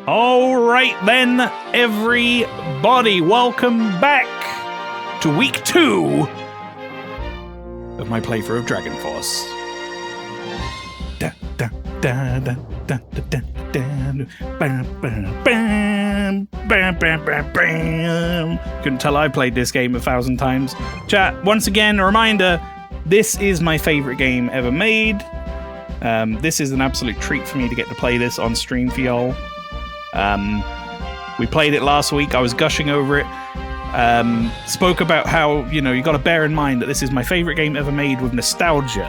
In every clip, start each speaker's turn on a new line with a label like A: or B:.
A: Alright then, everybody, welcome back to week 2 of my playthrough of Dragon Force. Couldn't tell I played this game 1,000 times. Chat, once again, a reminder, this is my favourite game ever made. This is an absolute treat for me to get to play this on stream for y'all. We played it last week. I was gushing over it. Spoke about how, you got to bear in mind that this is my favorite game ever made with nostalgia.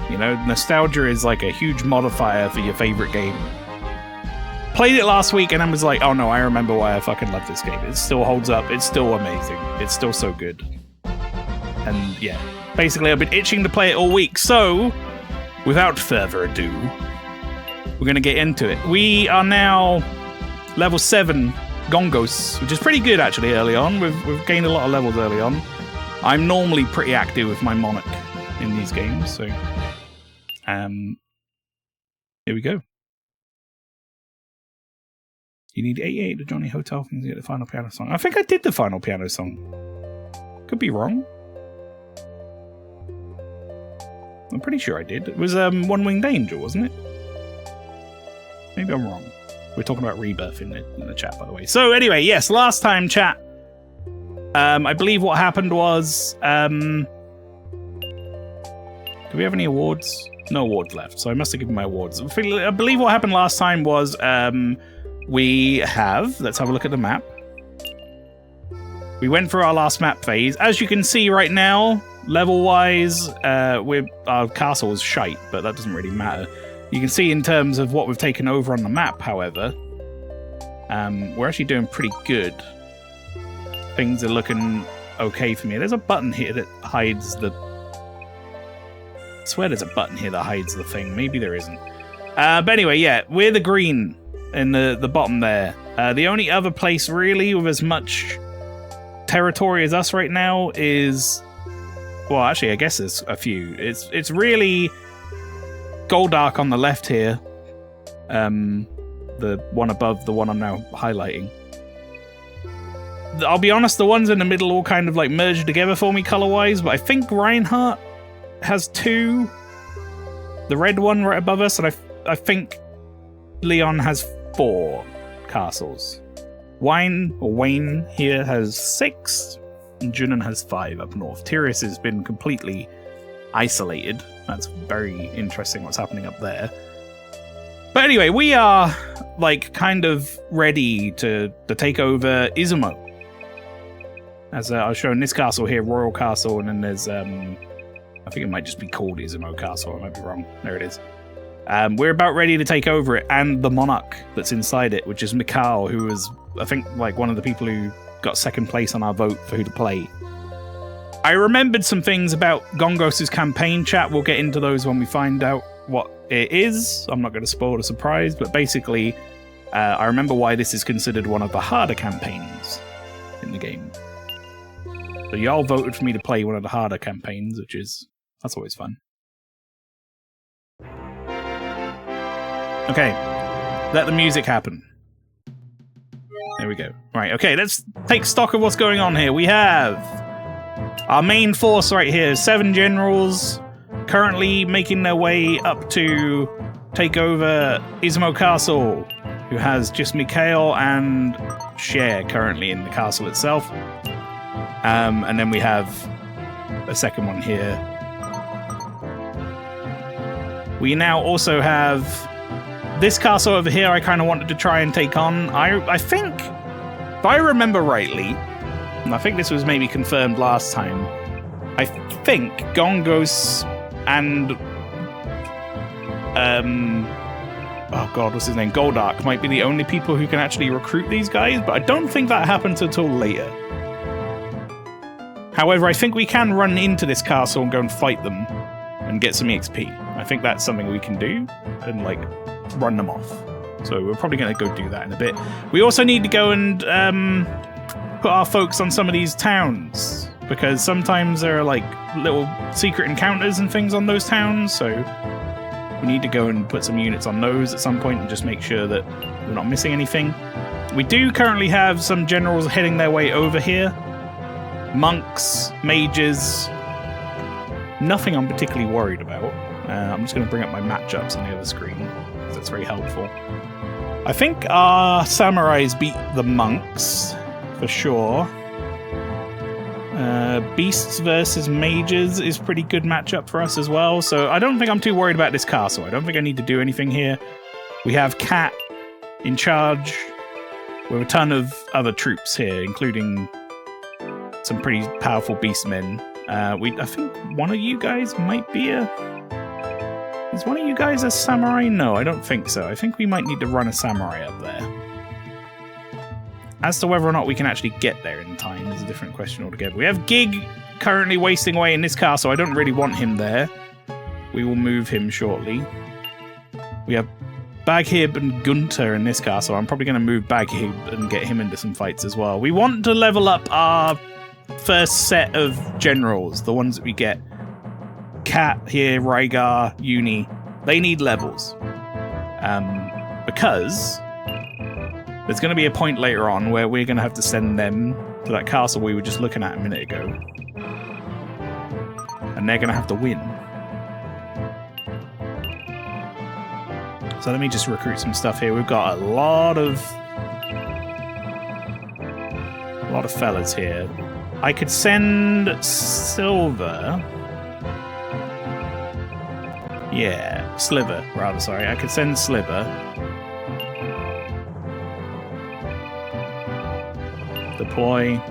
A: Nostalgia is like a huge modifier for your favorite game. Played it last week and I was like, oh no, I remember why I fucking love this game. It still holds up. It's still amazing. It's still so good. And yeah, basically I've been itching to play it all week. So, without further ado, we're going to get into it. We are now level 7 Gongos, which is pretty good actually early on. We've gained a lot of levels early on. I'm normally pretty active with my Monarch in these games, so here we go. You need 88 to Johnny Hotel things to get the final piano song. I think I did the final piano song. Could be wrong. I'm pretty sure I did. It was One Winged Angel, wasn't it? Maybe I'm wrong. We're talking about Rebirth in the chat, by the way. So anyway, yes, last time, chat. I believe what happened was... do we have any awards? No awards left, so I must have given my awards. I believe what happened last time was we have... Let's have a look at the map. We went through our last map phase. As you can see right now, level-wise, our castle is shite, but that doesn't really matter. You can see in terms of what we've taken over on the map, however, we're actually doing pretty good. Things are looking okay for me. There's a button here that hides the... I swear there's a button here that hides the thing. Maybe there isn't. But anyway, yeah, we're the green in the bottom there. The only other place really with as much territory as us right now is... Well, actually, I guess there's a few. It's really... Goldark on the left here. The one above the one I'm now highlighting. I'll be honest, the ones in the middle all kind of like merged together for me color-wise, but I think Reinhardt has 2. The red one right above us, and I think Leon has 4 castles. Wayne here has 6, and Junon has 5 up north. Tyrus has been completely isolated. That's very interesting what's happening up there. But anyway, we are like kind of ready to take over Izumo. As I was showing this castle here, Royal Castle, and then there's I think it might just be called Izumo Castle, I might be wrong. There it is. We're about ready to take over it, and the monarch that's inside it, which is Mikhail, who was, I think, like one of the people who got second place on our vote for who to play. I remembered some things about Gongos' campaign, chat. We'll get into those when we find out what it is. I'm not going to spoil the surprise, but basically, I remember why this is considered one of the harder campaigns in the game. So y'all voted for me to play one of the harder campaigns, that's always fun. Okay, let the music happen. There we go. Right, okay, let's take stock of what's going on here. We have... Our main force right here, 7 generals, currently making their way up to take over Izumo Castle, who has just Mikhail and Cher currently in the castle itself. And then we have a second one here. We now also have this castle over here I kind of wanted to try and take on. I think, if I remember rightly, and I think this was maybe confirmed last time, I think Gongos and oh god, what's his name? Goldark might be the only people who can actually recruit these guys, but I don't think that happens until later. However, I think we can run into this castle and go and fight them and get some EXP. I think that's something we can do and like run them off. So we're probably going to go do that in a bit. We also need to go and put our folks on some of these towns, because sometimes there are like little secret encounters and things on those towns, so We need to go and put some units on those at some point and just make sure that we're not missing anything. We do currently have some generals heading their way over here. Monks, mages. Nothing I'm particularly worried about. I'm just going to bring up my matchups on the other screen, because that's very helpful. I think our samurais beat the monks, for sure. Beasts versus mages is pretty good matchup for us as well, so I don't think I'm too worried about this castle. I don't think I need to do anything here. We have Cat in charge. We have a ton of other troops here, including some pretty powerful beastmen. I think one of you guys might be a... Is one of you guys a samurai? No, I don't think so. I think we might need to run a samurai up there. As to whether or not we can actually get there in time is a different question altogether. We have Gig currently wasting away in this castle. I don't really want him there. We will move him shortly. We have Baghib and Gunter in this castle. I'm probably going to move Baghib and get him into some fights as well. We want to level up our first set of generals, the ones that we get. Cat here, Rygar, Uni. They need levels. Because there's going to be a point later on where we're going to have to send them to that castle we were just looking at a minute ago. And they're going to have to win. So let me just recruit some stuff here. We've got a lot of fellas here. I could send Silver. Yeah, Sliver, rather, sorry. I could send Sliver. Deploy.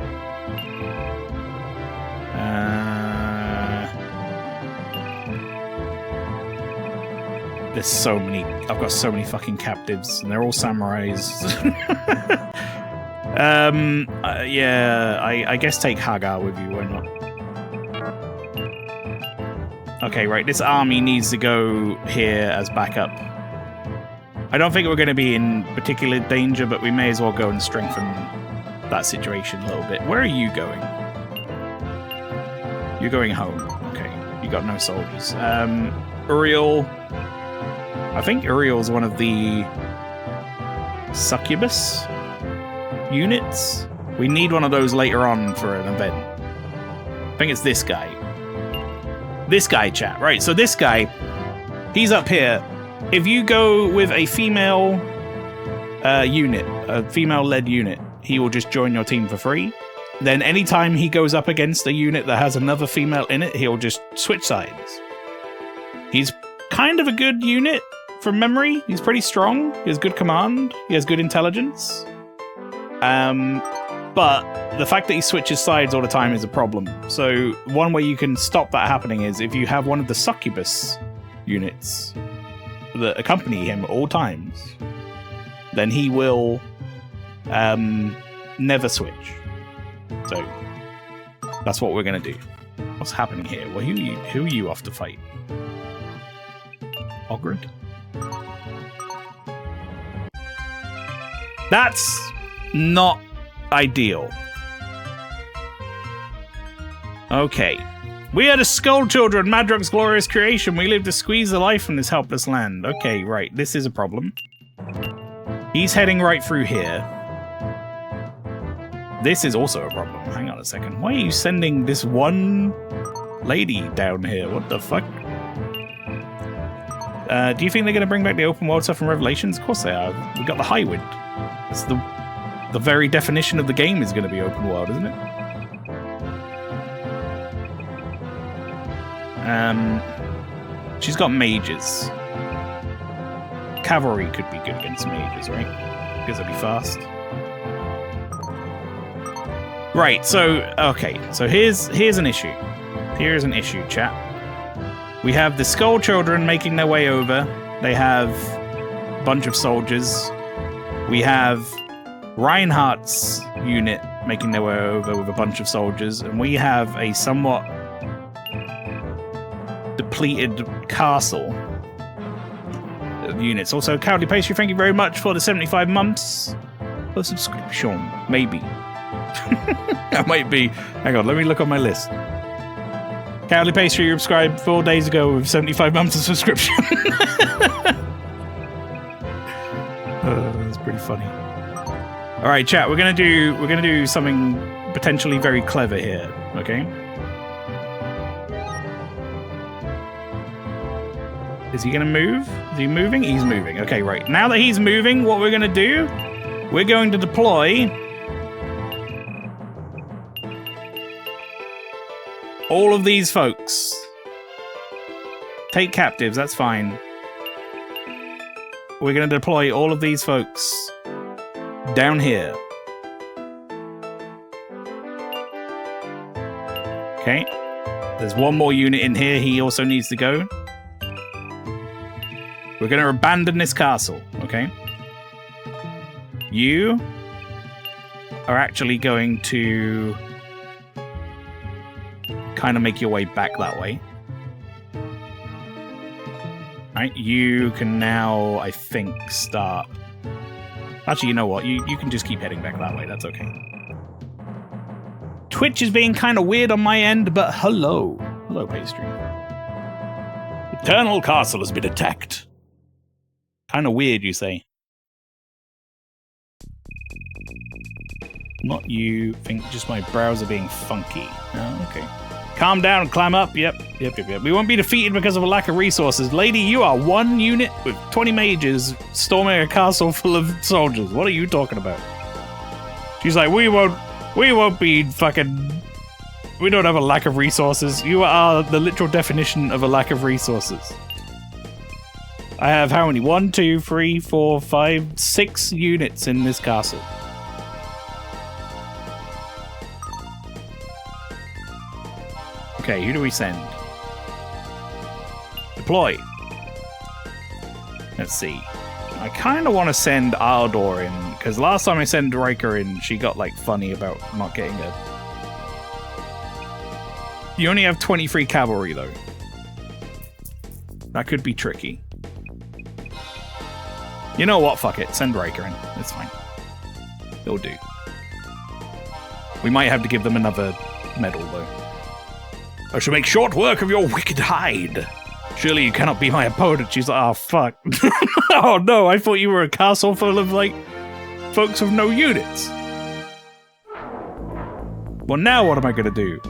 A: There's so many. I've got so many fucking captives, and they're all samurais. Yeah, I guess take Hagar with you, why not? Okay, right, this army needs to go here as backup. I don't think we're going to be in particular danger, but we may as well go and strengthen that situation a little bit. Where are you going? You're going home. Okay, you got no soldiers. Uriel. I think Uriel's one of the succubus units. We need one of those later on for an event. I think it's this guy. This guy, chat. Right, so this guy, he's up here. If you go with a female unit, a female-led unit, he will just join your team for free. Then anytime he goes up against a unit that has another female in it, he'll just switch sides. He's kind of a good unit from memory. He's pretty strong. He has good command. He has good intelligence. But the fact that he switches sides all the time is a problem. So one way you can stop that happening is if you have one of the succubus units that accompany him at all times, then he will never switch. So that's what we're going to do. What's happening here? Well, who are you off to fight? Ogrid? That's not ideal. Okay. We are the Skull Children, Madrock's glorious creation. We live to squeeze the life from this helpless land. Okay, right. This is a problem. He's heading right through here. This is also a problem. Hang on a second. Why are you sending this one lady down here? What the fuck? Do you think they're going to bring back the open world stuff from Revelations? Of course they are. We got the High Wind. It's the very definition of the game is going to be open world, isn't it? She's got mages. Cavalry could be good against mages, right? Because they'll be fast. Right, so, okay. So here's an issue. Here's an issue, chat. We have the Skull Children making their way over. They have a bunch of soldiers. We have Reinhardt's unit making their way over with a bunch of soldiers. And we have a somewhat depleted castle of units. Also, Cowardly Pastry, thank you very much for the 75 months for subscription. Maybe. That might be. Hang on, let me look on my list. Cowley Pastry, you subscribed 4 days ago with 75 months of subscription. That's pretty funny. All right, chat. We're gonna do something potentially very clever here. Okay. Is he gonna move? Is he moving? He's moving. Okay, right. Now that he's moving, what we're gonna do? We're going to deploy all of these folks. Take captives. That's fine. We're going to deploy all of these folks down here. Okay. There's one more unit in here. He also needs to go. We're going to abandon this castle. Okay. You are actually going to kind of make your way back that way. Right, you can now, I think, start... Actually, you know what? You can just keep heading back that way. That's okay. Twitch is being kind of weird on my end, but hello. Hello, Pastry. Eternal Castle has been attacked. Kind of weird, you say. Not you. Think just my browser being funky. Oh, okay. Calm down and climb up. Yep. We won't be defeated because of a lack of resources. Lady, you are one unit with 20 mages storming a castle full of soldiers. What are you talking about? She's like, we won't be fucking... We don't have a lack of resources. You are the literal definition of a lack of resources. I have how many? 1, 2, 3, 4, 5, 6 units in this castle. Okay, who do we send? Deploy. Let's see. I kind of want to send Ardor in, because last time I sent Riker in, she got, like, funny about not getting a... You only have 23 cavalry, though. That could be tricky. You know what? Fuck it. Send Riker in. It's fine. It'll do. We might have to give them another medal, though. I shall make short work of your wicked hide. Surely you cannot be my opponent. She's like, oh, fuck. Oh, no, I thought you were a castle full of, like, folks with no units. Well, now what am I going to do?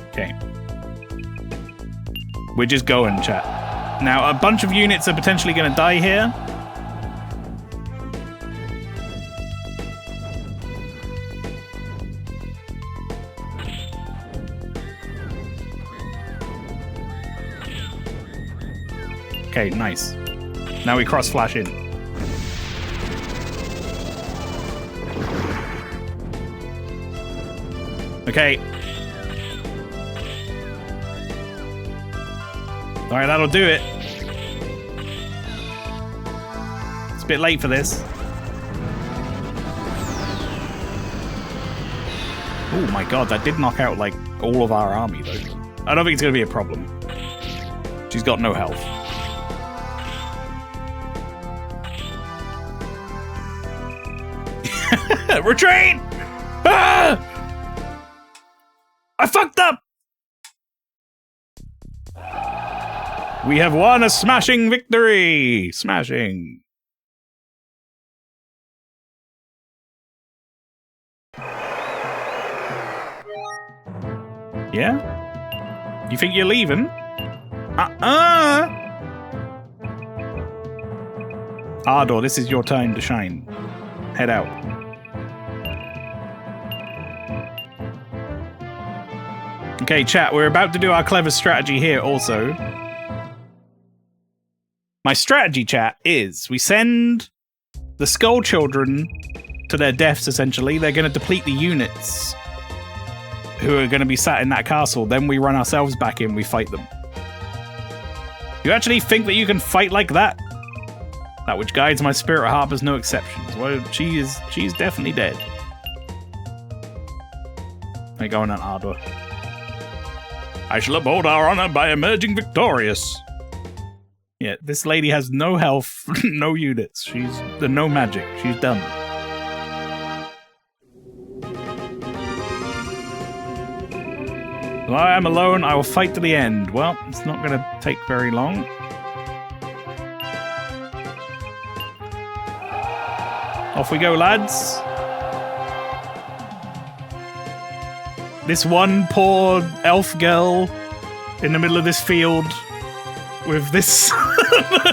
A: Okay. We're just going, chat. Now, a bunch of units are potentially going to die here. Okay, nice. Now we cross-flash in. Okay. Alright, that'll do it. It's a bit late for this. Oh my god, that did knock out, like, all of our army, though. I don't think it's going to be a problem. She's got no health. Retreat! Ah! I fucked up! We have won a smashing victory! Smashing. Yeah? You think you're leaving? Ardor, this is your time to shine. Head out. Okay, chat, we're about to do our clever strategy here also. My strategy, chat, is we send the Skull Children to their deaths, essentially. They're going to deplete the units who are going to be sat in that castle. Then we run ourselves back in, we fight them. You actually think that you can fight like that? That which guides my spirit harbors no exceptions. Well, she's definitely dead. We're going on Ardor. I shall uphold our honor by emerging victorious. Yeah, this lady has no health, no units. She's no magic. She's done. Well, I am alone. I will fight to the end. Well, it's not going to take very long. Off we go, lads. This one poor elf girl in the middle of this field with this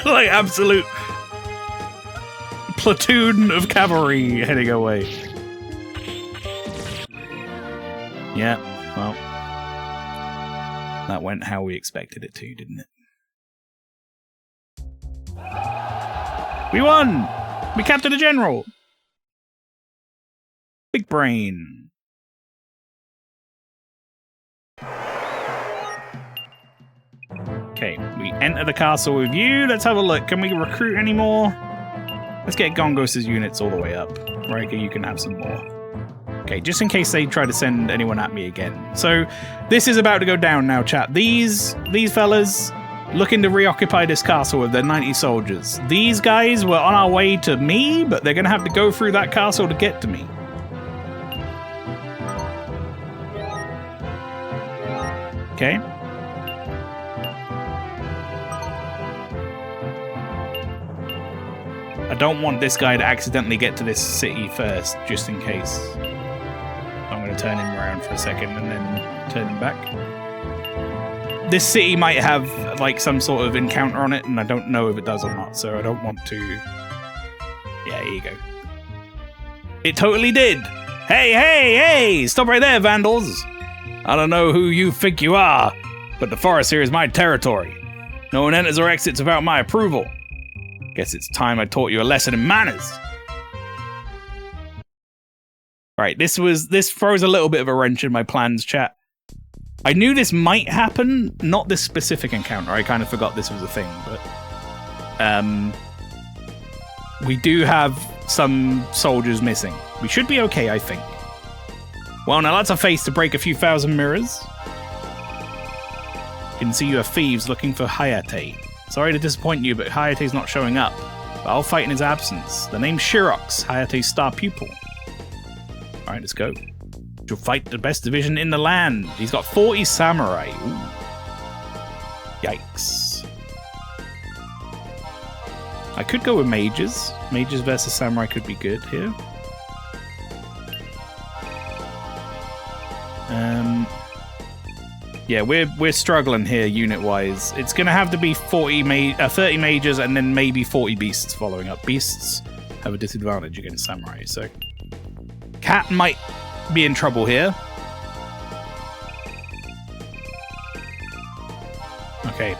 A: like absolute platoon of cavalry heading away. Yeah, well, that went how we expected it to, didn't it? We won! We captured a general! Big brain. Okay, we enter the castle with you. Let's have a look. Can we recruit any more? Let's get Gongos' units all the way up. Riker, you can have some more. Okay, just in case they try to send anyone at me again. So, this is about to go down now, chat. These fellas looking to reoccupy this castle with their 90 soldiers. These guys were on our way to me, but they're going to have to go through that castle to get to me. Okay. I don't want this guy to accidentally get to this city first, just in case. I'm going to turn him around for a second and then turn him back. This city might have, like, some sort of encounter on it, and I don't know if it does or not, so I don't want to... Yeah, here you go. It totally did! Hey, hey, hey! Stop right there, vandals! I don't know who you think you are, but the forest here is my territory. No one enters or exits without my approval. Guess it's time I taught you a lesson in manners. Right, this throws a little bit of a wrench in my plans, chat. I knew this might happen, not this specific encounter. I kind of forgot this was a thing, but we do have some soldiers missing. We should be okay, I think. Well, now that's a face to break a few thousand mirrors. You can see you have thieves looking for Hayate. Sorry to disappoint you, but Hayate's not showing up. But I'll fight in his absence. The name's Shirox, Hayate's star pupil. Alright, let's go. You'll fight the best division in the land. He's got 40 samurai. Ooh. Yikes. I could go with mages. Mages versus samurai could be good here. Yeah, we're struggling here unit-wise. It's going to have to be 30 mages and then maybe 40 beasts following up. Beasts have a disadvantage against samurai, so... Cat might be in trouble here. Okay.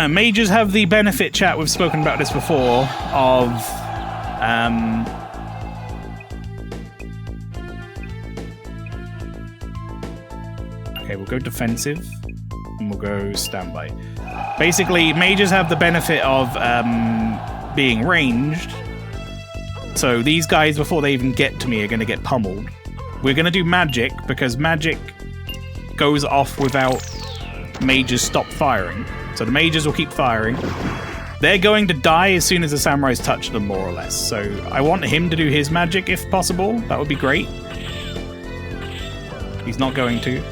A: Mages have the benefit, chat, we've spoken about this before, of... Okay, we'll go defensive, and we'll go standby. Basically, mages have the benefit of being ranged, so these guys, before they even get to me, are going to get pummeled. We're going to do magic, because magic goes off without mages stop firing. So the mages will keep firing. They're going to die as soon as the samurais touch them, more or less. So I want him to do his magic, if possible. That would be great. He's not going to.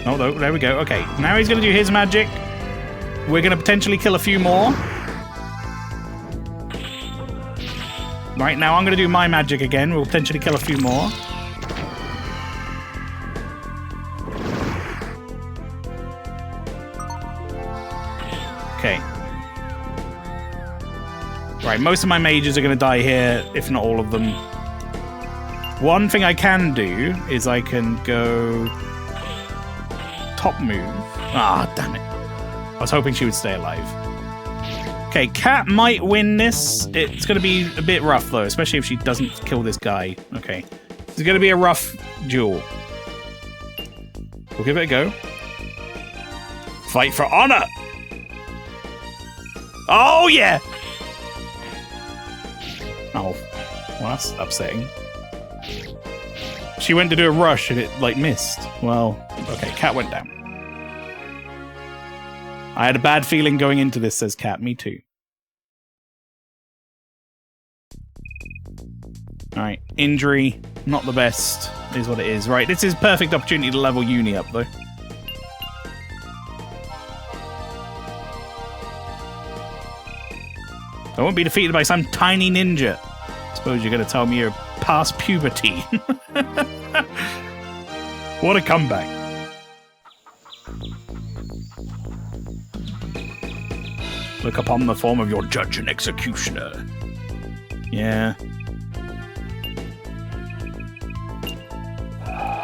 A: Oh, no, there we go. Okay, now he's going to do his magic. We're going to potentially kill a few more. Right, now I'm going to do my magic again. We'll potentially kill a few more. Okay. Right, most of my mages are going to die here, if not all of them. One thing I can do is I can go... top move. Ah, damn it. I was hoping she would stay alive. Okay, Cat might win this. It's going to be a bit rough, though, especially if she doesn't kill this guy. Okay. It's going to be a rough duel. We'll give it a go. Fight for honor! Oh, yeah! Oh, well, that's upsetting. She went to do a rush and it, like, missed. Well, okay, Cat went down. I had a bad feeling going into this, says Cat. Me too. Alright, injury, not the best, is what it is. Right, this is perfect opportunity to level Uni up, though. I won't be defeated by some tiny ninja. Suppose you're going to tell me you're past puberty. What a comeback. Look upon the form of your judge and executioner. Yeah.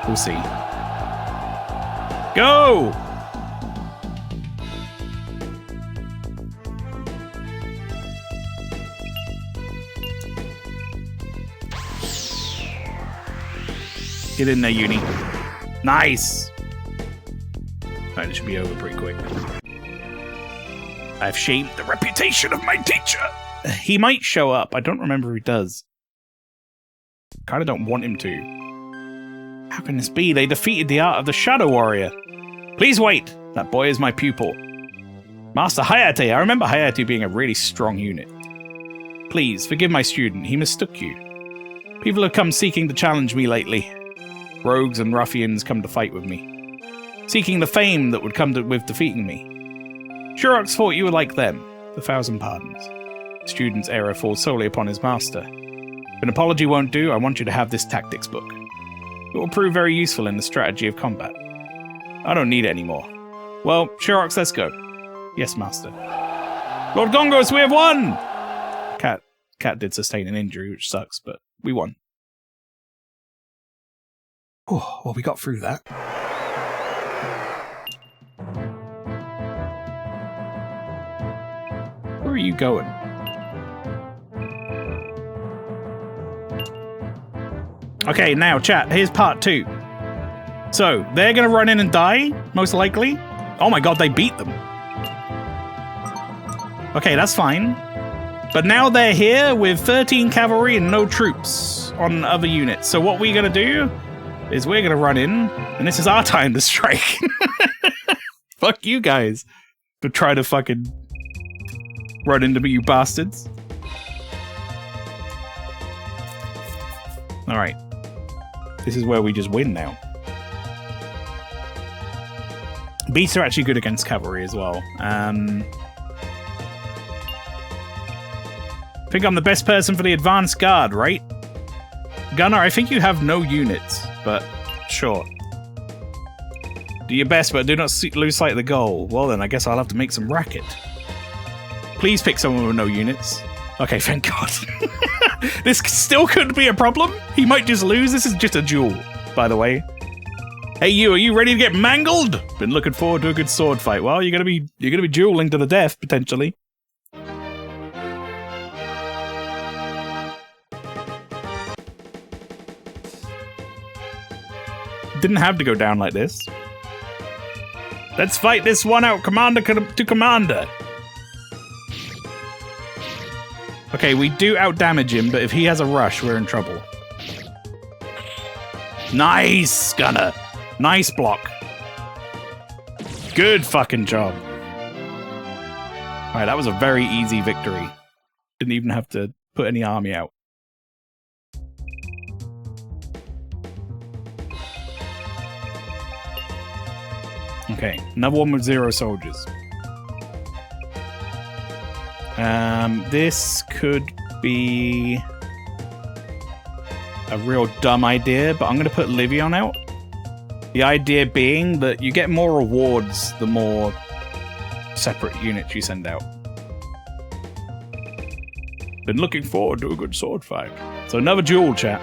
A: We'll see. Go! Get in there, Uni. Nice! Alright, it should be over pretty quick. I've shamed the reputation of my teacher! He might show up. I don't remember if he does. Kinda don't want him to. How can this be? They defeated the art of the Shadow Warrior. Please wait! That boy is my pupil. Master Hayate. I remember Hayate being a really strong unit. Please, forgive my student. He mistook you. People have come seeking to challenge me lately. Rogues and ruffians come to fight with me, seeking the fame that would come with defeating me. Shurox thought you were like them. 1,000 pardons. The student's error falls solely upon his master. If an apology won't do, I want you to have this tactics book. It will prove very useful in the strategy of combat. I don't need it anymore. Well, Shurox, let's go. Yes, master. Lord Gongos, we have won! Cat did sustain an injury, which sucks, but we won. Oh, well, we got through that. Where are you going? Okay, now, chat, here's part 2. So, they're gonna run in and die, most likely. Oh my god, they beat them. Okay, that's fine. But now they're here with 13 cavalry and no troops on other units. So what we're gonna do is we're gonna run in, and this is our time to strike. Fuck you guys for trying to fucking run into me, you bastards. Alright. This is where we just win now. Beasts are actually good against cavalry as well. I think I'm the best person for the advanced guard, right? Gunnar, I think you have no units, but sure. Do your best, but do not lose sight of the goal. Well then, I guess I'll have to make some racket. Please pick someone with no units. Okay, thank God. This still could be a problem. He might just lose. This is just a duel, by the way. Hey you, are you ready to get mangled? Been looking forward to a good sword fight. Well, you're gonna be dueling to the death, potentially. Didn't have to go down like this. Let's fight this one out, commander to commander. Okay, we do outdamage him, but if he has a rush, we're in trouble. Nice, Gunner. Nice block. Good fucking job. Alright, that was a very easy victory. Didn't even have to put any army out. Okay, another one with 0 soldiers. This could be a real dumb idea, but I'm going to put Livion out. The idea being that you get more rewards the more separate units you send out. Been looking forward to a good sword fight. So another duel, chat.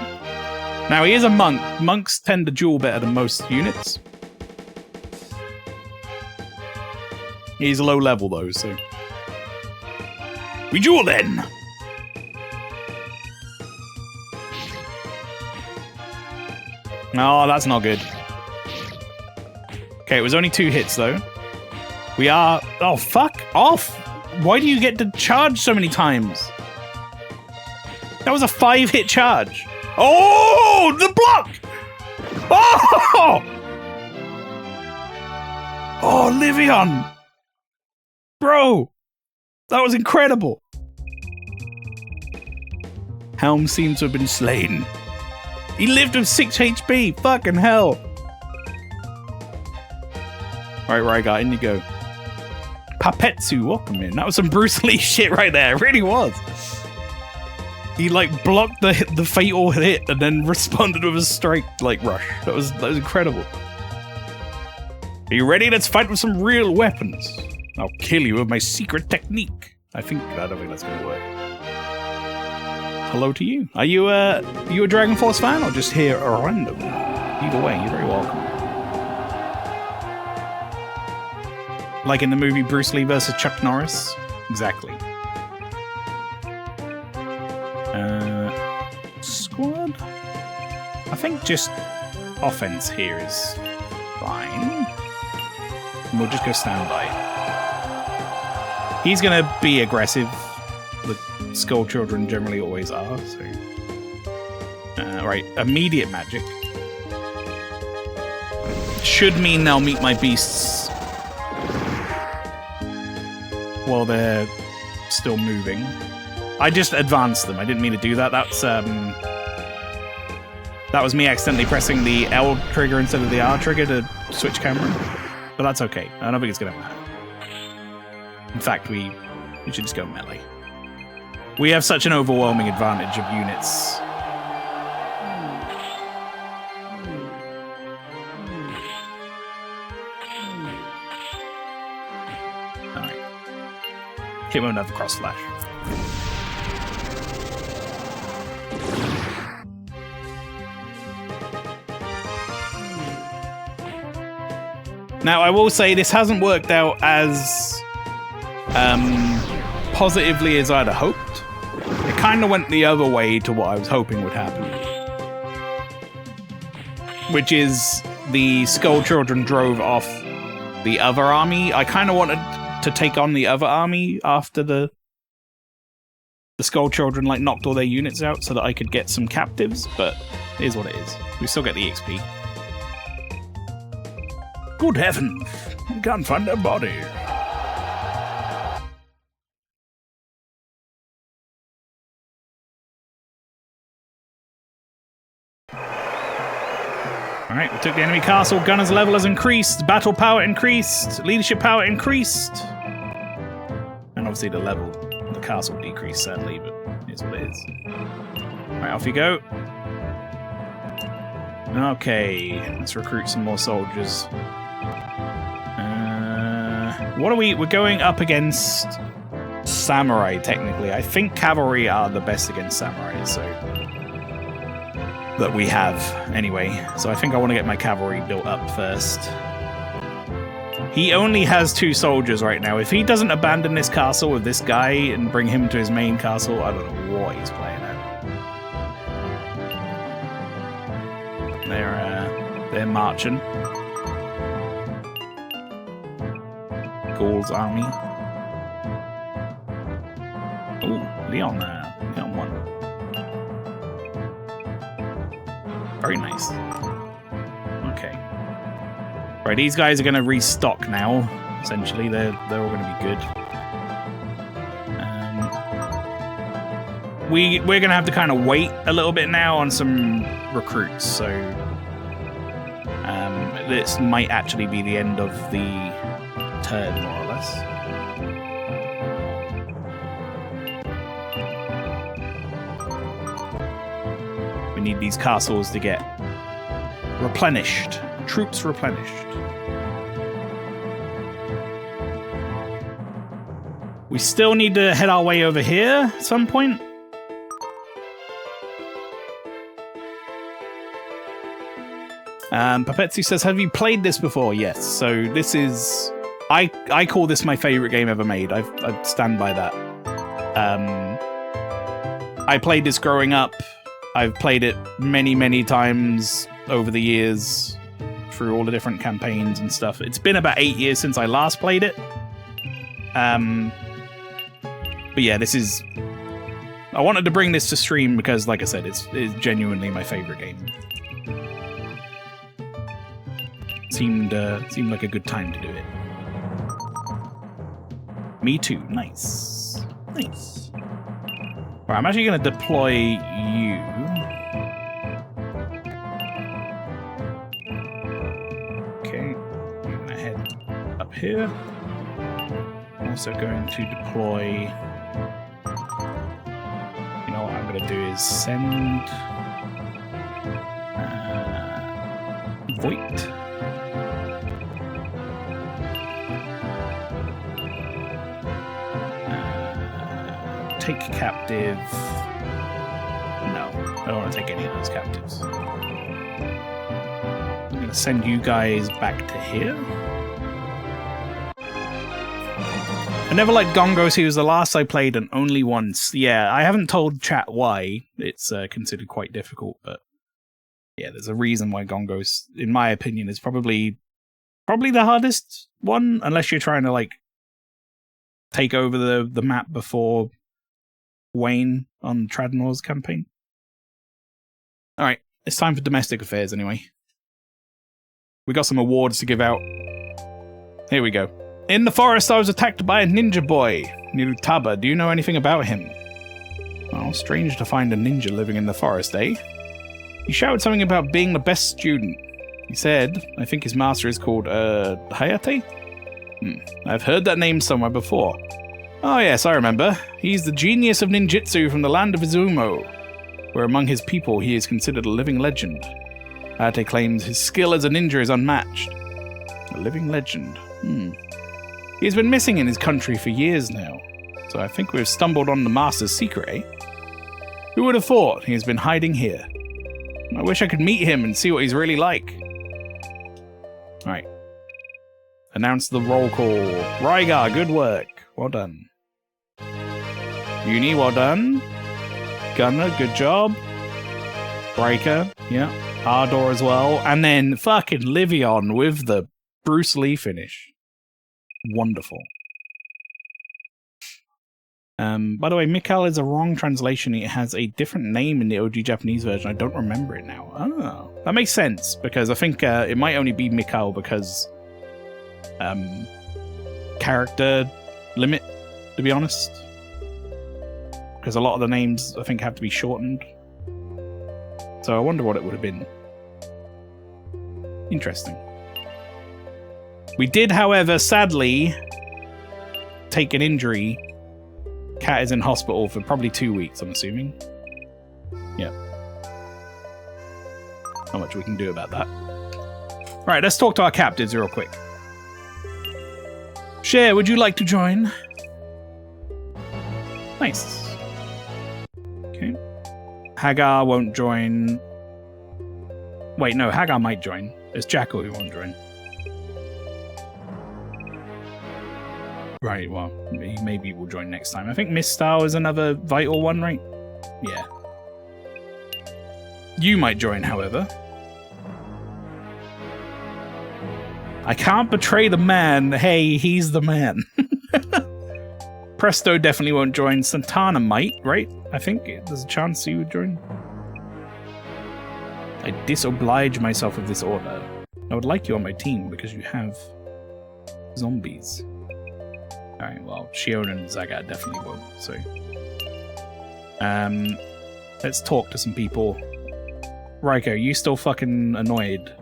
A: Now he is a monk. Monks tend to duel better than most units. He's low level though, so... We duel then! Oh, that's not good. Okay, it was only 2 hits though. We are... Oh, fuck off! Why do you get to charge so many times? That was a 5-hit charge. Oh, the block! Oh! Oh, Livion! Bro! That was incredible! Helm seems to have been slain. He lived with 6 HP! Fucking hell! Right, Rygar, in you go. Papetsu, welcome in. That was some Bruce Lee shit right there. It really was. He like blocked the fatal hit and then responded with a strike like rush. That was incredible. Are you ready? Let's fight with some real weapons. I'll kill you with my secret technique. I don't think that's gonna work. Hello to you. Are you a Dragon Force fan or just here random? Either way, you're very welcome. Like in the movie Bruce Lee versus Chuck Norris? Exactly. Squad? I think just offense here is fine. And we'll just go standby. He's gonna be aggressive. The Skull Children generally always are, so... right, immediate magic. Should mean they'll meet my beasts while they're still moving. I just advanced them. I didn't mean to do that. That was me accidentally pressing the L trigger instead of the R trigger to switch camera. But that's okay. I don't think it's gonna matter. In fact, we should just go melee. We have such an overwhelming advantage of units. Hit him with another cross slash. Now, I will say this hasn't worked out as positively as I'd have hoped. It kind of went the other way to what I was hoping would happen. Which is the Skull Children drove off the other army. I kind of wanted to take on the other army after the Skull Children like knocked all their units out so that I could get some captives, but it is what it is. We still get the XP. Good heavens, we can't find their body. Alright, we took the enemy castle, gunner's level has increased, battle power increased, leadership power increased. And obviously the level of the castle decreased, sadly, but it is what it is. Alright, off you go. Okay, let's recruit some more soldiers. What are we... We're going up against samurai, technically. I think cavalry are the best against samurai, so... that we have, anyway. So I think I want to get my cavalry built up first. He only has 2 soldiers right now. If he doesn't abandon this castle with this guy and bring him to his main castle, I don't know what he's playing at. They're marching. Gaul's army. Ooh, Leon won. Very nice. Okay. Right, these guys are going to restock now. Essentially, they're all going to be good. We're going to have to kind of wait a little bit now on some recruits. So this might actually be the end of the turn, more or less. We need these castles to get replenished. Troops replenished. We still need to head our way over here at some point. Papetsu says, have you played this before? Yes. So this is... I call this my favorite game ever made. I stand by that. I played this growing up. I've played it many, many times over the years through all the different campaigns and stuff. It's been about 8 years since I last played it. But yeah, this is... I wanted to bring this to stream because, like I said, it's genuinely my favorite game. seemed like a good time to do it. Me too. Nice. Nice. Right, I'm actually going to deploy you. Okay. I'm going to head up here. Also going to deploy... You know what I'm going to do is send... Voigt. Take captive. No, I don't want to take any of those captives. I'm going to send you guys back to here. I never liked Gongos. He was the last I played and only once. Yeah, I haven't told chat why. It's considered quite difficult, but yeah, there's a reason why Gongos, in my opinion, is probably the hardest one, unless you're trying to like take over the map before Wayne on Tradenor's campaign. All right, it's time for domestic affairs anyway. We got some awards to give out. Here we go. In the forest, I was attacked by a ninja boy, Nirutaba. Do you know anything about him? Well, strange to find a ninja living in the forest, eh? He shouted something about being the best student. He said, I think his master is called, Hayate? I've heard that name somewhere before. Oh yes, I remember. He's the genius of ninjutsu from the land of Izumo, where among his people he is considered a living legend. Hayate claims his skill as a ninja is unmatched. A living legend. He has been missing in his country for years now, so I think we've stumbled on the master's secret, eh? Who would have thought he has been hiding here? I wish I could meet him and see what he's really like. Alright. Announce the roll call. Rygar, good work. Well done. Uni, well done. Gunner, good job. Breaker, yeah. Ardor as well. And then fucking Livion with the Bruce Lee finish. Wonderful. By the way, Mikhail is a wrong translation. It has a different name in the OG Japanese version. I don't remember it now. Oh, that makes sense, because I think it might only be Mikhail because character limit, to be honest. Because a lot of the names, I think, have to be shortened. So I wonder what it would have been. Interesting. We did, however, sadly, take an injury. Cat is in hospital for probably 2 weeks, I'm assuming. Yeah. Not much we can do about that. Right, let's talk to our captives real quick. Cher, would you like to join? Nice. Okay. Hagar won't join. Wait, no, Hagar might join. It's Jackal who won't join. Right, well, maybe we'll join next time. I think Miss Star is another vital one, right? Yeah. You might join, however. I can't betray the man. Hey, he's the man. Presto definitely won't join. Santana might, right? I think there's a chance he would join. I disoblige myself of this order. I would like you on my team because you have zombies. Alright, well, Shion and Zagat definitely won't, so... let's talk to some people. Raiko, you still fucking annoyed?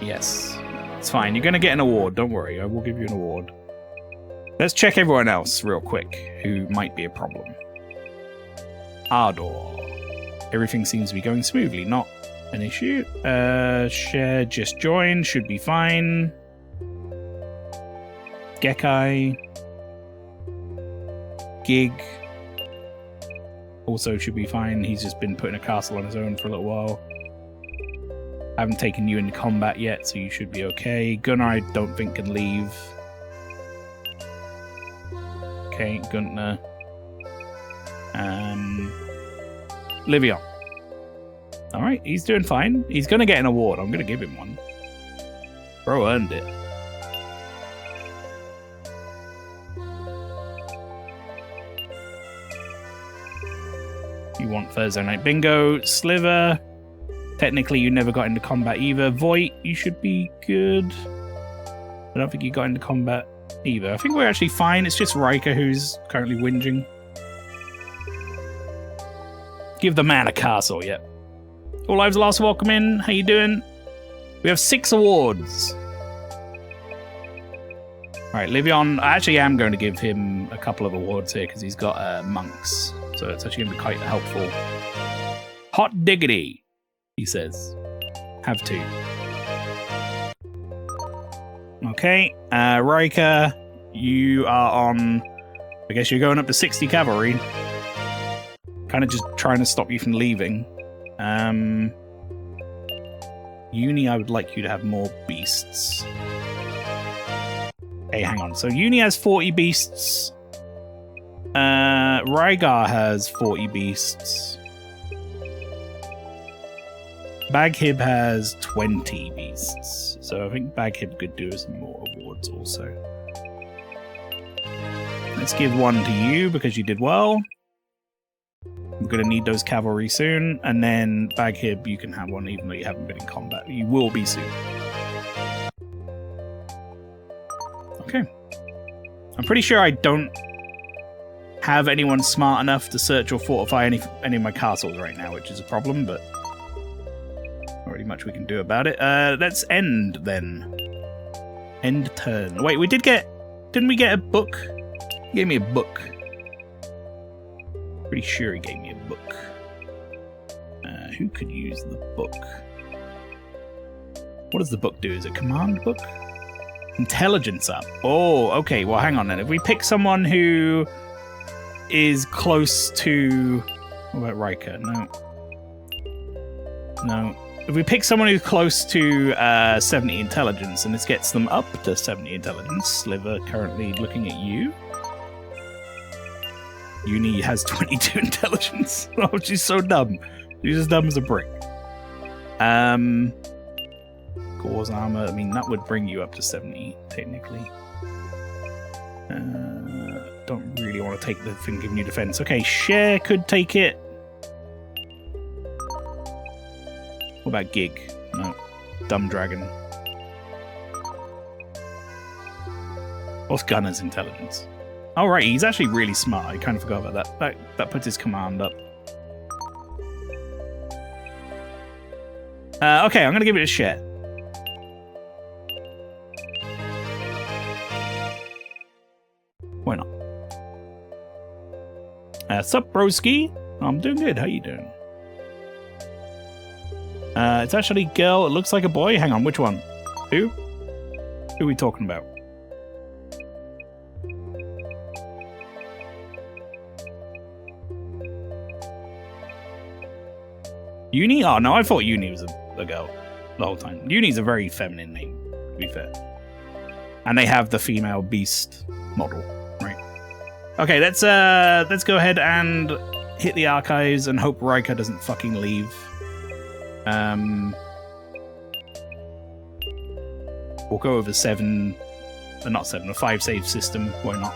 A: Yes. It's fine, you're gonna get an award, don't worry, I will give you an award. Let's check everyone else real quick, who might be a problem. Ardor. Everything seems to be going smoothly, not an issue. Share just joined, should be fine. Gekai. Gig. Also should be fine. He's just been put in a castle on his own for a little while. I haven't taken you into combat yet, so you should be okay. Gunnar, I don't think can leave. Okay, Gunnar. Livion. Alright, he's doing fine. He's gonna get an award. I'm gonna give him one. Bro earned it. You want Thursday Night Bingo. Sliver. Technically, you never got into combat either. Voight, you should be good. I don't think you got into combat either. I think we're actually fine. It's just Riker who's currently whinging. Give the man a castle, yep. All lives are lost, welcome in. How you doing? We have 6 awards. Alright, Livion, I actually am going to give him a couple of awards here because he's got monks. So it's actually going to be quite helpful. Hot diggity, he says. Have to. Okay, Riker, you are on... I guess you're going up to 60 cavalry. Kind of just trying to stop you from leaving. Uni, I would like you to have more beasts. Hey, hang on. So Uni has 40 beasts. Rygar has 40 beasts. Baghib has 20 beasts. So I think Baghib could do some more awards also. Let's give one to you because you did well. We're going to need those cavalry soon. And then Baghib, you can have one even though you haven't been in combat. You will be soon. Okay. I'm pretty sure I don't have anyone smart enough to search or fortify any of my castles right now, which is a problem, but not really much we can do about it. Let's end then. End turn. Wait, we didn't we get a book? He gave me a book. Pretty sure he gave me a book. Who could use the book? What does the book do? Is it a command book? Intelligence up. Oh, okay. Well, hang on then. If we pick someone who is close to... What about Riker? No. No. If we pick someone who's close to 70 intelligence, and this gets them up to 70 intelligence, Sliver currently looking at you. Uni has 22 intelligence. Oh, she's so dumb. She's as dumb as a brick. Gauze armor, I mean, that would bring you up to 70, technically. Don't really want to take the thing giving you defense. Okay, Share could take it. What about Gig? No. Dumb Dragon. What's Gunner's intelligence? Oh, right, he's actually really smart. I kind of forgot about that. That puts his command up. Okay, I'm going to give it a Share. Why not? Sup, broski? I'm doing good. How you doing? It's actually a girl. It looks like a boy. Hang on, which one? Who? Who are we talking about? Uni? Oh, no, I thought Uni was a girl the whole time. Uni's a very feminine name, to be fair. And they have the female beast model. Okay, let's go ahead and hit the archives and hope Riker doesn't fucking leave. We'll go over 7, not 7, a 5 save system. Why not?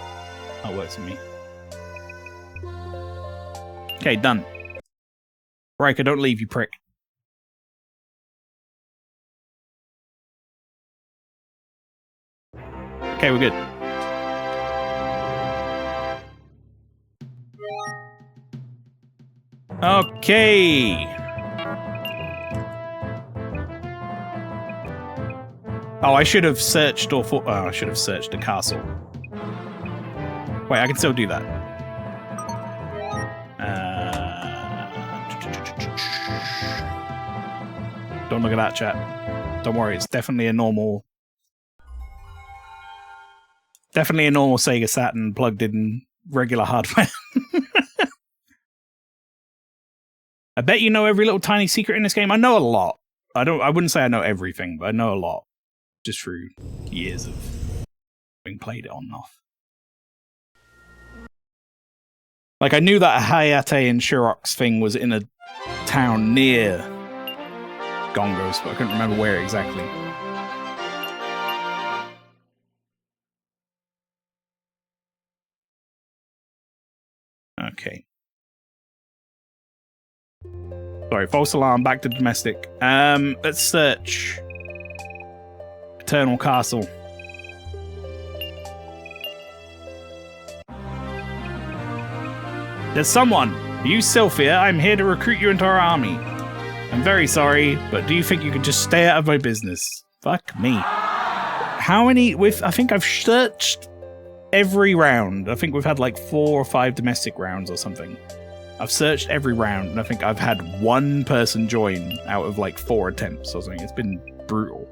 A: That works for me. Okay, done. Riker, don't leave, you prick. Okay, we're good. Okay. Oh, I should have searched or thought. Oh, I should have searched a castle. Wait, I can still do that. Don't look at that, chat. Don't worry, it's definitely a normal. Definitely a normal Sega Saturn plugged in regular hardware. I bet you know every little tiny secret in this game. I know a lot. I wouldn't say I know everything, but I know a lot. Just through years of having played it on and off. Like, I knew that Hayate and Shirok's thing was in a town near Gongos, but I couldn't remember where exactly. Okay. Sorry, false alarm, back to domestic. Let's search Eternal Castle. There's someone! Are you Sylphia? I'm here to recruit you into our army. I'm very sorry, but do you think you could just stay out of my business? Fuck me. How many... I think I've searched every round. I think we've had like 4 or 5 domestic rounds or something. I've searched every round, and I think I've had 1 person join out of like 4 attempts or something. It's been brutal.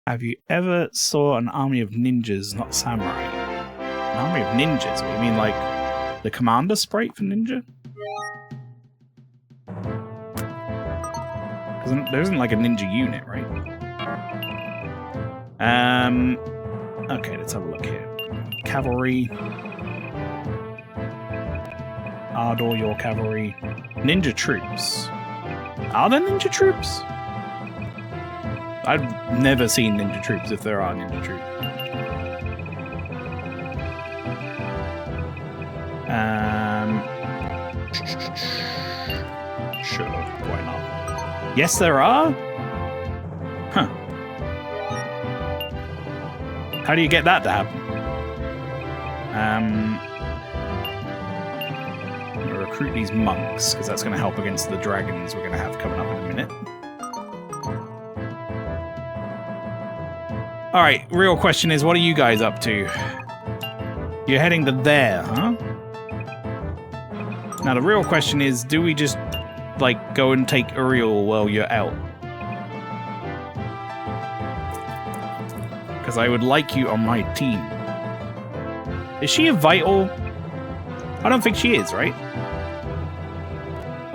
A: Have you ever saw an army of ninjas, not samurai? An army of ninjas? What do you mean, like the commander sprite for ninja? Because there isn't like a ninja unit, right? Okay, let's have a look here. Cavalry. Ardor, your cavalry. Ninja troops. Are there ninja troops? I've never seen ninja troops if there are ninja troops. Sure, why not? Yes, there are? Huh. How do you get that to happen? I'm gonna recruit these monks, because that's going to help against the dragons we're going to have coming up in a minute. Alright, real question is, what are you guys up to? You're heading to there, huh? Now the real question is, do we just, like, go and take Uriel while you're out? Because I would like you on my team. Is she a vital? I don't think she is, right?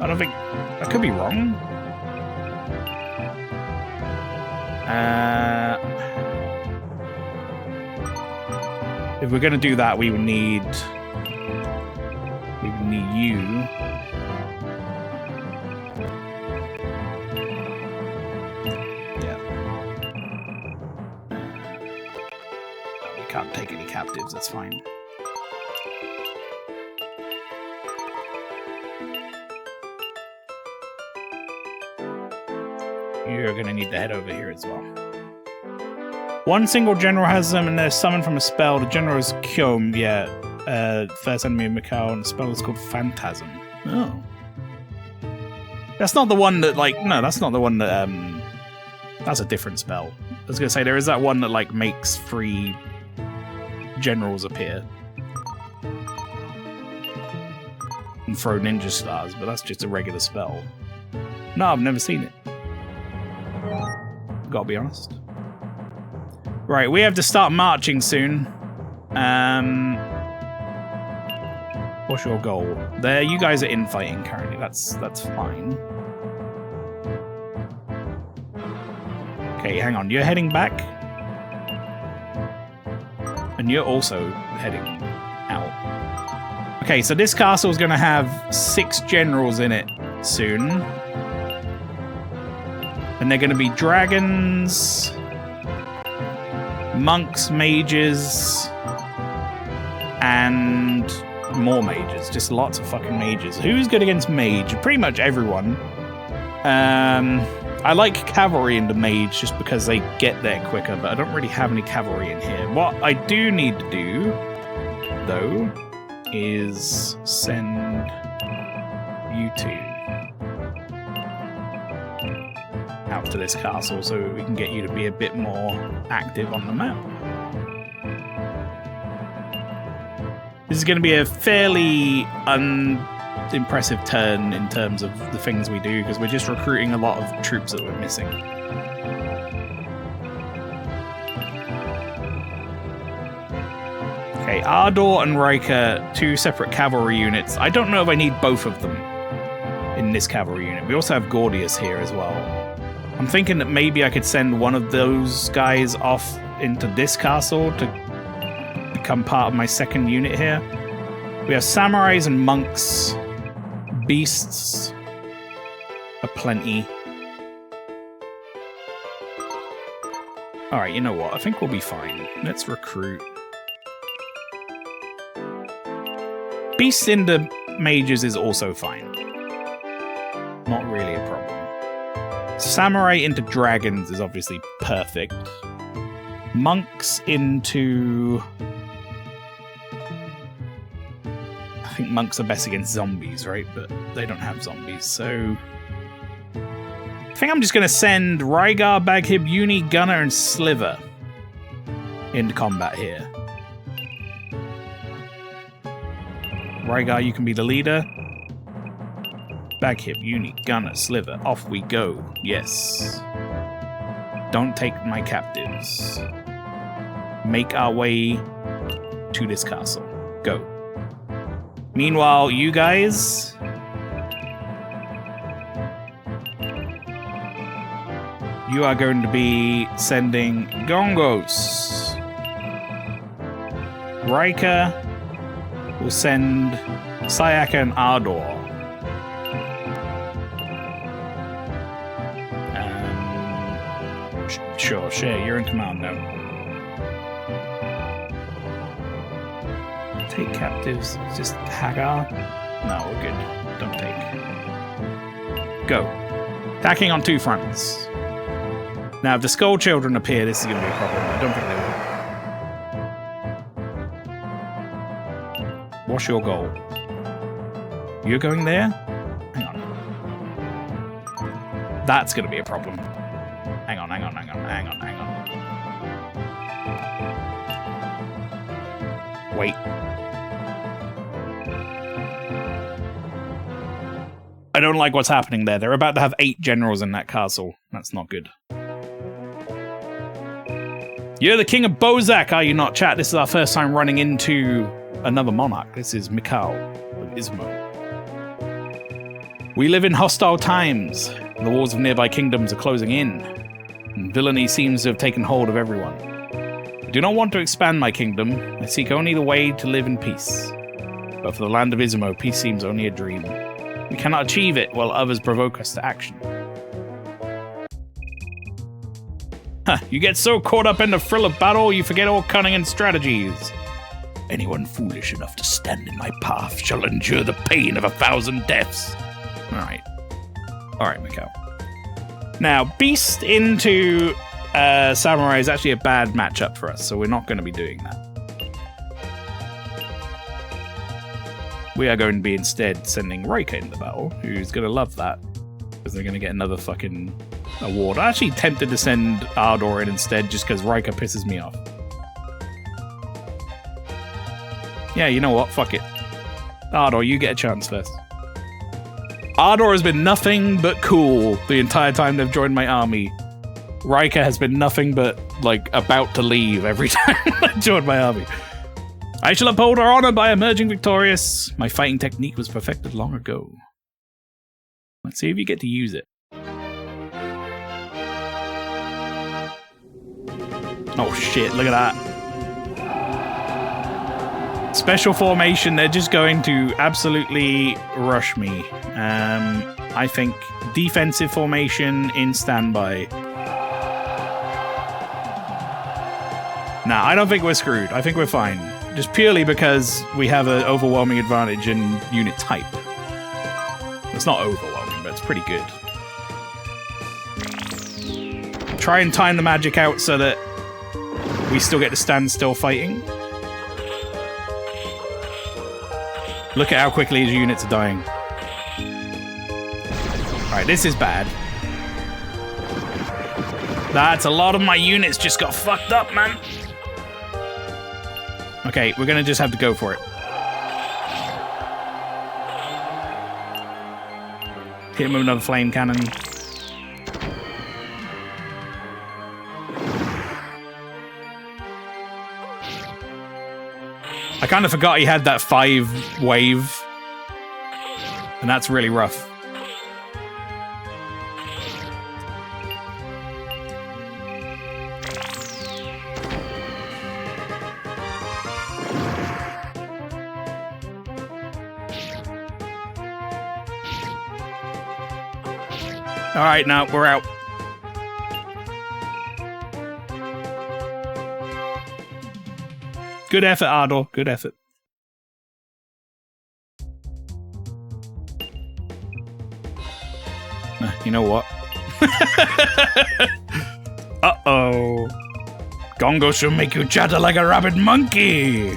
A: I don't think... I could be wrong. If we're gonna do that, we would need you. Yeah. We can't take any captives, that's fine. You're gonna need to head over here as well. One single general has them, and they're summoned from a spell. The general is Kyom, yeah. First enemy of Mikau, and the spell is called Phantasm. Oh. That's not the one that, like... No, that's not the one that, that's a different spell. I was gonna say, there is that one that, like, makes 3 generals appear. And throw ninja stars, but that's just a regular spell. No, I've never seen it. Gotta be honest. Right, we have to start marching soon. What's your goal? There, you guys are infighting currently. That's fine. Okay, hang on. You're heading back, and you're also heading out. Okay, so this castle is going to have 6 generals in it soon, and they're going to be dragons, monks, mages, and more mages. Just lots of fucking mages. Who's good against mage? Pretty much everyone. I like cavalry into mage just because they get there quicker, but I don't really have any cavalry in here. What I do need to do, though, is send you 2 out to this castle so we can get you to be a bit more active on the map. This is going to be a fairly unimpressive turn in terms of the things we do, because we're just recruiting a lot of troops that we're missing. Okay, Ardor and Riker, 2 separate cavalry units. I don't know if I need both of them in this cavalry unit. We also have Gordius here as well. I'm thinking that maybe I could send one of those guys off into this castle to become part of my 2nd unit here. We have samurais and monks. Beasts aplenty. Alright, you know what? I think we'll be fine. Let's recruit. Beasts into mages is also fine. Not really a problem. Samurai into dragons is obviously perfect. Monks into... I think monks are best against zombies, right? But they don't have zombies, so... I think I'm just going to send Rygar, Baghib, Uni, Gunner, and Sliver into combat here. Rygar, you can be the leader. Baghib, Uni, Gunner, Sliver, off we go. Yes. Don't take my captives. Make our way to this castle. Go. Meanwhile, you guys... You are going to be sending Gongos. Rika will send Sayaka and Ardor. Sure, you're in command now. Take captives. Just Hagar? No, we're good. Don't take. Go. Attacking on 2 fronts. Now, if the Skull Children appear, this is going to be a problem. I don't think they will. What's your goal? You're going there? Hang on. That's going to be a problem. Hang on. Wait. I don't like what's happening there. They're about to have 8 generals in that castle. That's not good. You're the king of Bozak, are you not, chat? This is our first time running into another monarch. This is Mikhail of Izmo. We live in hostile times. The walls of nearby kingdoms are closing in. And villainy seems to have taken hold of everyone. I do not want to expand my kingdom. I seek only the way to live in peace. But for the land of Izmo, peace seems only a dream. We cannot achieve it while others provoke us to action. You get so caught up in the thrill of battle, you forget all cunning and strategies. Anyone foolish enough to stand in my path shall endure the pain of 1,000 deaths. Alright, Mikhail. Now, Beast into Samurai is actually a bad matchup for us, so we're not going to be doing that. We are going to be instead sending Rika into the battle, who's going to love that, because they're going to get another fucking award. I'm actually tempted to send Ardor in instead, just because Rika pisses me off. Yeah, you know what? Fuck it. Ardor, you get a chance first. Ardor has been nothing but cool the entire time they've joined my army. Rika has been nothing but, like, about to leave every time I join my army. I shall uphold our honor by emerging victorious. My fighting technique was perfected long ago. Let's see if you get to use it. Oh shit, look at that. Special formation, they're just going to absolutely rush me. I think defensive formation in standby. Nah, I don't think we're screwed. I think we're fine. Just purely because we have an overwhelming advantage in unit type. It's not overwhelming, but it's pretty good. Try and time the magic out so that we still get to stand still fighting. Look at how quickly his units are dying. Alright, this is bad. That's a lot of my units just got fucked up, man. Okay, we're gonna just have to go for it. Hit him with another flame cannon. I kind of forgot he had that 5 wave. And that's really rough. Alright, now we're out. Good effort, Ardor. Good effort. You know what? Uh-oh. Gongo shall make you chatter like a rabid monkey.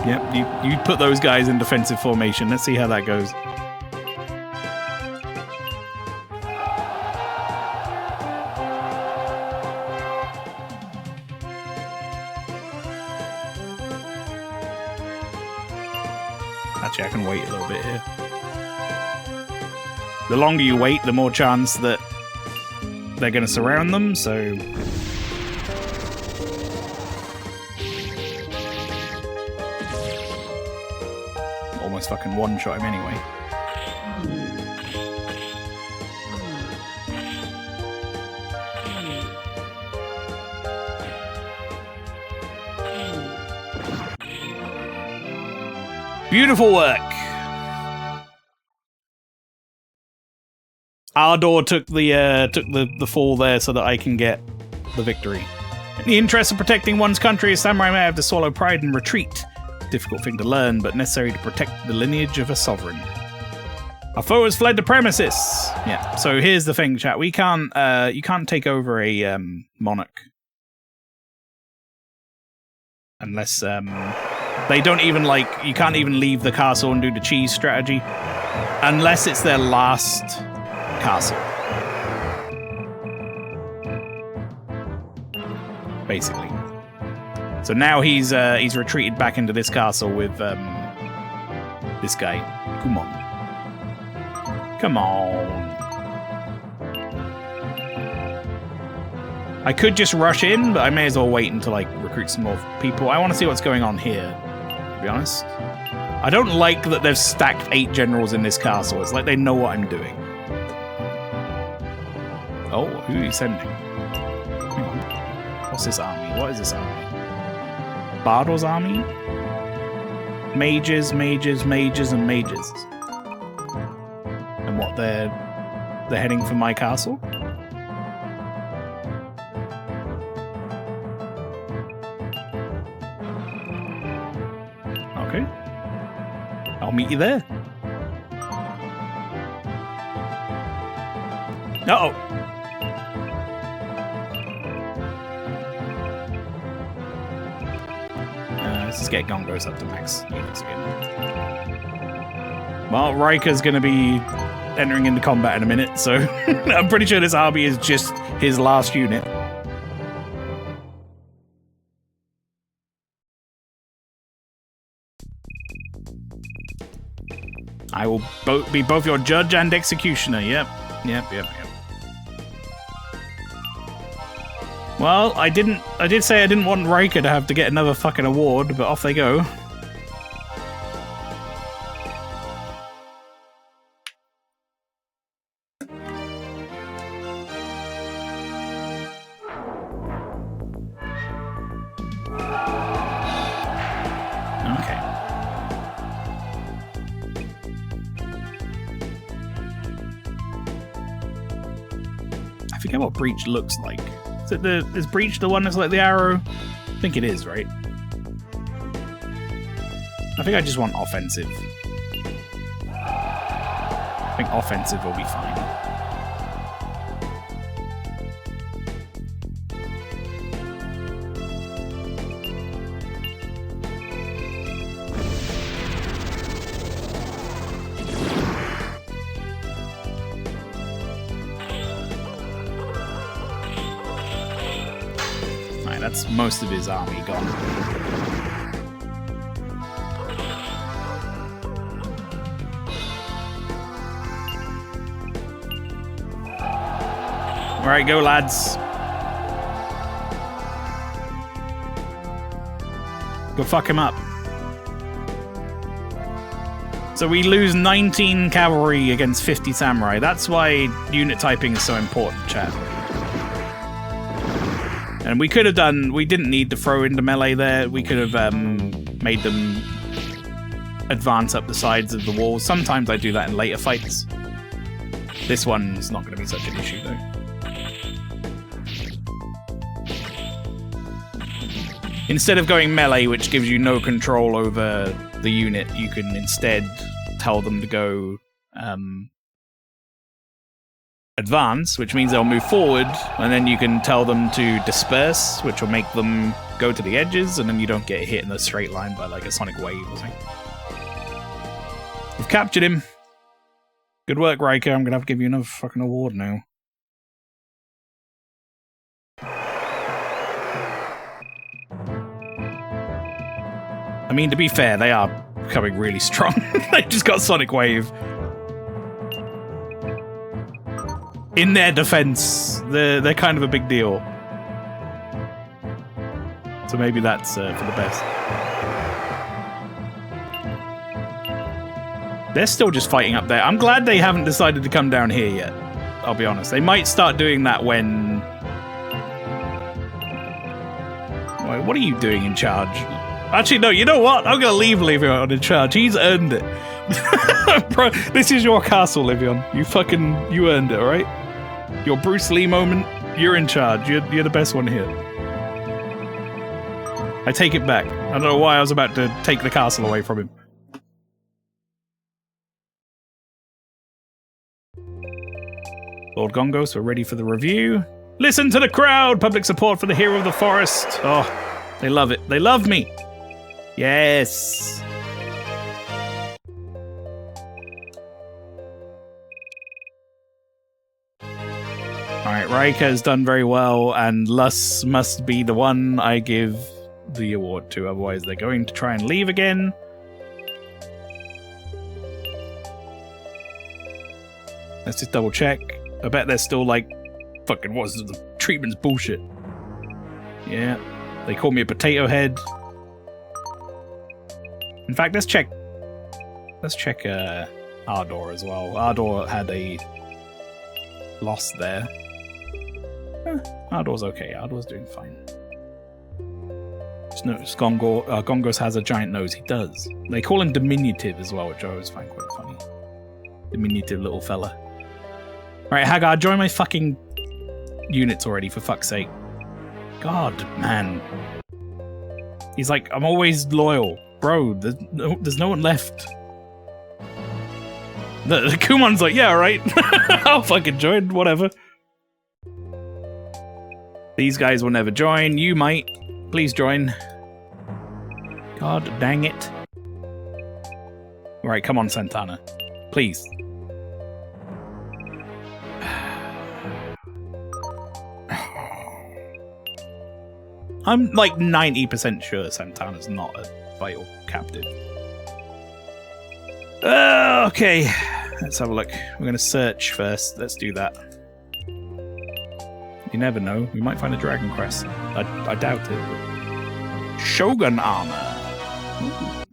A: Yep, you put those guys in defensive formation. Let's see how that goes. Actually, I can wait a little bit here. The longer you wait, the more chance that they're going to surround them, so... Almost fucking one-shot him anyway. Beautiful work! Ardor took the fall there so that I can get the victory. In the interest of protecting one's country, a samurai may have to swallow pride and retreat. Difficult thing to learn, but necessary to protect the lineage of a sovereign. Our foe has fled the premises. Yeah. So here's the thing, chat. We can't. You can't take over a monarch unless they don't even like. You can't even leave the castle and do the cheese strategy unless it's their last castle. Basically. So now he's retreated back into this castle with this guy. Come on. Come on. I could just rush in, but I may as well wait until I recruit some more people. I want to see what's going on here, to be honest. I don't like that they've stacked 8 generals in this castle. It's like they know what I'm doing. Oh, who are you sending? Hang on. What's this army? What is this army? Bardor's army? Mages, mages, mages, and mages. And what, they're heading for my castle? Okay. I'll meet you there. Uh-oh. Let's just get Gongos up to max units again. Well, Riker's going to be entering into combat in a minute, so I'm pretty sure this army is just his last unit. I will be both your judge and executioner. Yep. Well, I did say I didn't want Riker to have to get another fucking award, but off they go. Okay. I forget what Breach looks like. Is Breach the one that's like the arrow? I think it is, right? I think I just want offensive. I think offensive will be fine. That's most of his army gone. Alright, go lads. Go fuck him up. So we lose 19 cavalry against 50 samurai. That's why unit typing is so important, chat. And we could have done... We didn't need to throw into melee there. We could have made them advance up the sides of the walls. Sometimes I do that in later fights. This one's not going to be such an issue, though. Instead of going melee, which gives you no control over the unit, you can instead tell them to go advance, which means they'll move forward, and then you can tell them to disperse, which will make them go to the edges, and then you don't get hit in a straight line by like a sonic wave or something. We've captured him. Good work, Riker. I'm gonna have to give you another fucking award now. I mean, to be fair, they are becoming really strong. They just got Sonic Wave. In their defense, they're kind of a big deal. So maybe that's for the best. They're still just fighting up there. I'm glad they haven't decided to come down here yet. I'll be honest. They might start doing that when... Wait, what are you doing in charge? Actually, no, you know what? I'm going to leave Livion in charge. He's earned it. Bro, this is your castle, Livion. You earned it, alright? Your Bruce Lee moment, you're in charge. You're the best one here. I take it back. I don't know why I was about to take the castle away from him. Lord Gongos, we're ready for the review. Listen to the crowd! Public support for the hero of the forest. Oh, they love it. They love me. Yes. Alright, Riker has done very well, and Lus must be the one I give the award to, otherwise they're going to try and leave again. Let's just double check. I bet they're still like, fucking what's the treatment's bullshit. Yeah, they call me a potato head. In fact, let's check Ardor as well. Ardor had a loss there. Ardor's okay. Ardor's doing fine. Just notice Gongos has a giant nose. He does. They call him diminutive as well, which I always find quite funny. Diminutive little fella. Right, Hagar, join my fucking units already, for fuck's sake. God, man. He's like, I'm always loyal. Bro, there's no one left. The Kumon's like, yeah, right. I'll fucking join, whatever. These guys will never join. You might. Please join. God dang it. Alright, come on, Santana. Please. I'm like 90% sure Santana's not a vital captive. Okay, let's have a look. We're going to search first. Let's do that. You never know. We might find a Dragon Crest. I doubt it. But... Shogun armor. Ooh.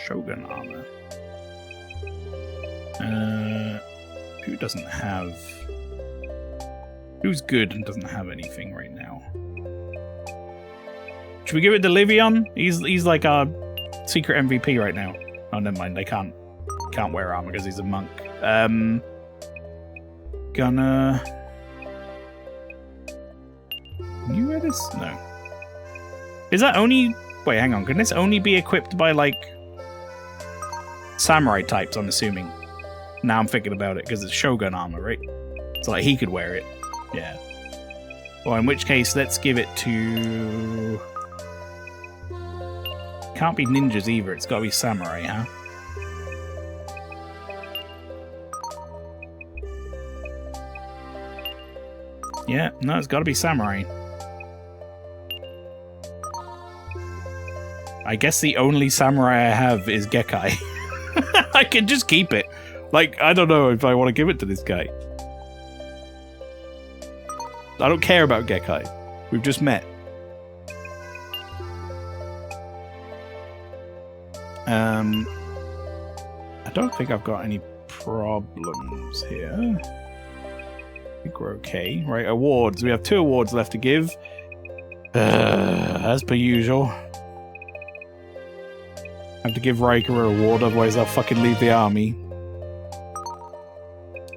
A: Shogun armor. Who doesn't have... Who's good and doesn't have anything right now? Should we give it to Livion? He's like our secret MVP right now. Oh, never mind. They can't wear armor because he's a monk. Gonna... Can you wear this? No. Is that only... Wait, hang on. Can this only be equipped by, like... samurai types, I'm assuming? Now I'm thinking about it, because it's Shogun armor, right? So, like, he could wear it. Yeah. Well, in which case, let's give it to... Can't be ninjas either. It's got to be samurai, huh? Yeah, no, it's got to be samurai. I guess the only samurai I have is Gekkai. I can just keep it. Like, I don't know if I want to give it to this guy. I don't care about Gekkai. We've just met. I don't think I've got any problems here. I think we're okay. Right, awards. We have 2 awards left to give. As per usual. I have to give Riker an award, otherwise I'll fucking leave the army.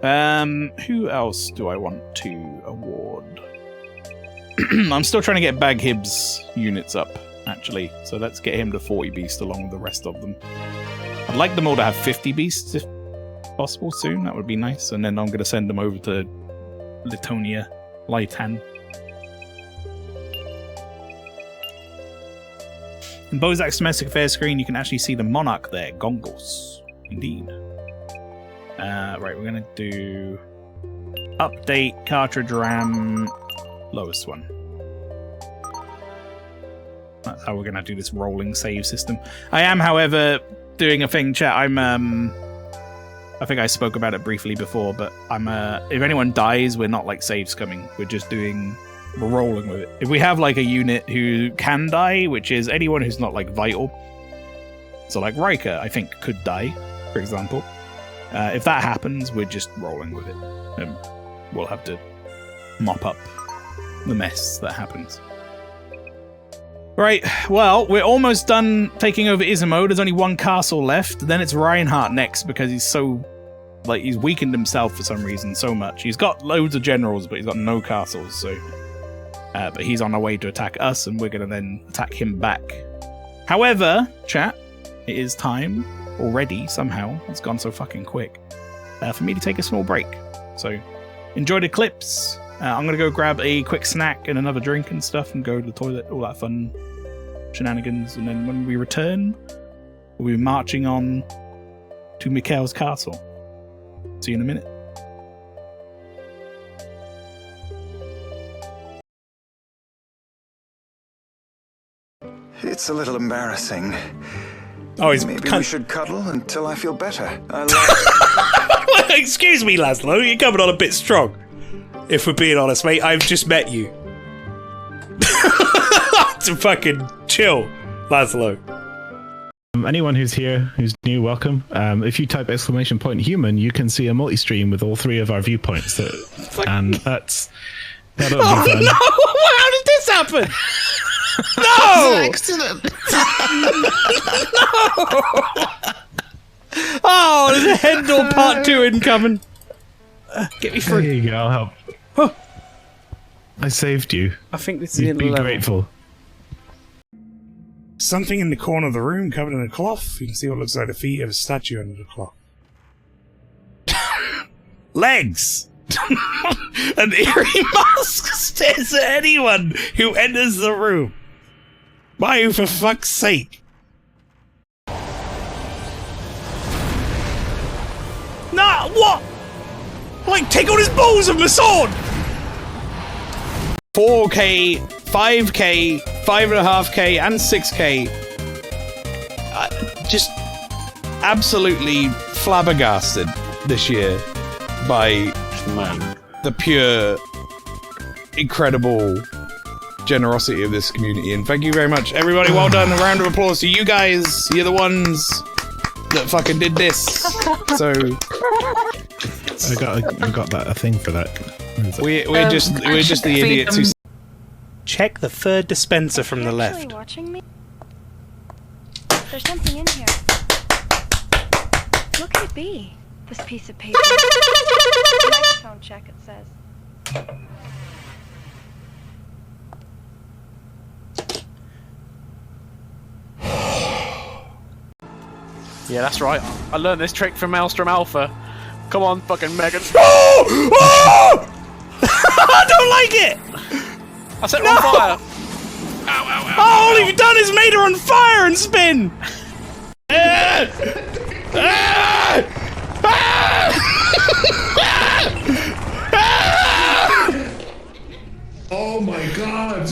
A: Who else do I want to award? I'm still trying to get Bag Hibbs units up, actually. So let's get him to 40 beast along with the rest of them. I'd like them all to have 50 beasts if possible soon. That would be nice. And then I'm going to send them over to Litonia, Litan. In Bozak's domestic affairs screen, you can actually see the monarch there, Gongos. Indeed. Right, we're going to do update cartridge RAM, lowest one. That's how we're going to do this rolling save system. I am, however, doing a thing, chat. I think I spoke about it briefly before, but if anyone dies, we're not like save scumming. We're rolling with it. If we have like a unit who can die, which is anyone who's not like vital, so like Riker, I think could die, for example. If that happens, we're just rolling with it. We'll have to mop up the mess that happens. Right, well, we're almost done taking over Izumo. There's only one castle left. Then it's Reinhardt next because he's so... like, he's weakened himself for some reason so much. He's got loads of generals, but he's got no castles, so... but he's on our way to attack us, and we're going to then attack him back. However, chat, it is time already, somehow. It's gone so fucking quick. For me to take a small break. So, enjoy the clips. I'm going to go grab a quick snack and another drink and stuff and go to the toilet, all that fun shenanigans. And then when we return, we'll be marching on to Mikhail's castle. See you in a minute.
B: It's a little embarrassing.
C: Oh, he's
B: Maybe we should cuddle until I feel better.
C: Excuse me, Laszlo, you're coming on a bit strong. If we're being honest, mate, I've just met you. To fucking chill, Laszlo.
D: Anyone who's here, who's new, welcome. If you type !human, you can see a multi-stream with all three of our viewpoints. And that'll be fun.
C: No! How did this happen? No!
D: Accident.
C: No! Oh, there's a Hendel part 2 incoming. Get me through.
D: There you go, I'll help.
C: Oh.
D: I saved you.
C: I think this is
D: You'd
C: the
D: be
C: level.
D: grateful.
C: Something in the corner of the room covered in a cloth. You can see what looks like the feet of a statue under the cloth. Legs! An eerie mask stares at anyone who enters the room. Why, for fuck's sake? Nah, what? Like, take out his balls with my sword! 4K, 5K, 5.5K, and 6K. Just absolutely flabbergasted this year by the pure, incredible generosity of this community. And thank you very much, everybody. Well done. A round of applause to you guys. You're the ones that fucking did this. So
D: I got a thing for that.
C: we're just the idiots who check the third dispenser from the left.
E: Watching me? There's something in here. What could it be? This piece of paper. Microphone check, it says.
F: Yeah, that's right. I learned this trick from MaelstromALPHA. Come on, fucking Megan.
C: Oh! Oh! I don't like it!
F: I set her on fire.
C: Ow, ow, ow, all you've done is made her on fire and spin!
G: Oh my god!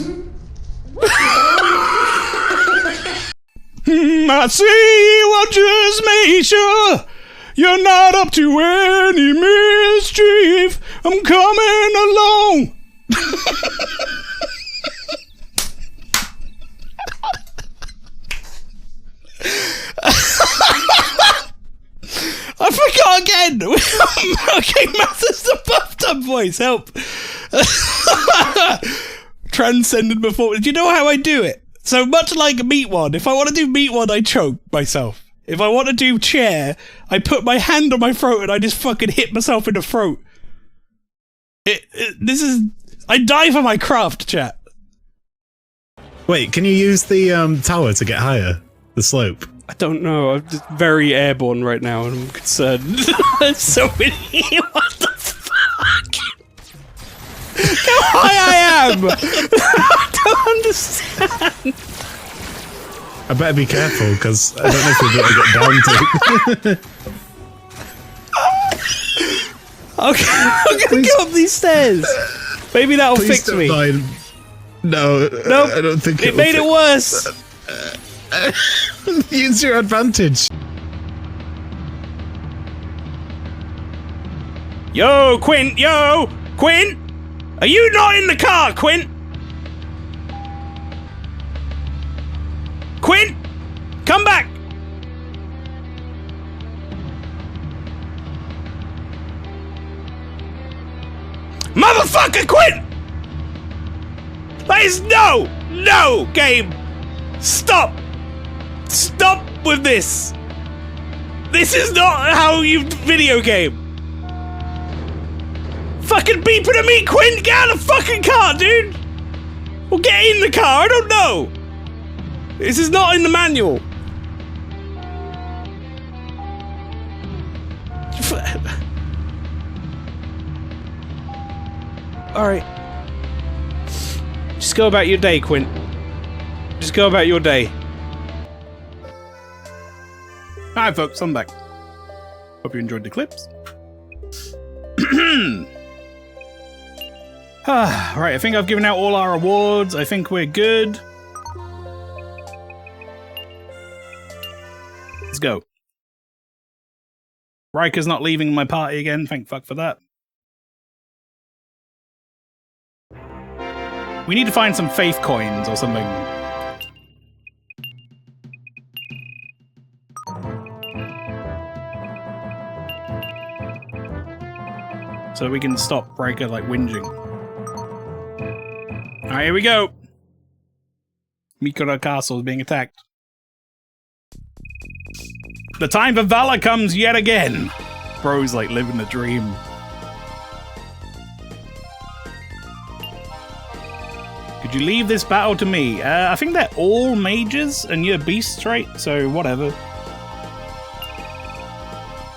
C: I see what just made sure you're not up to any mischief. I'm coming along. I forgot again. Okay, Matters the buffed up voice. Help. Transcended before. Do you know how I do it? So much like Meatwad, if I want to do Meatwad, I choke myself. If I want to do chair, I put my hand on my throat and I just fucking hit myself in the throat. This is... I die for my craft, chat.
D: Wait, can you use the tower to get higher? The slope?
H: I don't know. I'm just very airborne right now, and I'm concerned. There's so many. What the fuck?
C: How high I am!
H: I don't understand.
D: I better be careful, because I don't know if we'll be able to get down to.
H: Okay, I'm gonna go up these stairs. Maybe that'll
D: Please
H: fix me.
D: don't mind. No,
H: Nope.
D: I don't think
H: It made it worse.
D: Use your advantage.
A: Yo, Quint! Yo! Quint! Are you not in the car, Quint? Quint! Come back! Motherfucker, Quint! That is no game! Stop! Stop with this! This is not how you video game! Fucking beeping at me, Quint! Get out of the fucking car, dude! Or get in the car, I don't know! This is not in the manual.
H: Alright. Just go about your day, Quint. Just go about your day.
A: Hi folks, I'm back. Hope you enjoyed the clips. Right, I think I've given out all our awards. I think we're good. Let's go. Riker's not leaving my party again. Thank fuck for that. We need to find some faith coins or something. So we can stop Riker like whinging. Alright, here we go. Mikura Castle is being attacked. The time for valor comes yet again. Bro's like living a dream. Could you leave this battle to me? I think they're all mages and you're beasts, right? So whatever.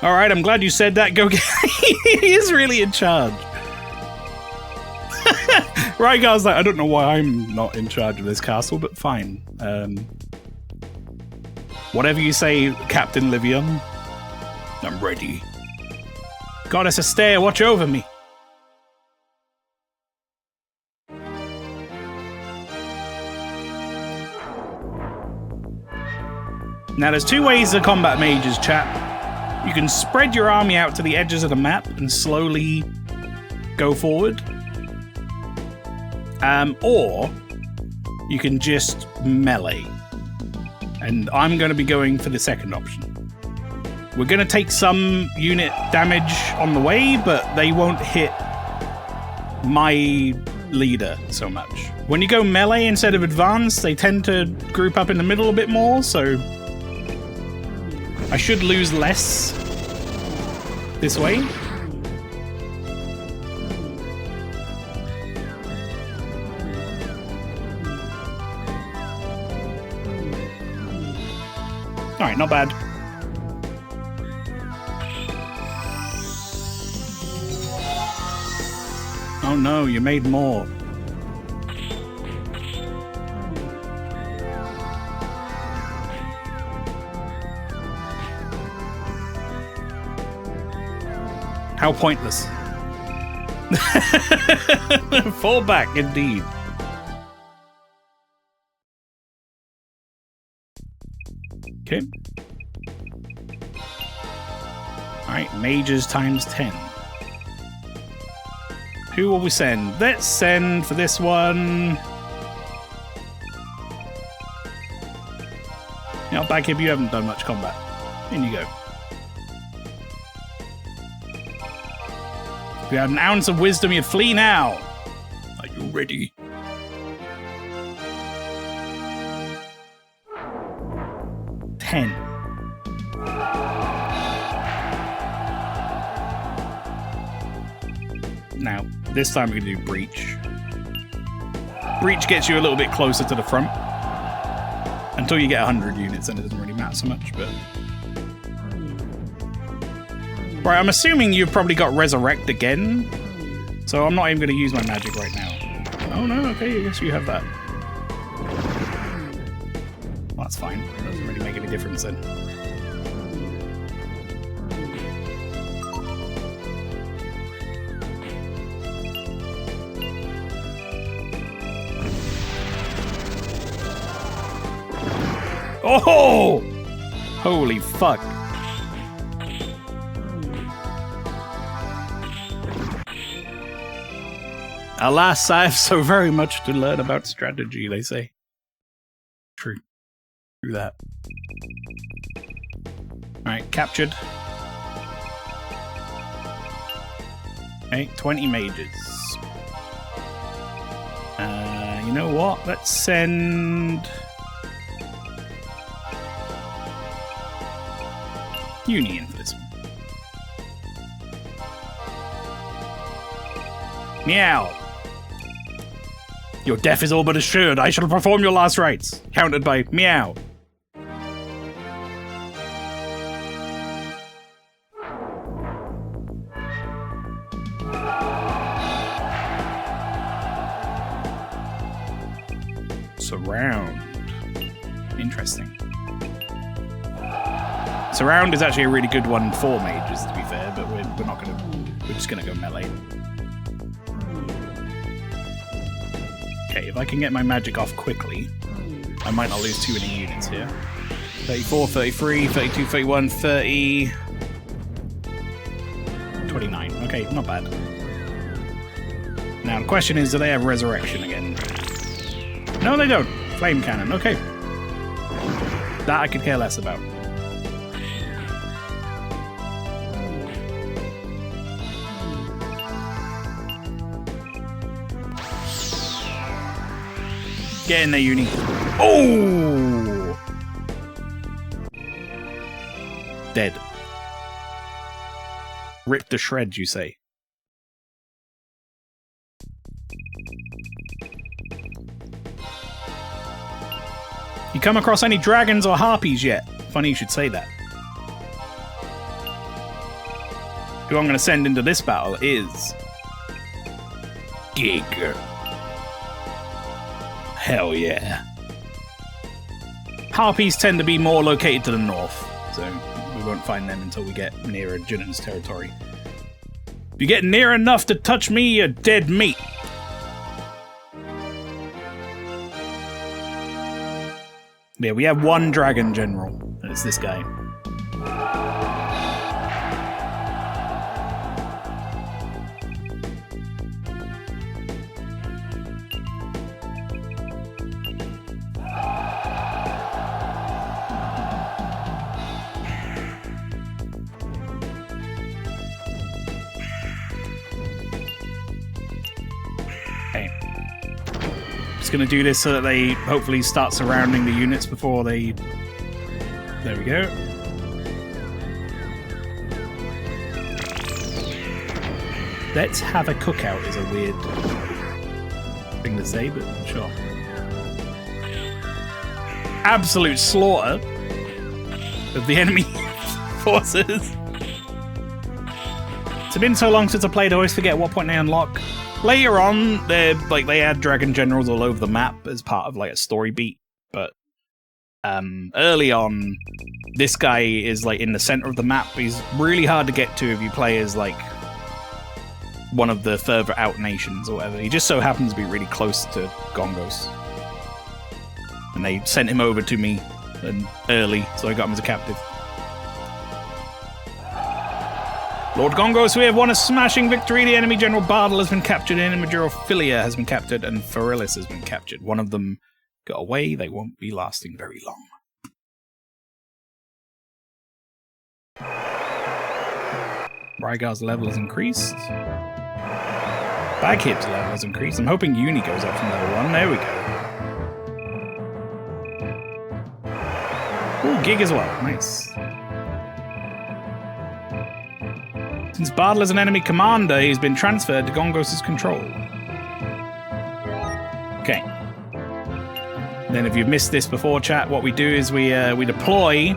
A: Alright, I'm glad you said that. Go get he is really in charge. Rygar's like, I don't know why I'm not in charge of this castle, but fine. Whatever you say, Captain Livium. I'm ready. Goddess Astaire, watch over me. Now there's two ways to combat mages, chat. You can spread your army out to the edges of the map and slowly go forward. Or you can just melee. And I'm going to be going for the second option. We're going to take some unit damage on the way, but they won't hit my leader so much. When you go melee instead of advanced, they tend to group up in the middle a bit more, so I should lose less this way. Alright, not bad. Oh no, you made more. How pointless. Fall back, indeed. Okay. Alright, mages times 10. Who will we send? Let's send for this one. Now, Baghead, you haven't done much combat. In you go. If you had an ounce of wisdom, you'd flee now. Are you ready? Now, this time we're going to do Breach. Breach gets you a little bit closer to the front. Until you get 100 units, then it doesn't really matter so much, but... Right, I'm assuming you've probably got Resurrect again. So I'm not even going to use my magic right now. Oh no, okay, I guess you have that. Well, that's fine. It doesn't really make any difference then. Oh! Holy fuck. Alas, I have so very much to learn about strategy, they say. True. True that. Alright, captured. Okay, 20 mages. You know what? Let's send... Union for this one. Meow! Your death is all but assured. I shall perform your last rites. Countered by meow. Surround. Interesting. Surround is actually a really good one for mages, to be fair, but we're not gonna. We're just gonna go melee. Okay, if I can get my magic off quickly, I might not lose too many units here. 34, 33, 32, 31, 30... 29. Okay, not bad. Now, the question is, do they have Resurrection again? No, they don't. Flame Cannon, okay. That I could care less about. Get in there, Uni. Oh! Dead. Ripped to shreds, you say? You come across any dragons or harpies yet? Funny you should say that. Who I'm going to send into this battle is... Gig. Hell yeah. Harpies tend to be more located to the north, so we won't find them until we get nearer Junnon's territory. If you get near enough to touch me, you're dead meat. Yeah, we have one dragon general, and it's this guy. Going to do this so that they hopefully start surrounding the units before they... There we go. Let's have a cookout is a weird thing to say, but sure. Absolute slaughter of the enemy forces. It's been so long since I played, I always forget what point they unlock. Later on, they add dragon generals all over the map as part of like a story beat, but early on, this guy is like in the center of the map. He's really hard to get to if you play as like one of the further out nations or whatever. He just so happens to be really close to Gongos, and they sent him over to me early, so I got him as a captive. Lord Gongos, we have won a smashing victory. The enemy General Bardal has been captured, and Filia has been captured, and Ferilis has been captured. One of them got away. They won't be lasting very long. Rygar's level has increased. Baghip's level has increased. I'm hoping Uni goes up from level 1. There we go. Ooh, Gig as well. Nice. Since Bardal is an enemy commander, he's been transferred to Gongos' control. Okay. Then if you've missed this before, chat, what we do is we deploy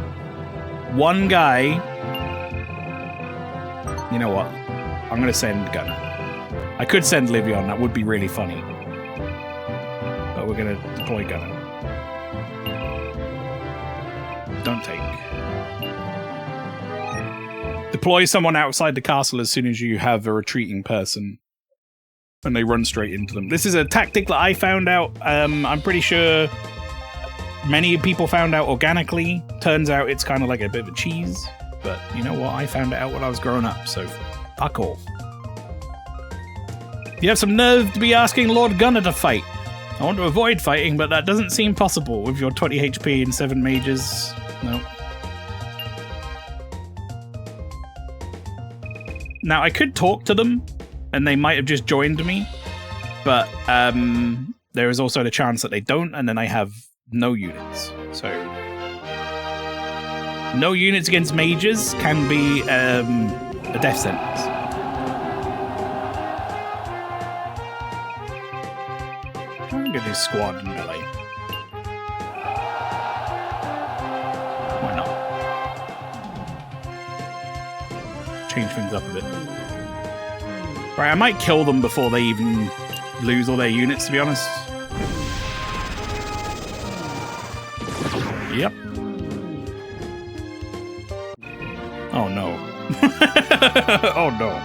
A: one guy. You know what? I'm going to send Gunner. I could send Livion, that would be really funny. But we're going to deploy Gunner. Don't take. Deploy someone outside the castle as soon as you have a retreating person. And they run straight into them. This is a tactic that I found out. I'm pretty sure many people found out organically. Turns out it's kind of like a bit of a cheese. But you know what? I found it out when I was growing up, so fuck off. You have some nerve to be asking Lord Gunner to fight. I want to avoid fighting, but that doesn't seem possible with your 20 HP and 7 mages. No. Now, I could talk to them, and they might have just joined me, but there is also the chance that they don't, and then I have no units. So, no units against mages can be a death sentence. I'm gonna do squad and melee. Why not? Change things up a bit. Right, I might kill them before they even lose all their units, to be honest. Yep. Oh no. Oh no.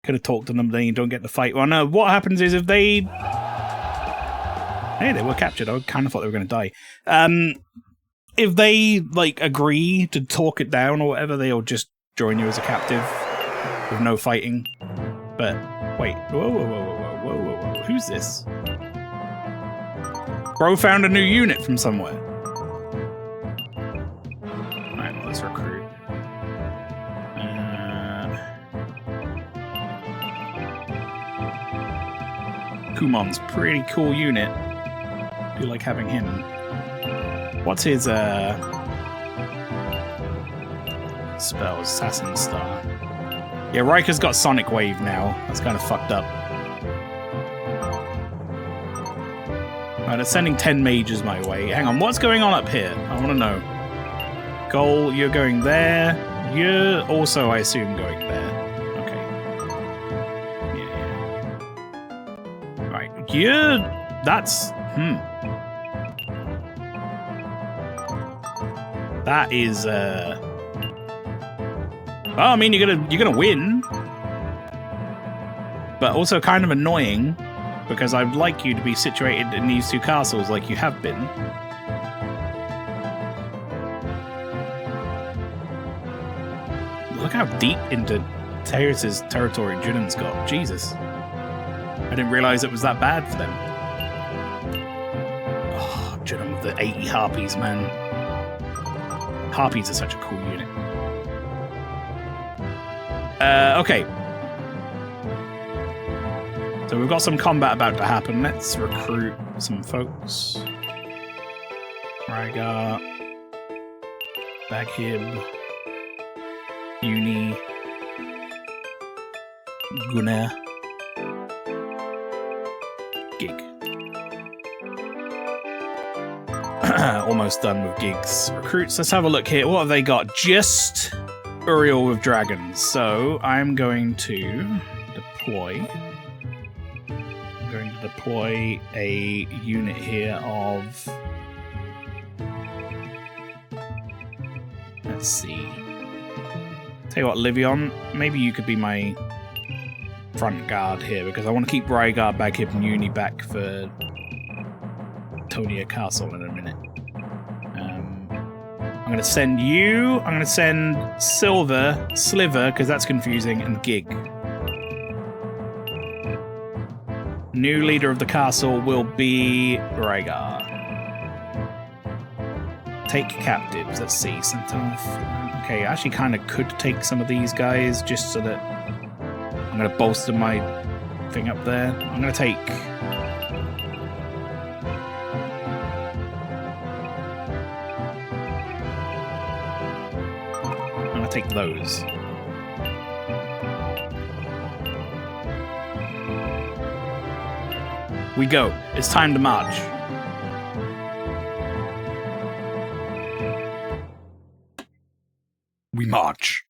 A: Could have talked to them, then you don't get the fight. Well, no, what happens is if they... Hey, they were captured. I kind of thought they were going to die. If they, like, agree to talk it down or whatever, they'll just join you as a captive with no fighting. But, wait. Whoa, whoa, whoa, whoa, whoa, whoa, whoa. Who's this? Bro found a new unit from somewhere. Alright, let's recruit. Kumon's pretty cool unit. Do like having him. What's his spell? Assassin Star. Yeah, Riker's got Sonic Wave now. That's kind of fucked up. Alright, it's sending 10 mages my way. Hang on, what's going on up here? I want to know. Goal, you're going there. You're also, I assume, going there. Yeah, that's that is well, I mean you're gonna win, but also kind of annoying because I'd like you to be situated in these two castles like you have been. Look how deep into Terrace's territory Junin's got. Jesus. I didn't realize it was that bad for them. Oh, Junin with the 80 Harpies, man. Harpies are such a cool unit. Okay. So we've got some combat about to happen. Let's recruit some folks. Rygar. Baghib. Uni. Gunnar. Gig. Almost done with gigs. Recruits, let's have a look here. What have they got? Just Uriel with dragons. So I'm going to deploy. I'm going to deploy a unit here of... Let's see. Tell you what, Livion, maybe you could be my front guard here, because I want to keep Rygar, Baghib, and Uni back for Tonia Castle in a minute. I'm going to send you, I'm going to send Sliver, because that's confusing, and Gig. New leader of the castle will be Rygar. Take captives, let's see. Okay, I actually kind of could take some of these guys, just so that I'm going to bolster my thing up there. I'm going to take... I'm going to take those. We go. It's time to march. We march.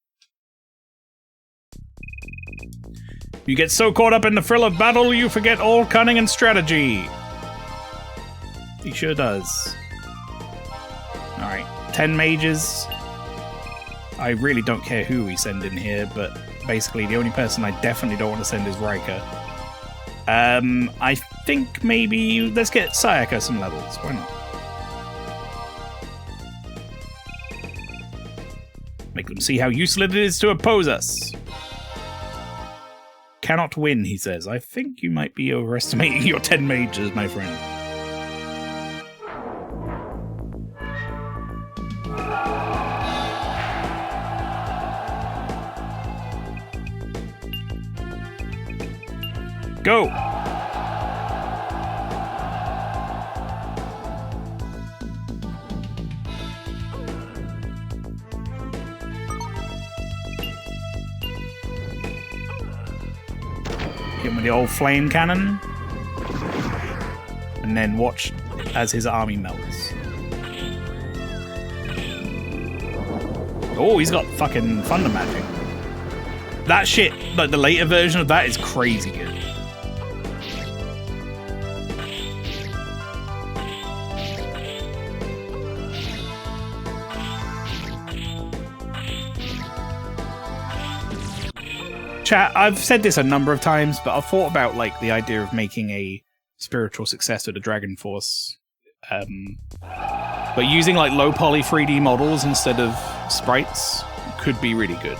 A: You get so caught up in the thrill of battle, you forget all cunning and strategy. He sure does. Alright, 10 mages. I really don't care who we send in here, but basically the only person I definitely don't want to send is Riker. I think maybe let's get Sayaka some levels. Why not? Make them see how useful it is to oppose us. Cannot win, he says. I think you might be overestimating your 10 mages, my friend. Go! Hit him with the old flame cannon. And then watch as his army melts. Oh, he's got fucking thunder magic. That shit, like the later version of that is crazy good. Chat, I've said this a number of times, but I've thought about like the idea of making a spiritual successor to Dragon Force, but using like low poly 3D models instead of sprites could be really good.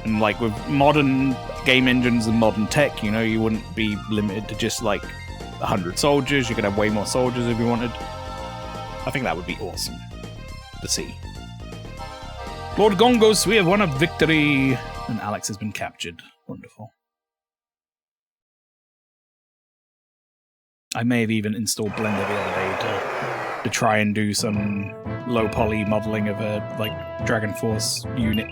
A: And like with modern game engines and modern tech, you know, you wouldn't be limited to just like 100 soldiers. You could have way more soldiers if you wanted. I think that would be awesome to see. Lord Gongos, we have won a victory, and Alex has been captured. Wonderful. I may have even installed Blender the other day to try and do some low poly modeling of a like Dragon Force unit.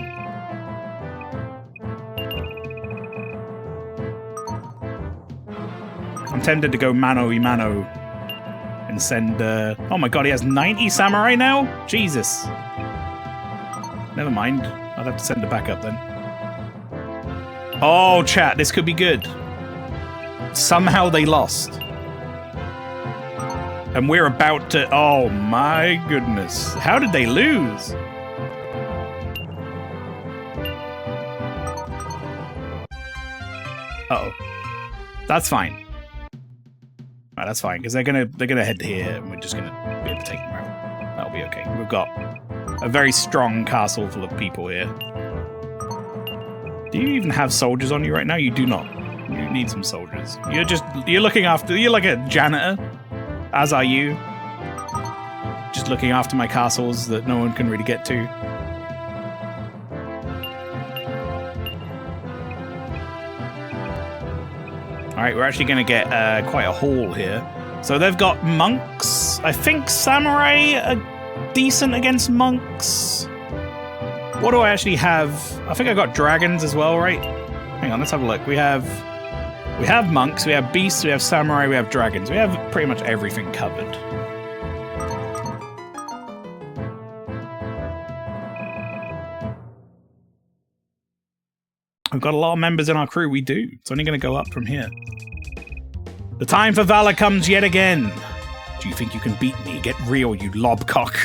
A: I'm tempted to go mano-y-mano and send. Oh my god, he has 90 samurai now? Jesus. Never mind. I'd have to send a backup then. Oh, chat, this could be good. Somehow they lost. And we're about to... Oh, my goodness. How did they lose? Uh-oh. That's fine. Right, that's fine, because they're gonna head here, and we're just gonna be able to take them out. That'll be okay. We've got a very strong castle full of people here. Do you even have soldiers on you right now? You do not. You need some soldiers. You're looking after... You're like a janitor. As are you. Just looking after my castles that no one can really get to. Alright, we're actually going to get quite a haul here. So they've got monks. I think samurai are decent against monks. What do I actually have? I think I got dragons as well, right? Hang on, let's have a look. We have monks, we have beasts, we have samurai, we have dragons. We have pretty much everything covered. We've got a lot of members in our crew. We do. It's only going to go up from here. The time for valor comes yet again. Do you think you can beat me? Get real, you lobcock.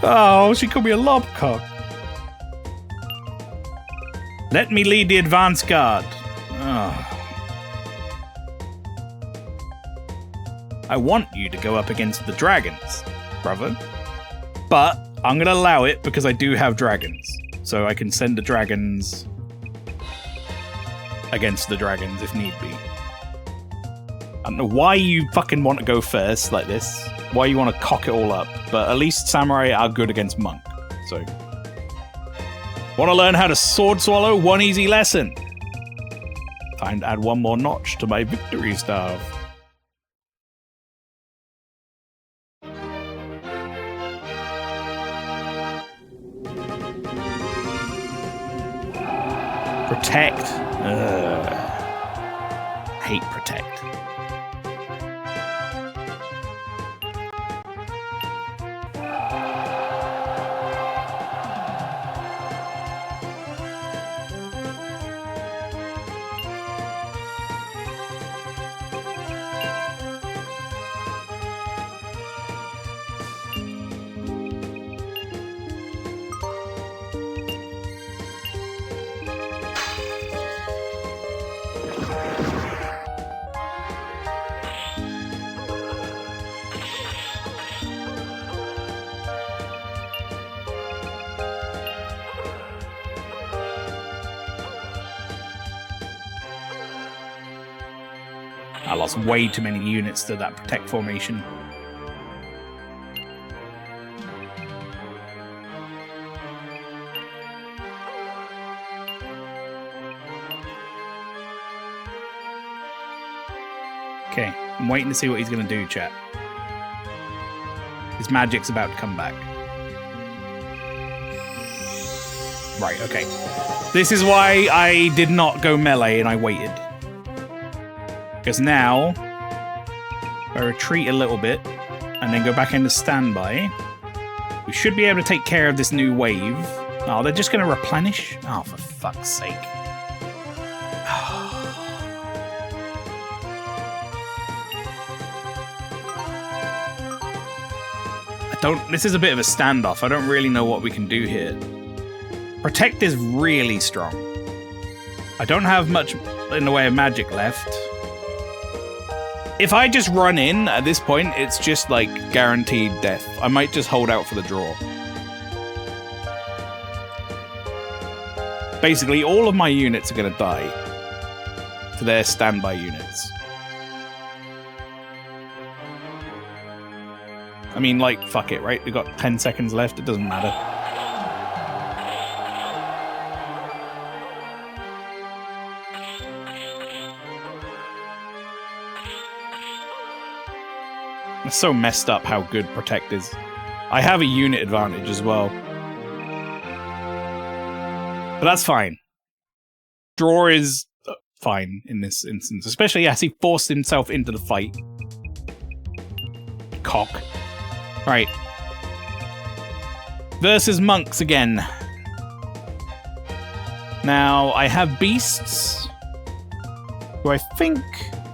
A: Oh, she called me a lobcock. Let me lead the advance guard. Oh. I want you to go up against the dragons, brother. But I'm going to allow it because I do have dragons. So I can send the dragons against the dragons if need be. I don't know why you fucking want to go first like this. Why you want to cock it all up. But at least samurai are good against monk. So. Want to learn how to sword swallow? One easy lesson. Time to add one more notch to my victory staff. Protect. Hate protect. I lost way too many units to that protect formation. Okay, I'm waiting to see what he's going to do, chat. His magic's about to come back. Right, okay. This is why I did not go melee and I waited. Because now, if I retreat a little bit and then go back into standby, we should be able to take care of this new wave. Oh, they're just going to replenish? Oh, for fuck's sake. This is a bit of a standoff. I don't really know what we can do here. Protect is really strong. I don't have much in the way of magic left. If I just run in at this point, it's just like guaranteed death. I might just hold out for the draw. Basically, all of my units are going to die to their standby units. I mean, like, fuck it, right? We've got 10 seconds left. It doesn't matter. It's so messed up how good Protect is. I have a unit advantage as well. But that's fine. Draw is fine in this instance. Especially as he forced himself into the fight. Cock. Right. Versus monks again. Now, I have beasts, who I think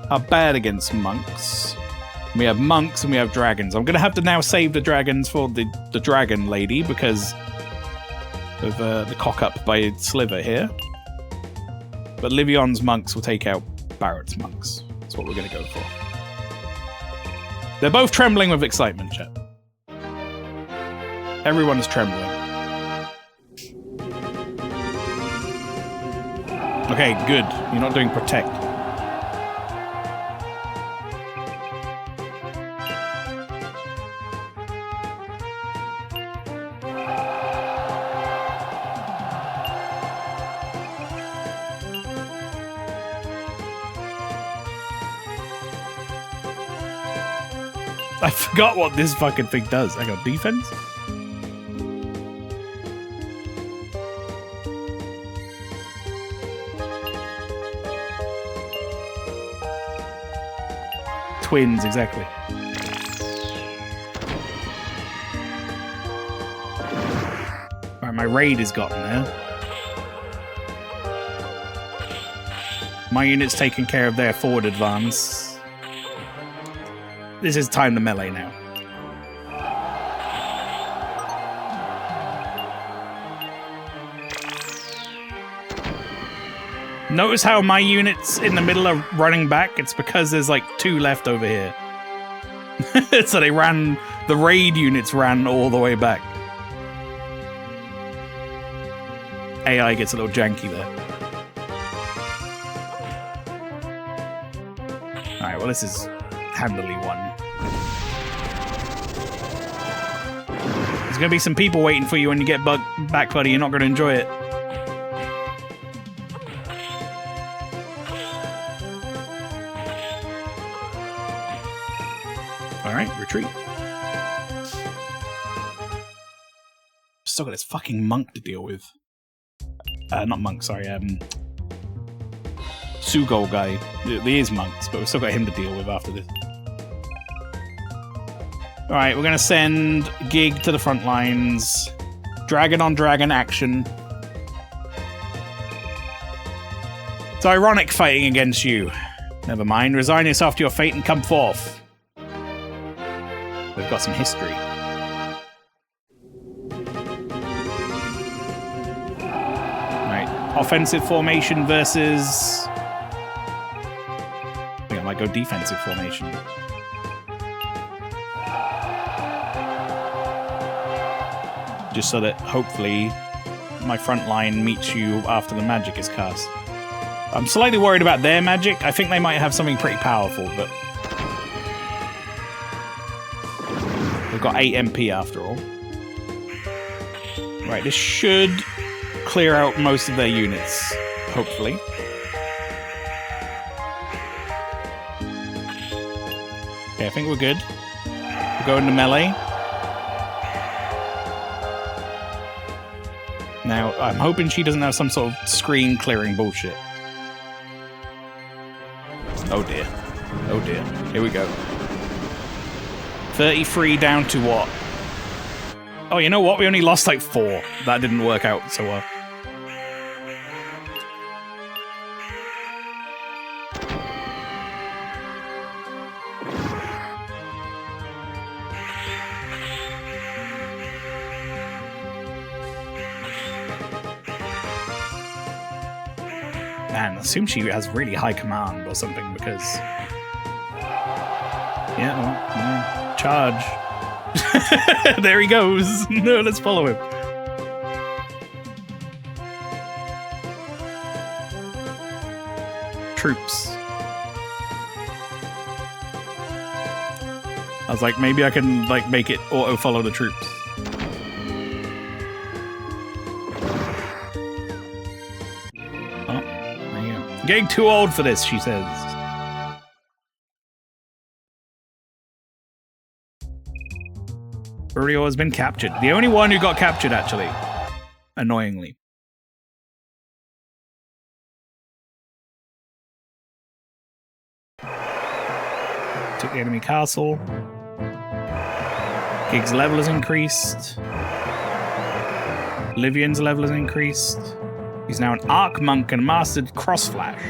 A: are bad against monks. We have monks and we have dragons. I'm going to have to now save the dragons for the dragon lady because of the cock-up by Sliver here. But Livion's monks will take out Barrett's monks. That's what we're going to go for. They're both trembling with excitement, chat. Everyone is trembling. Okay, good. You're not doing Protect. I forgot what this fucking thing does. I got defense? Twins, exactly. Alright, my raid has gotten there. My unit's taking care of their forward advance. This is time to melee now. Notice how my units in the middle are running back? It's because there's like 2 left over here. So they ran, the raid units ran all the way back. AI gets a little janky there. Alright, well this is handily won. There's gonna be some people waiting for you when you get back, buddy. You're not gonna enjoy it. Alright, retreat. Still got this fucking monk to deal with. Not monk, sorry, Sugo guy. There is monks, but we've still got him to deal with after this. Alright, we're gonna send Gig to the front lines. Dragon on dragon action. It's ironic fighting against you. Never mind, resign yourself to your fate and come forth. We've got some history. Right, offensive formation versus... I think I might go defensive formation. Just so that, hopefully, my front line meets you after the magic is cast. I'm slightly worried about their magic. I think they might have something pretty powerful, but... We've got 8 MP after all. Right, this should clear out most of their units, hopefully. Okay, I think we're good. We'll go into melee. Now, I'm hoping she doesn't have some sort of screen clearing bullshit. Oh dear. Oh dear. Here we go. 33 down to what? Oh, you know what? We only lost like 4. That didn't work out so well. Man, I assume she has really high command or something because... Yeah, well, charge. There he goes. No, let's follow him. Troops. I was like, maybe I can like make it auto-follow the troops. Oh, there you go. Getting too old for this, she says. Uriel has been captured. The only one who got captured, actually. Annoyingly. Took the enemy castle. Gig's level has increased. Livian's level has increased. He's now an Arc Monk and mastered Cross Flash.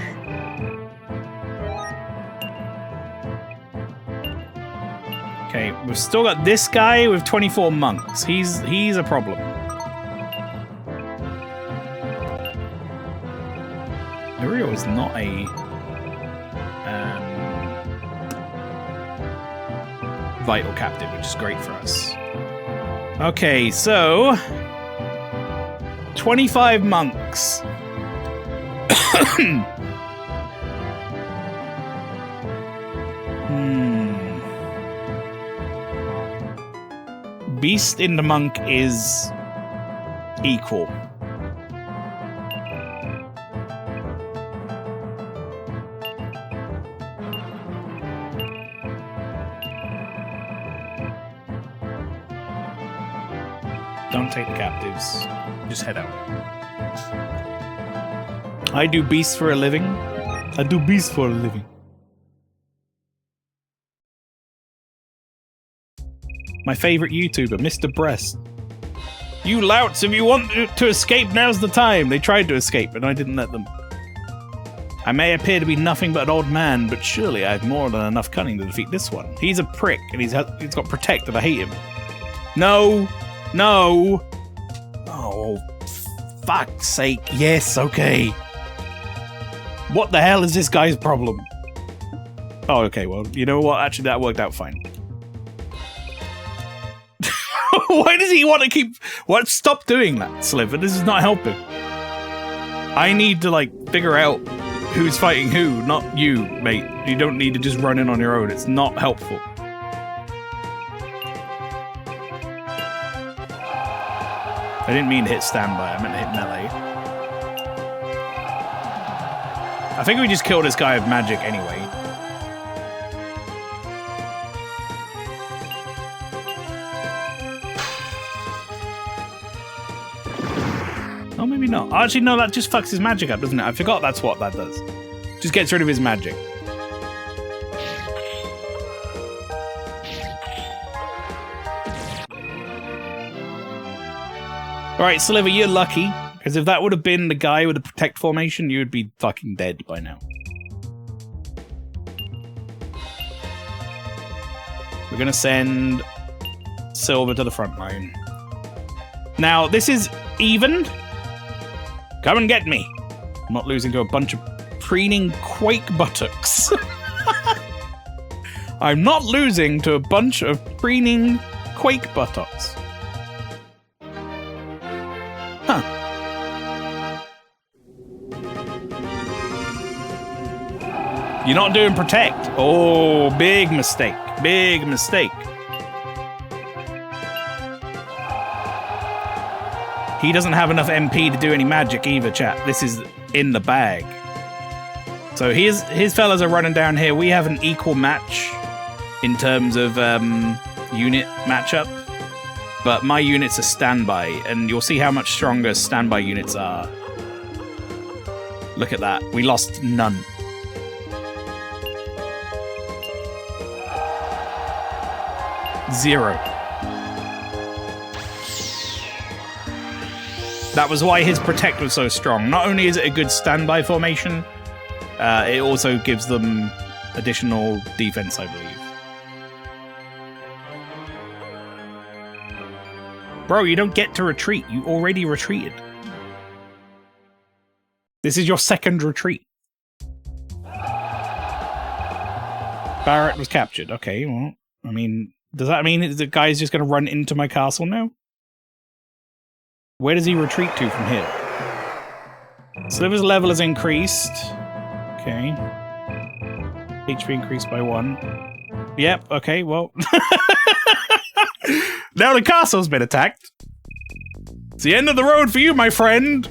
A: Okay, we've still got this guy with 24 monks. He's a problem. Uriel is not a vital captive, which is great for us. Okay, so 25 monks. Beast in the monk is equal. Don't take the captives. Just head out. I do beasts for a living. I do beasts for a living. My favorite YouTuber, Mr. Breast. You louts, if you want to escape, now's the time. They tried to escape, and I didn't let them. I may appear to be nothing but an old man, but surely I have more than enough cunning to defeat this one. He's a prick, and he's got Protect, and I hate him. No! No! Oh, fuck's sake. Yes, okay. What the hell is this guy's problem? Oh, okay, well, you know what? Actually, that worked out fine. Why does he want to keep... What? Stop doing that, Sliver. This is not helping. I need to, like, figure out who's fighting who, not you, mate. You don't need to just run in on your own. It's not helpful. I didn't mean to hit standby. I meant to hit melee. I think we just killed this guy with magic anyway. Oh, maybe not. Actually, no, that just fucks his magic up, doesn't it? I forgot that's what that does. Just gets rid of his magic. Alright, Sliver, you're lucky. Because if that would have been the guy with the protect formation, you would be fucking dead by now. We're gonna send Silver to the front line. Now, this is even. Come and get me. I'm not losing to a bunch of preening quake buttocks. I'm not losing to a bunch of preening quake buttocks. Huh. You're not doing protect. Oh, big mistake. Big mistake. He doesn't have enough MP to do any magic either, chat. This is in the bag. So his fellas are running down here. We have an equal match in terms of unit matchup. But my units are standby, and you'll see how much stronger standby units are. Look at that. We lost none. Zero. That was why his protect was so strong. Not only is it a good standby formation, it also gives them additional defense, I believe. Bro, you don't get to retreat. You already retreated. This is your second retreat. Barrett was captured. Okay, well, I mean, does that mean the guy's just going to run into my castle now? Where does he retreat to from here? Sliver's level has increased. Okay. HP increased by 1. Yep, okay, well. Now the castle's been attacked. It's the end of the road for you, my friend.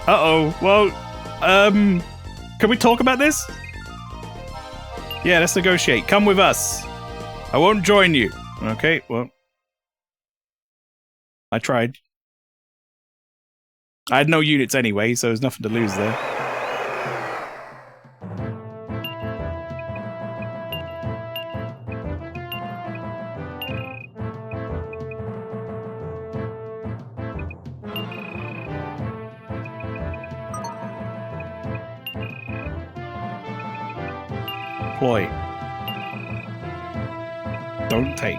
A: Uh-oh, well, can we talk about this? Yeah, let's negotiate. Come with us. I won't join you. Okay, well. I tried. I had no units anyway, so there's nothing to lose there. Deploy. Don't take.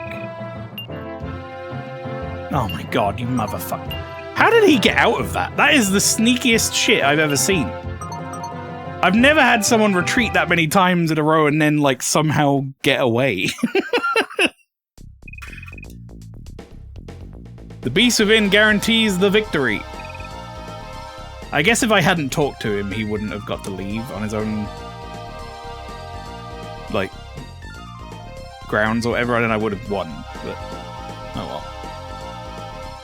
A: Oh my god, you motherfucker. How did he get out of that? That is the sneakiest shit I've ever seen. I've never had someone retreat that many times in a row and then, like, somehow get away. The beast within guarantees the victory. I guess if I hadn't talked to him, he wouldn't have got to leave on his own, like, grounds or whatever, and then I would have won, but oh well.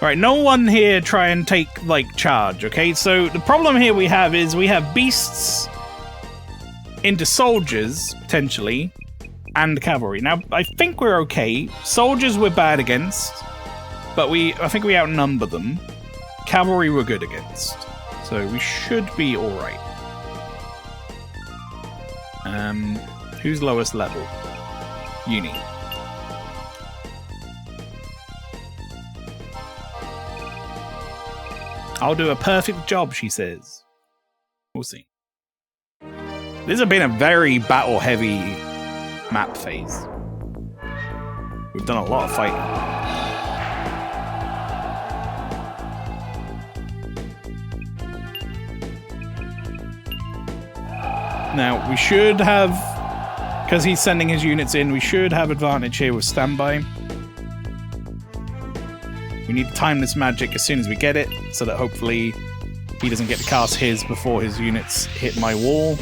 A: Alright, no one here try and take, like, charge, okay? So the problem here we have is we have beasts into soldiers, potentially, and cavalry. Now, I think we're okay. Soldiers we're bad against, but I think we outnumber them. Cavalry we're good against. So we should be alright. Who's lowest level? Uni. I'll do a perfect job, she says. We'll see. This has been a very battle-heavy map phase. We've done a lot of fighting. Now, we should have, because he's sending his units in, we should have advantage here with standby. We need to time this magic as soon as we get it, so that hopefully he doesn't get to cast his before his units hit my wall.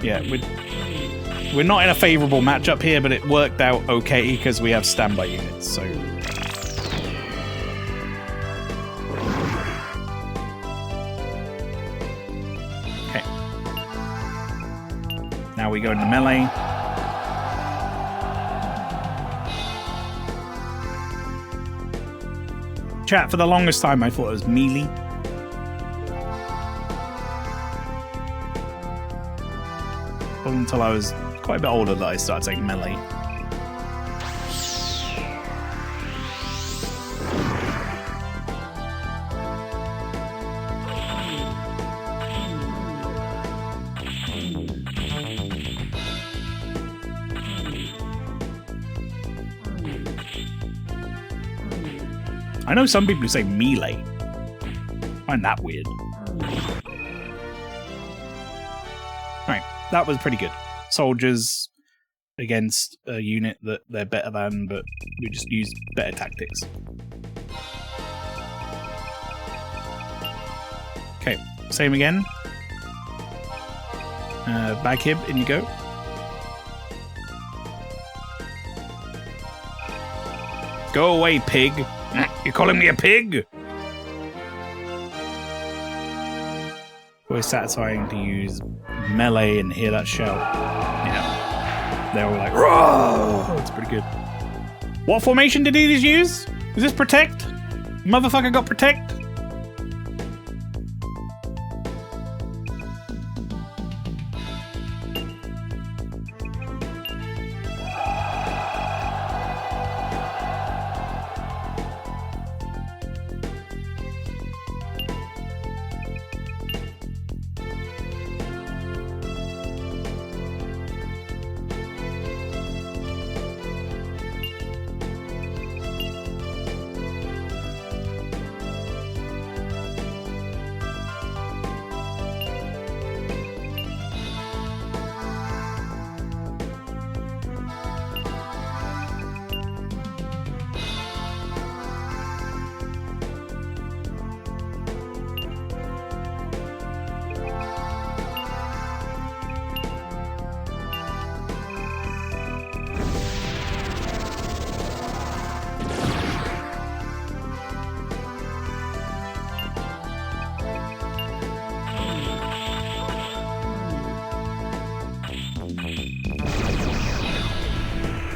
A: Yeah, we're not in a favourable matchup here, but it worked out okay because we have standby units, so... Okay. Now we go into melee. Chat, for the longest time I thought it was melee. Until I was quite a bit older that I started saying melee. I know some people who say melee. I find that weird. Right, that was pretty good. Soldiers against a unit that they're better than, but we just use better tactics. Okay, same again. Baghib, in you go. Go away, pig. You're calling me a pig? Always satisfying to use melee and hear that shout. Yeah. They're all like, "Roar!" It's pretty good. What formation did he use? Is this protect? Motherfucker got protect?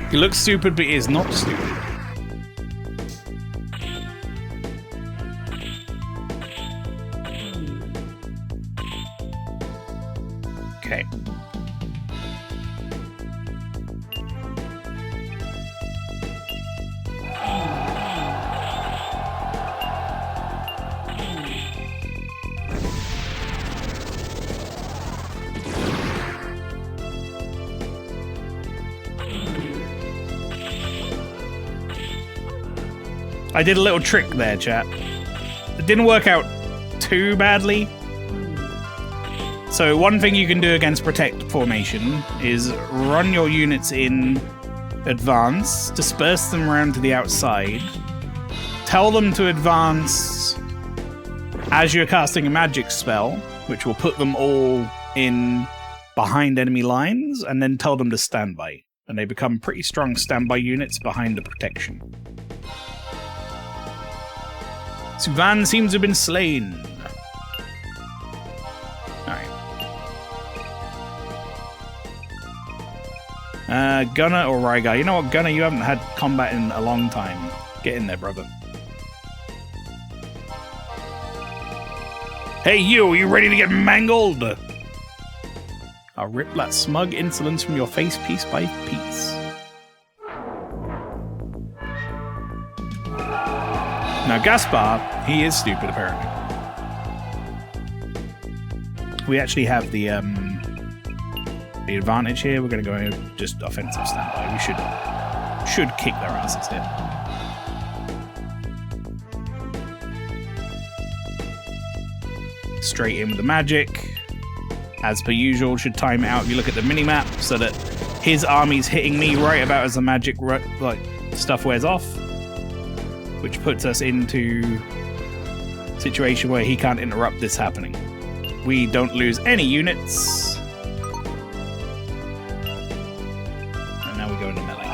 A: He looks stupid, but he is not stupid. Okay. I did a little trick there, chat. It didn't work out too badly. So one thing you can do against protect formation is run your units in advance, disperse them around to the outside, tell them to advance as you're casting a magic spell, which will put them all in behind enemy lines, and then tell them to stand by. And they become pretty strong standby units behind the protection. Suvan seems to have been slain. Alright. Gunner or Rygar? You know what, Gunner, you haven't had combat in a long time. Get in there, brother. Hey you, are you ready to get mangled? I'll rip that smug insolence from your face piece by piece. Now, Gaspar, he is stupid, apparently. We actually have the advantage here. We're going to go just offensive standby. We should kick their asses here. Straight in with the magic. As per usual, should time it out. You look at the minimap so that his army's hitting me right about as the magic stuff wears off. Which puts us into a situation where he can't interrupt this happening. We don't lose any units. And now we go into melee.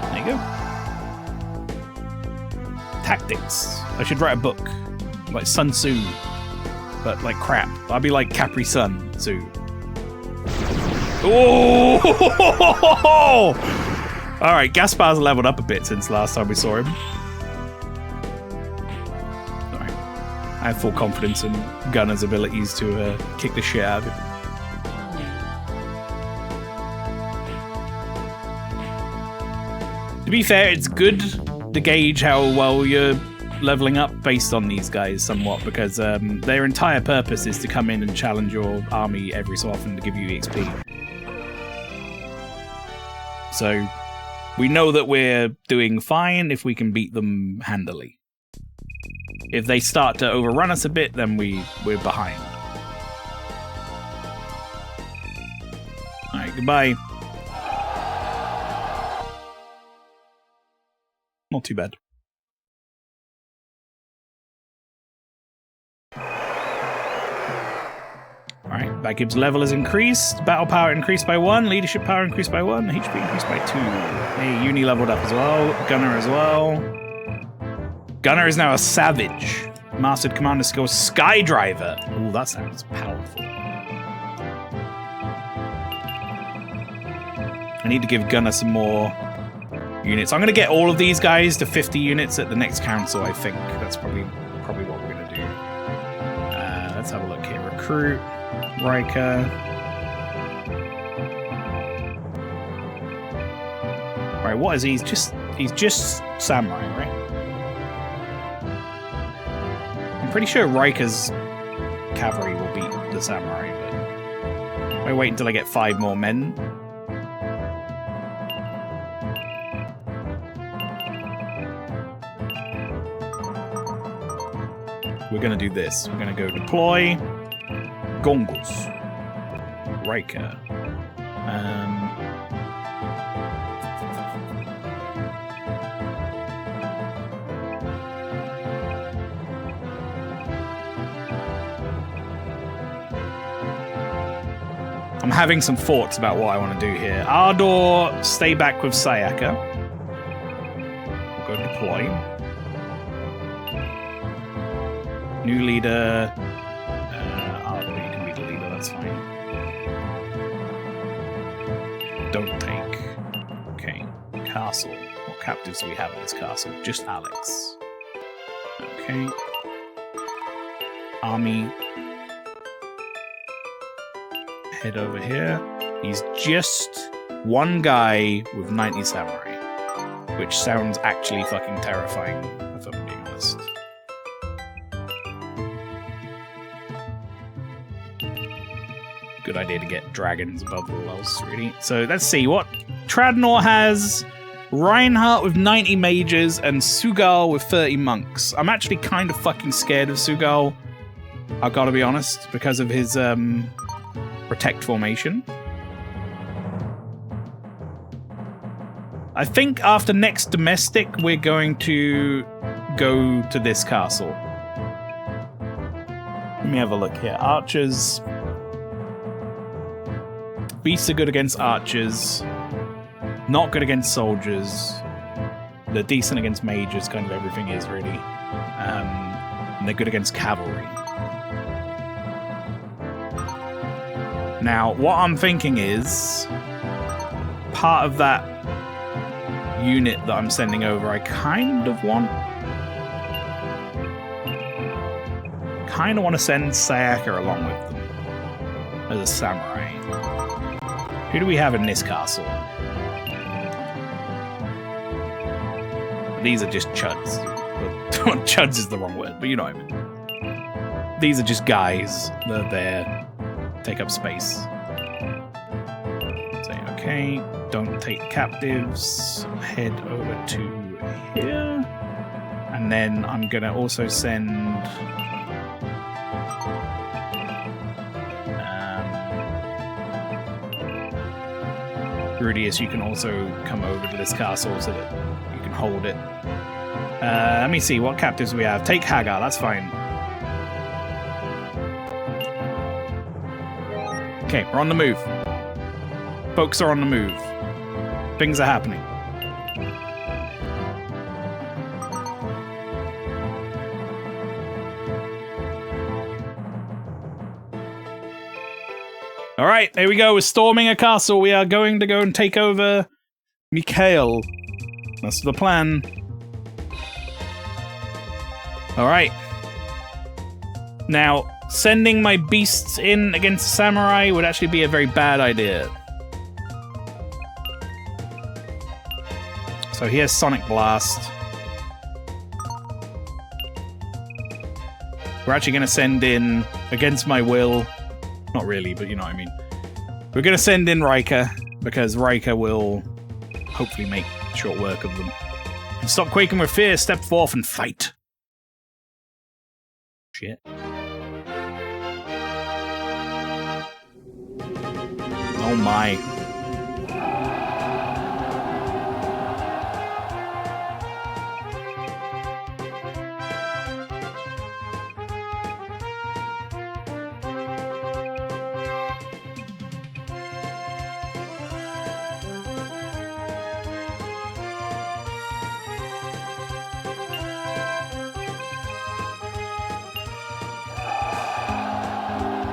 A: There you go. Tactics. I should write a book. Like Sun Tzu. But like crap. I'll be like Capri Sun Tzu. Oh! Alright, Gaspar's leveled up a bit since last time we saw him. Alright. I have full confidence in Gunner's abilities to kick the shit out of him. To be fair, it's good to gauge how well you're leveling up based on these guys somewhat, because their entire purpose is to come in and challenge your army every so often to give you XP. So we know that we're doing fine if we can beat them handily. If they start to overrun us a bit, then we're behind. Alright, goodbye. Not too bad. Alright, Bagib's level has increased, battle power increased by 1, leadership power increased by 1, HP increased by 2. Hey, Uni leveled up as well, Gunner as well. Gunner is now a savage. Mastered commander skill Skydriver. Ooh, that sounds powerful. I need to give Gunner some more units. I'm going to get all of these guys to 50 units at the next council, I think. That's probably what we're going to do. Let's have a look here. Recruit. Riker. Right, what is he? He's just samurai, right? I'm pretty sure Riker's cavalry will beat the samurai, but I wait until I get 5 more men. We're gonna do this. We're gonna go deploy Gongus. Riker. I'm having some thoughts about what I want to do here. Ardor, stay back with Sayaka. We'll go deploy. New leader. Ardor, you can be the leader, that's fine. Don't take. Okay. Castle. What captives do we have in this castle? Just Alex. Okay. Army. Head over here. He's just one guy with 90 samurai, which sounds actually fucking terrifying, if I'm being honest. Good idea to get dragons above all else, really. So let's see what Tradnor has. Reinhardt with 90 mages and Sugal with 30 monks. I'm actually kind of fucking scared of Sugal, I've got to be honest, because of his protect formation. I think after next domestic, we're going to go to this castle. Let me have a look here. Archers. Beasts are good against archers. Not good against soldiers. They're decent against mages, kind of everything is really. And they're good against cavalry. Now, what I'm thinking is, part of that unit that I'm sending over, I kind of want to send Sayaka along with them as a samurai. Who do we have in this castle? These are just chuds. Chuds is the wrong word, but you know what I mean. These are just guys that are there. Take up space. Say, okay, don't take captives. Head over to here. And then I'm going to also send... Rudius, you can also come over to this castle so that you can hold it. Let me see, what captives we have? Take Hagar, that's fine. Okay, we're on the move. Folks are on the move. Things are happening. Alright, there we go. We're storming a castle. We are going to go and take over Mikhail. That's the plan. Alright. Now, sending my beasts in against samurai would actually be a very bad idea. So here's Sonic Blast. We're actually going to send in, against my will, not really, but you know what I mean. We're going to send in Riker, because Riker will hopefully make short work of them. And stop quaking with fear, step forth and fight. Shit. Oh my.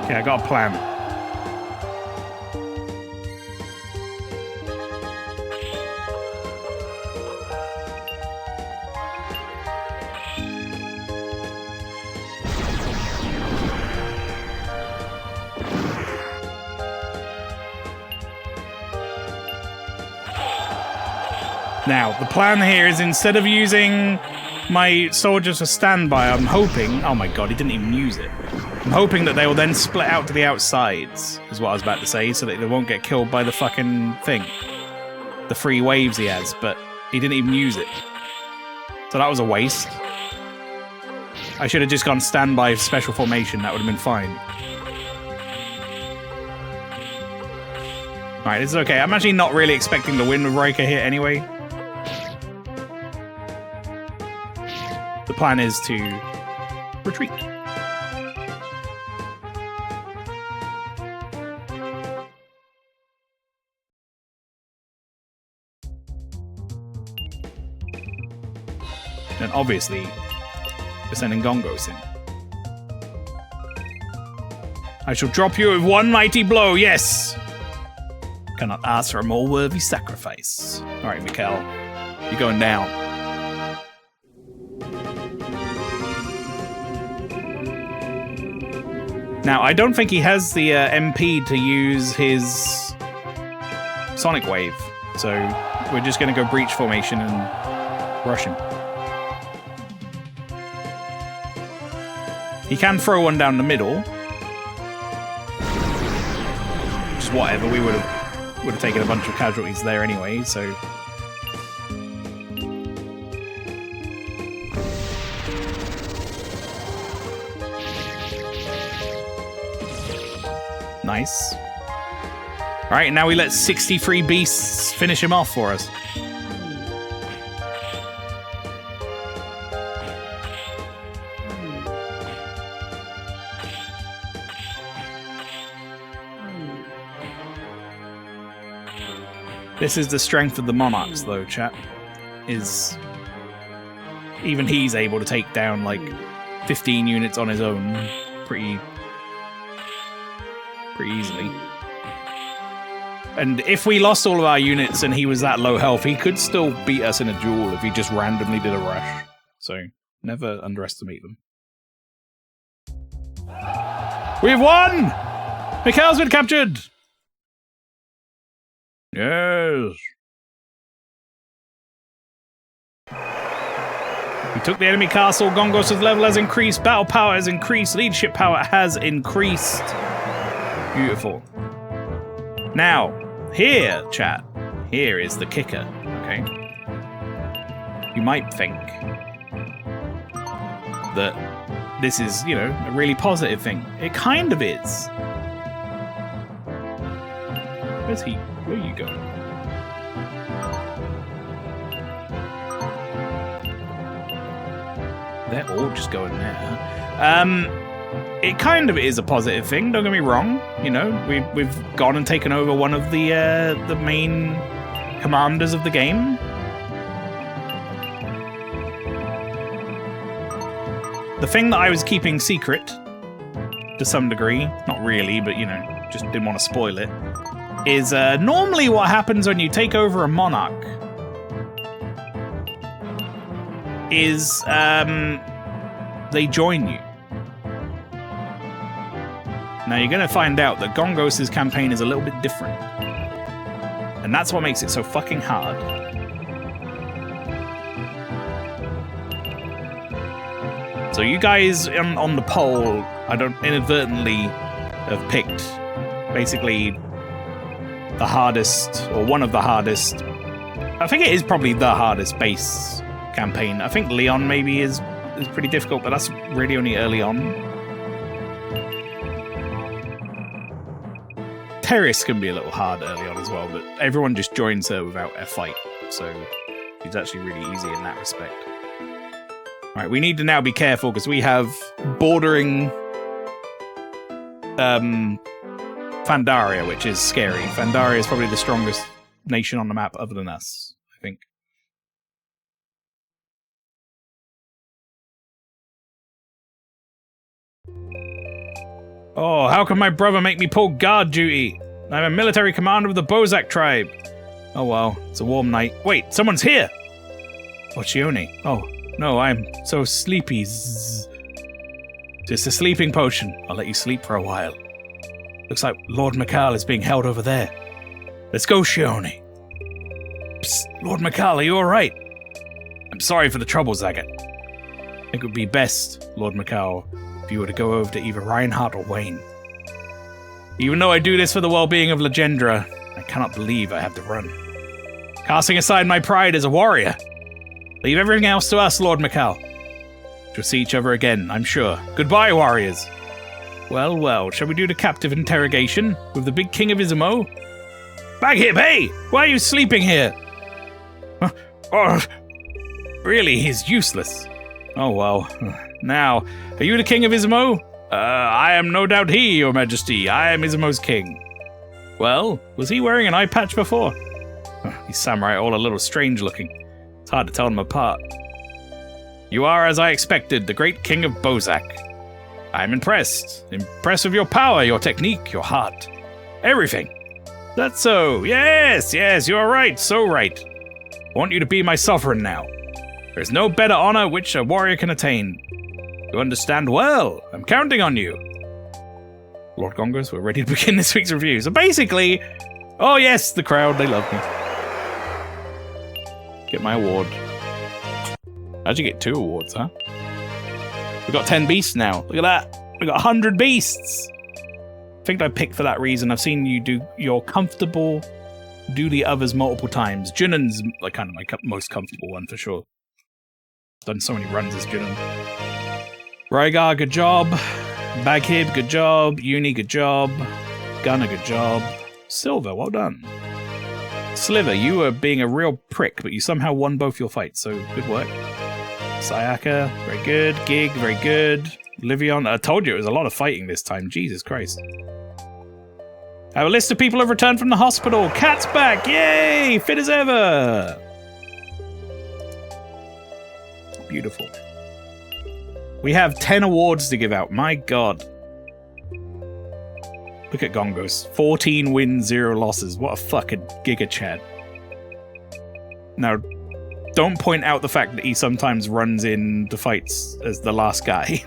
A: Okay, I got a plan. Now, the plan here is instead of using my soldiers for standby, I'm hoping... Oh my god, he didn't even use it. I'm hoping that they will then split out to the outsides, is what I was about to say, so that they won't get killed by the fucking thing. The free waves he has, but he didn't even use it. So that was a waste. I should have just gone standby special formation, that would have been fine. Alright, this is okay. I'm actually not really expecting to win with Riker here anyway. The plan is to retreat. And obviously, we're sending Gongos in. I shall drop you with one mighty blow, yes! Cannot ask for a more worthy sacrifice. Alright, Mikhail, you're going down. Now, I don't think he has the MP to use his Sonic Wave, so we're just going to go breach formation and rush him. He can throw one down the middle. Just whatever, we would have taken a bunch of casualties there anyway, so... Nice. Alright, now we let 63 beasts finish him off for us. This is the strength of the Monarchs, though, chat. Is even he's able to take down, like, 15 units on his own pretty easily. And if we lost all of our units and he was that low health, he could still beat us in a duel if he just randomly did a rush. So, never underestimate them. We've won! Mikhail's been captured! Yes. We took the enemy castle. Gongos' level has increased. Battle power has increased. Leadership power has increased. Beautiful. Now, here, chat. Here is the kicker, okay? You might think that this is, you know, a really positive thing. It kind of is. Where's he? Where are you going? They're all just going there. It kind of is a positive thing, don't get me wrong. You know, we've gone and taken over one of the main commanders of the game. The thing that I was keeping secret, to some degree, not really, but you know, just didn't want to spoil it, is normally what happens when you take over a monarch is they join you. Now you're going to find out that Gongos' campaign is a little bit different. And that's what makes it so fucking hard. So you guys on the poll, I don't inadvertently have picked basically the hardest, or one of the hardest. I think it is probably the hardest base campaign. I think Leon maybe is pretty difficult, but that's really only early on. Terrace can be a little hard early on as well, but everyone just joins her without a fight, so it's actually really easy in that respect. Right, we need to now be careful because we have bordering Pandaria, which is scary. Pandaria is probably the strongest nation on the map other than us, I think. Oh, how can my brother make me pull guard duty? I'm a military commander of the Bozak tribe. Oh well, it's a warm night. Wait, someone's here! Oh, Chione. Oh, no, I'm so sleepy. Zzz. Just a sleeping potion. I'll let you sleep for a while. Looks like Lord Mikal is being held over there. Let's go, Chione. Psst, Lord Mikal, are you alright? I'm sorry for the trouble, Zagat. I think it would be best, Lord Mikal, if you were to go over to either Reinhardt or Wayne. Even though I do this for the well-being of Legendra, I cannot believe I have to run. Casting aside my pride as a warrior. Leave everything else to us, Lord Mikal. We'll see each other again, I'm sure. Goodbye, warriors. Well, well, shall we do the captive interrogation with the big king of Izumo? Baghib, hey! Why are you sleeping here? Oh, really, he's useless. Oh, well. Now, are you the king of Izumo? I am no doubt he, your majesty. I am Izumo's king. Well, was he wearing an eye patch before? These samurai are all a little strange looking. It's hard to tell them apart. You are, as I expected, the great king of Bozak. I am impressed. Impressed with your power, your technique, your heart. Everything. That's so. Yes, yes, you are right. So right. I want you to be my sovereign now. There is no better honor which a warrior can attain. You understand well. I'm counting on you. Lord Gongos, we're ready to begin this week's review. So basically, oh yes, the crowd, they love me. Get my award. How'd you get 2 awards, huh? We got 10 beasts now. Look at that. We got 100 beasts. I think I picked for that reason. I've seen you do. You're comfortable. Do the others multiple times. Junan's like kind of my most comfortable one for sure. Done so many runs as Junan. Rygar, good job. Baghib, good job. Uni, good job. Gunner, good job. Silver, well done. Sliver, you were being a real prick, but you somehow won both your fights, so good work. Sayaka, very good. Gig, very good. Livion, I told you it was a lot of fighting this time. Jesus Christ. I have a list of people who have returned from the hospital. Cat's back, yay! Fit as ever. Beautiful. We have 10 awards to give out. My God. Look at Gongos. 14 wins, 0 losses. What a fucking Giga Chad. Now, don't point out the fact that he sometimes runs in the fights as the last guy.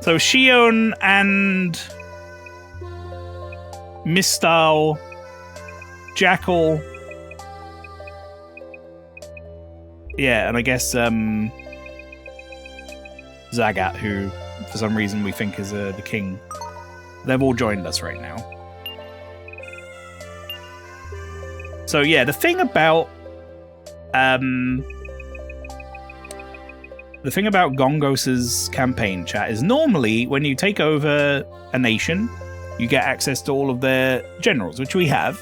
A: So Shion and Mistal, Jackal. Yeah, and I guess Zagat, who for some reason we think is the king. They've all joined us right now. So yeah, the thing about Gongos's campaign, chat, is normally when you take over a nation, you get access to all of their generals, which we have,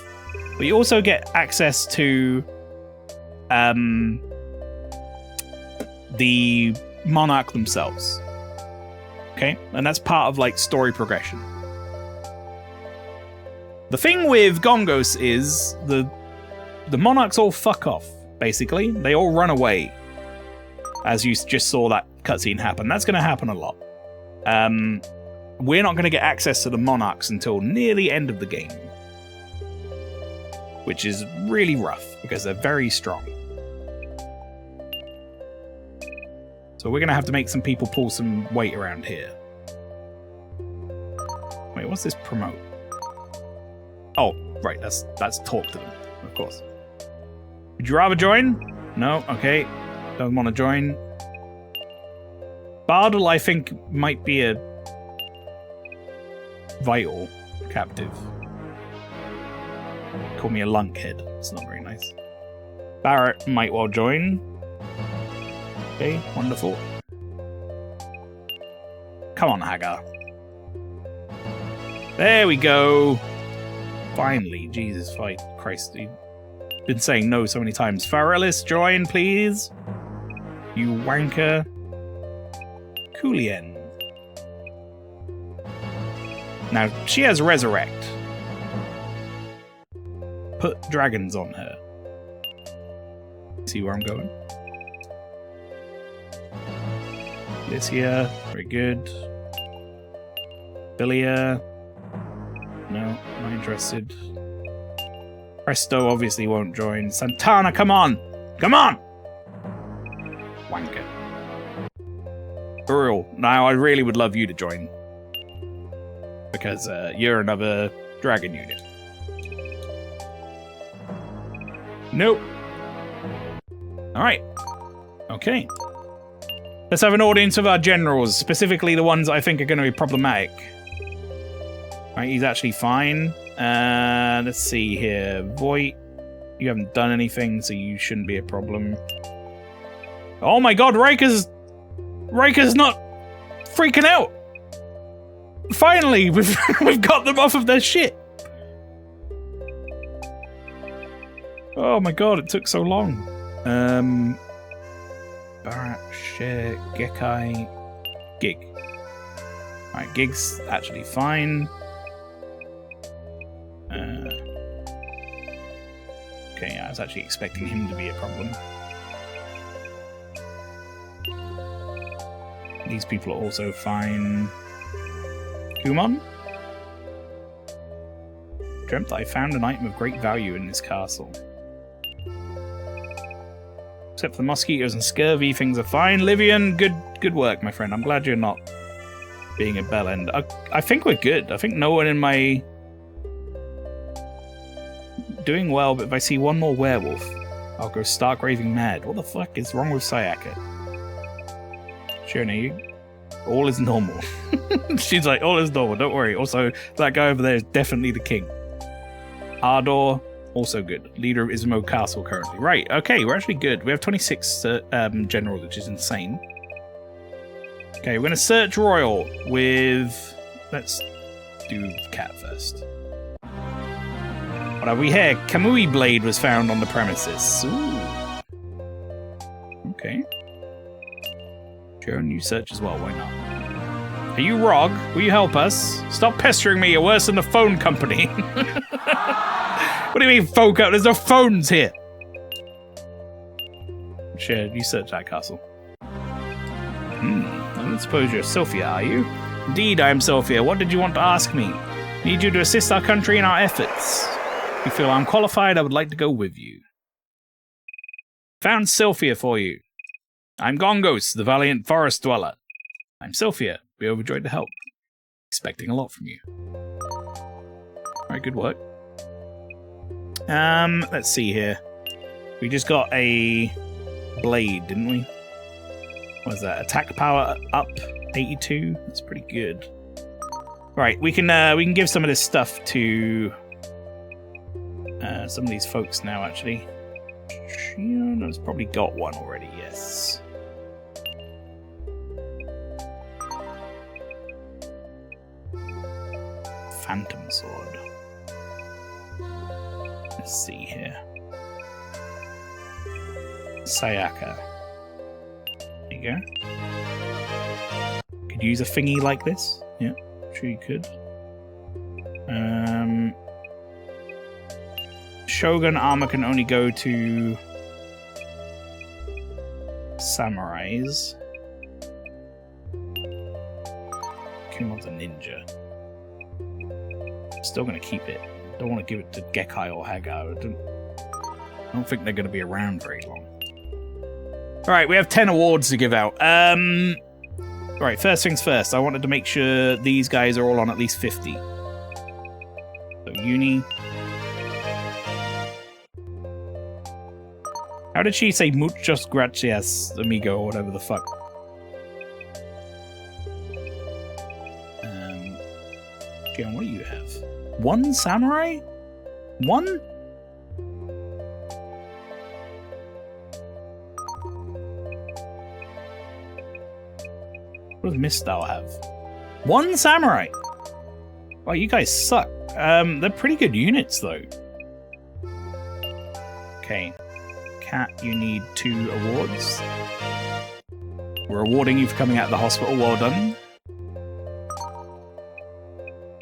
A: but you also get access to the monarch themselves. Okay? And that's part of like story progression. The thing with Gongos is the monarchs all fuck off, basically. They all run away. As you just saw that cutscene happen. That's going to happen a lot. we're not going to get access to the monarchs until near the end of the game. Which is really rough, because they're very strong. So we're going to have to make some people pull some weight around here. Wait, what's this promote? Oh, right, that's talk to them, of course. Would you rather join? No? Okay. Don't want to join. Bardal, I think, might be a vital captive. Call me a lunkhead. It's not very nice. Barrett might well join. Okay, wonderful. Come on, Hagar. There we go. Finally, Jesus Christ. You've been saying no so many times. Pharrellis, join, please. You wanker. Coolien. Now, she has Resurrect. Put dragons on her. See where I'm going? Lycia, very good. Bilia. No, not interested. Presto obviously won't join. Santana, come on! Come on! Wanker. Uriel, now I really would love you to join. Because you're another dragon unit. Nope. Alright. Okay. Let's have an audience of our generals, specifically the ones I think are going to be problematic. Right, he's actually fine. Let's see here. Voight, you haven't done anything, so you shouldn't be a problem. Oh my god, Riker's not freaking out! Finally, we've got them off of their shit! Oh my god, it took so long. Barat, Share, Gekai, Gig. Alright, Gig's actually fine. Okay, I was actually expecting him to be a problem. These people are also fine. Kumon? Dreamt that I found an item of great value in this castle. Except for the mosquitoes and scurvy, things are fine. Livian, good work, my friend. I'm glad you're not being a bellend. I think we're good. I think no one in my... Doing well, but if I see one more werewolf, I'll go stark raving mad. What the fuck is wrong with Sayaka? Shona, all is normal. She's like, all is normal, don't worry. Also, that guy over there is definitely the king. Ardor, also good. Leader of Ismo Castle currently. Right, okay, we're actually good. We have 26 generals, which is insane. Okay, we're going to search Royal with... Let's do Cat first. What have we here? Kamui Blade was found on the premises. Ooh. Okay. Sure, new search as well, why not? Are you Rog? Will you help us? Stop pestering me, you're worse than the phone company. What do you mean phone company? There's no phones here. Sure, you search that castle. I don't suppose you're Sophia, are you? Indeed, I am Sophia. What did you want to ask me? Need you to assist our country in our efforts. If you feel I'm qualified, I would like to go with you. Found Sophia for you. I'm Gongos, the valiant forest dweller. I'm Sophia. Be overjoyed to help. Expecting a lot from you. Alright, good work. Let's see here. We just got a blade, didn't we? What was that? Attack power up 82? That's pretty good. Right, we can give some of this stuff to some of these folks now, actually. Shiona's probably got one already, yes. Phantom Sword. Let's see here. Sayaka. There you go. Could use a thingy like this. Yeah, sure you could. Shogun armor can only go to samurais. Kumon's a ninja. Still gonna keep it. Don't want to give it to Gekai or Hagar. I don't think they're gonna be around very long. Alright, we have 10 awards to give out. Right, first things first. I wanted to make sure these guys are all on at least 50. So, Uni. How did she say muchas gracias, amigo, or whatever the fuck? John, what do you have? 1 samurai? 1? What does Mistal have? 1 samurai! Wow, you guys suck. They're pretty good units, though. Okay. Cat, you need 2 awards. We're awarding you for coming out of the hospital. Well done.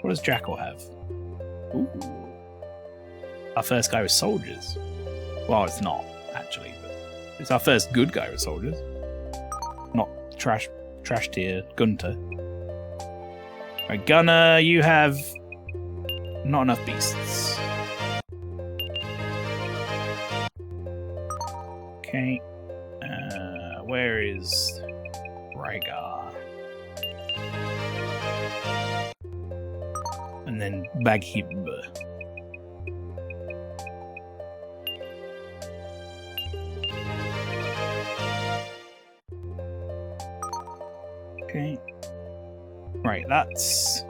A: What does Jackal have? Ooh. Our first guy with soldiers. Well, it's not, actually. But it's our first good guy with soldiers. Not trash tier Gunter. Right, Gunner, you have not enough beasts. Okay. Where is Rygar? And then Baghib. Okay. Right, that's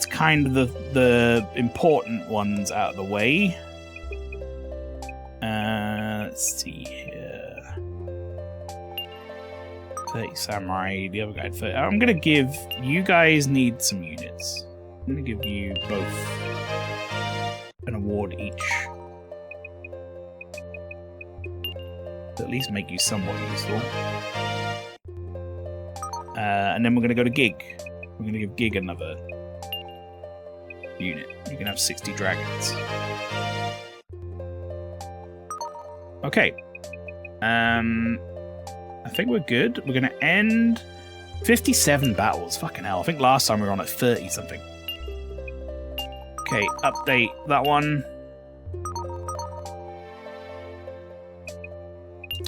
A: kind of the important ones out of the way. Let's see here. 30 samurai, the other guy had 30. I'm gonna give you guys need some units. I'm gonna give you both an award each. To at least make you somewhat useful. And then we're gonna go to Gig. We're gonna give Gig another unit. You can have 60 dragons. Okay. I think we're good. We're gonna end 57 battles. Fucking hell. I think last time we were on at 30 something. Okay, update that one.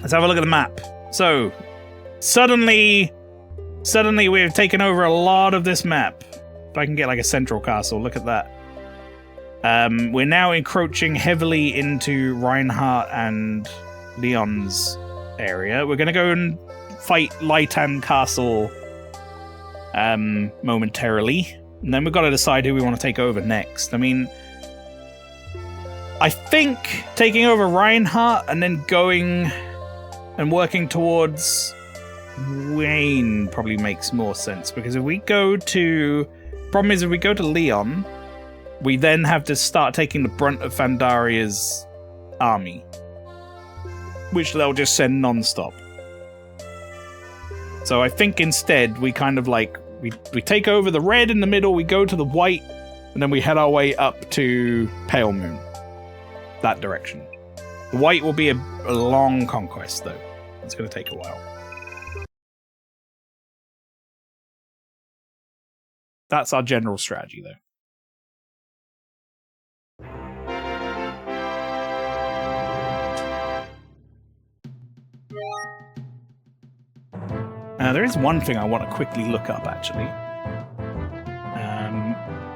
A: Let's have a look at the map. So, suddenly we've taken over a lot of this map. If I can get like a central castle, look at that. We're now encroaching heavily into Reinhardt and Leon's area. We're gonna go and fight Lightan Castle momentarily. And then we've got to decide who we want to take over next. I mean, I think taking over Reinhardt and then going and working towards Wayne probably makes more sense, because if we go to... Problem is, if we go to Leon, we then have to start taking the brunt of Vandaria's army, which they'll just send non-stop. So I think instead we kind of like, we take over the red in the middle, we go to the white, and then we head our way up to Pale Moon. That direction. The white will be a long conquest, though. It's going to take a while. That's our general strategy, though. There is one thing I want to quickly look up, actually.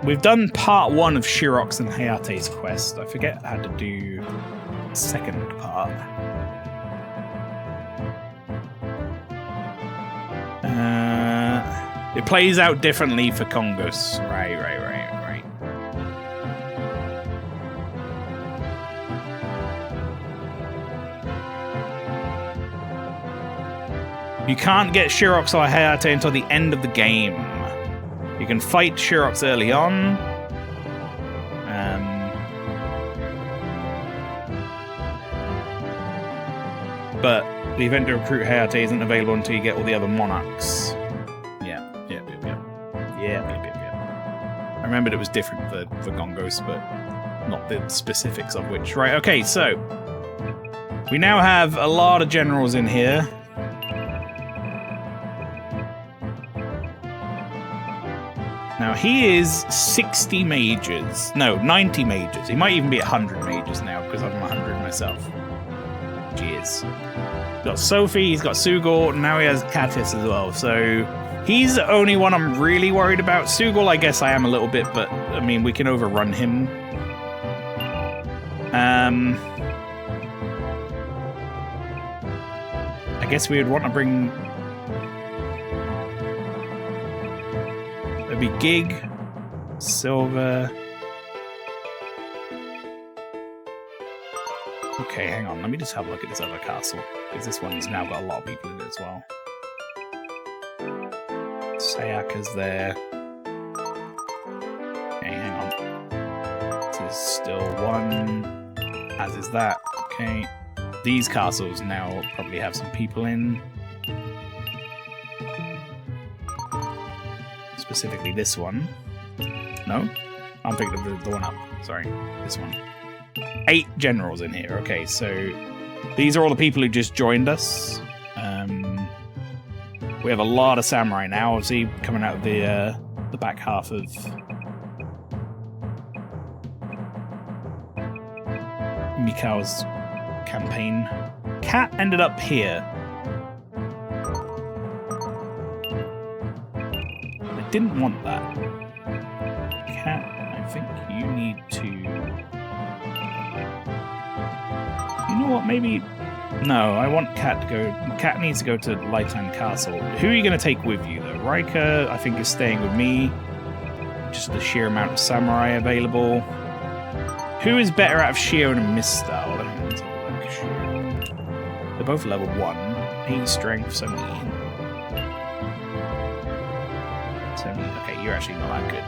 A: We've done part 1 of Shirox and Hayate's quest. I forget how to do the second part. It plays out differently for Kongus. Right. You can't get Shirox or Hayate until the end of the game. You can fight Shirox early on. But the event to recruit Hayate isn't available until you get all the other monarchs. Yeah. I remembered it was different for Gongos, but not the specifics of which. Right, okay, so we now have a lot of generals in here. he is 60 mages. No, 90 mages. He might even be 100 mages now because I'm 100 myself. Cheers. He's got Sophie, he's got Sugor, and now he has Katis as well. So he's the only one I'm really worried about. Sugor, I guess I am a little bit, but I mean, we can overrun him. I guess we would want to bring... It'd be Gig, Silver... Okay, hang on. Let me just have a look at this other castle. Because this one's now got a lot of people in it as well. Sayaka's there. Okay, hang on. This is still one. As is that. Okay. These castles now probably have some people in. Specifically this one. No? I'm thinking of the one up. Sorry. This one. 8 generals in here. Okay, so these are all the people who just joined us. We have a lot of samurai now, obviously coming out of the back half of Mikao's campaign. Cat ended up here. I didn't want that. Cat, I think you need to... You know what, maybe... No, I want Cat to go... Cat needs to go to Lightan Castle. Who are you going to take with you, though? Rika, I think, is staying with me. Just the sheer amount of samurai available. Who is better out of Shio and Mistyle? Let's have a look. They're both level 1. 8 strength, 17. 17. Okay, you're actually not that good.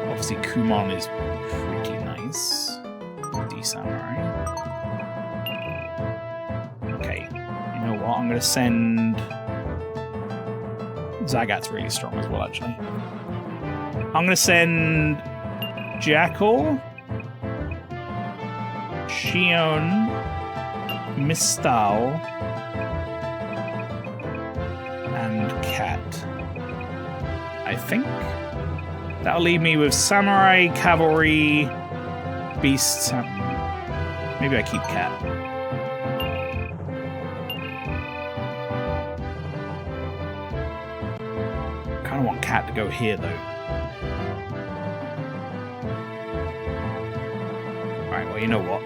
A: Obviously, Kumon is pretty nice. D-Samurai. Okay, you know what? I'm going to send... Zagat's really strong as well, actually. I'm going to send Jackal, Shion, Mistal, and Cat. I think that'll leave me with Samurai, Cavalry, Beasts. Maybe I keep Cat. I kind of want Cat to go here, though. You know what?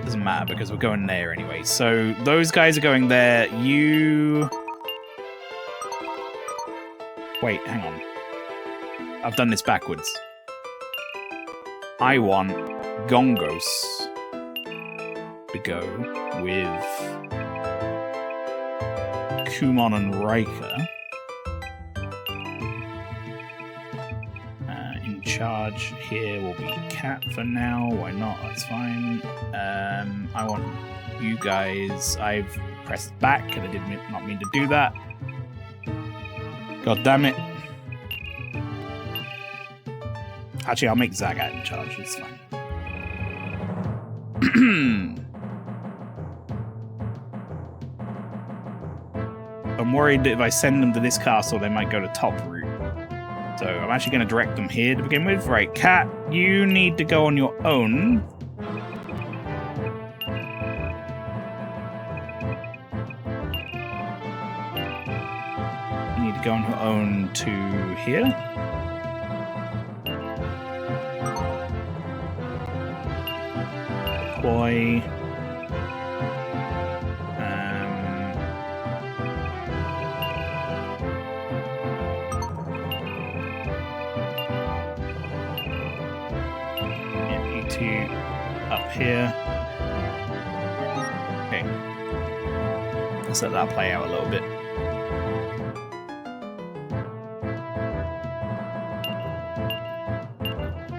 A: Doesn't matter because we're going there anyway. So those guys are going there. You... Wait, hang on. I've done this backwards. I want Gongos to go with Kumon and Rika. Charge here will be Cat for now. Why not? That's fine. I want you guys. I've pressed back and I did not mean to do that. God damn it. Actually, I'll make Zagat in charge. It's fine. I'm worried that if I send them to this castle, they might go to top route. So I'm actually going to direct them here to begin with. Right, Cat, you need to go on your own. You need to go on your own to here. Deploy. Up here. Okay. Let's let that play out a little bit.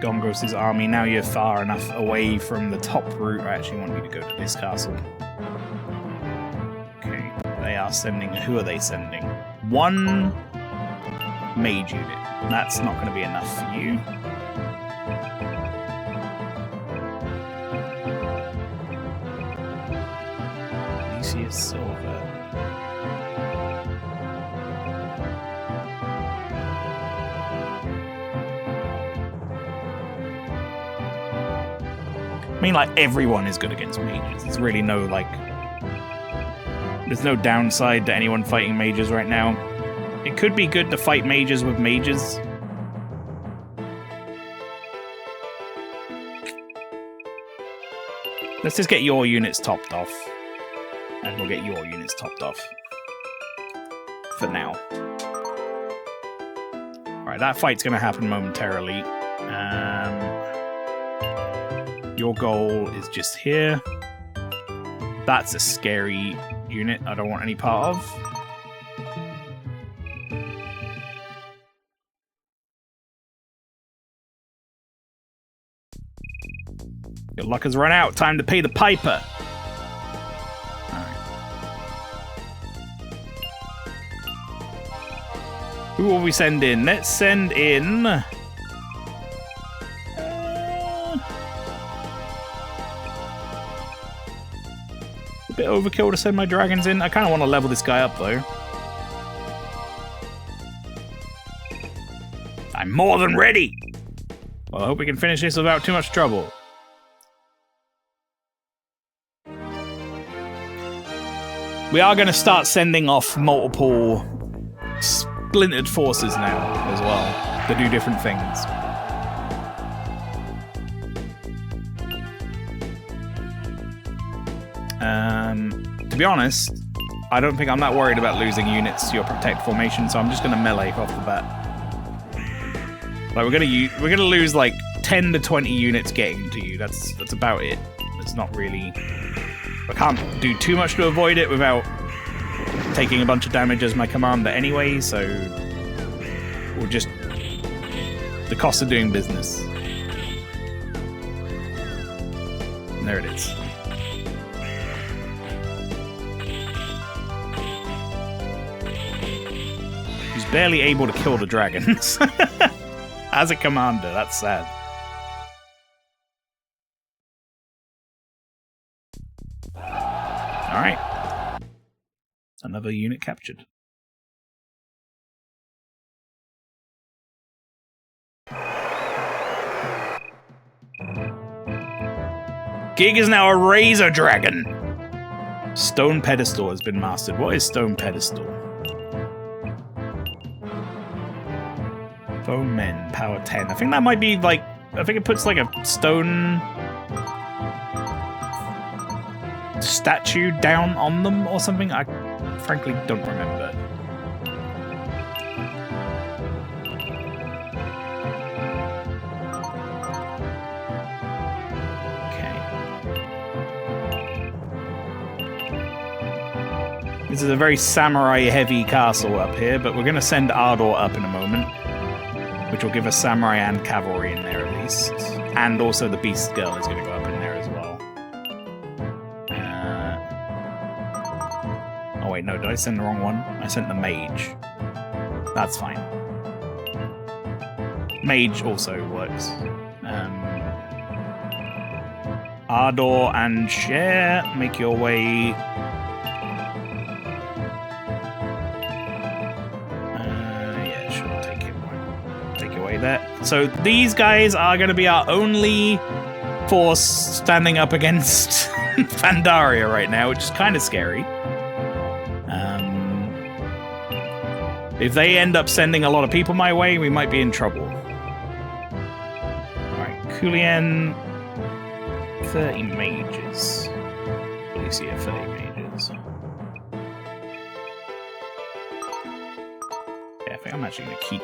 A: Gongos' army. Now you're far enough away from the top route. I actually want you to go to this castle. Okay. They are sending... Who are they sending? 1 mage unit. That's not going to be enough for you. Silver. I mean, like, everyone is good against mages. There's really no, like... There's no downside to anyone fighting mages right now. It could be good to fight mages with mages. Let's just get your units topped off. And we'll get your units topped off. For now. Alright, that fight's gonna happen momentarily. Your goal is just here. That's a scary unit I don't want any part of. Your luck has run out. Time to pay the piper. Alright. Who will we send in? Let's send in... bit overkill to send my dragons in. I kind of want to level this guy up, though. I'm more than ready! Well, I hope we can finish this without too much trouble. We are going to start sending off multiple splintered forces now, as well, to do different things. To be honest, I don't think I'm that worried about losing units to your protect formation, so I'm just gonna melee off the bat. Like we're gonna lose like 10 to 20 units getting to you. That's about it. It's not really. I can't do too much to avoid it without taking a bunch of damage as my commander anyway. So we'll just the cost of doing business. And there it is. Barely able to kill the dragons. As a commander, that's sad. Alright. Another unit captured. Gig is now a razor dragon. Stone pedestal has been mastered. What is stone pedestal? Foemen, power 10. I think that might be like... I think it puts like a stone... statue down on them or something. I frankly don't remember. Okay. This is a very samurai-heavy castle up here, but we're going to send Ardor up in a moment. Which will give us samurai and cavalry in there at least. And also the beast girl is going to go up in there as well. Oh wait, no, did I send the wrong one? I sent the mage. That's fine. Mage also works. Ardor and Share, make your way... there. So these guys are going to be our only force standing up against Pandaria right now, which is kind of scary. If they end up sending a lot of people my way, we might be in trouble. Alright, Kulien, 30 mages. At least here, 30 mages. Yeah, I think I'm actually going to keep...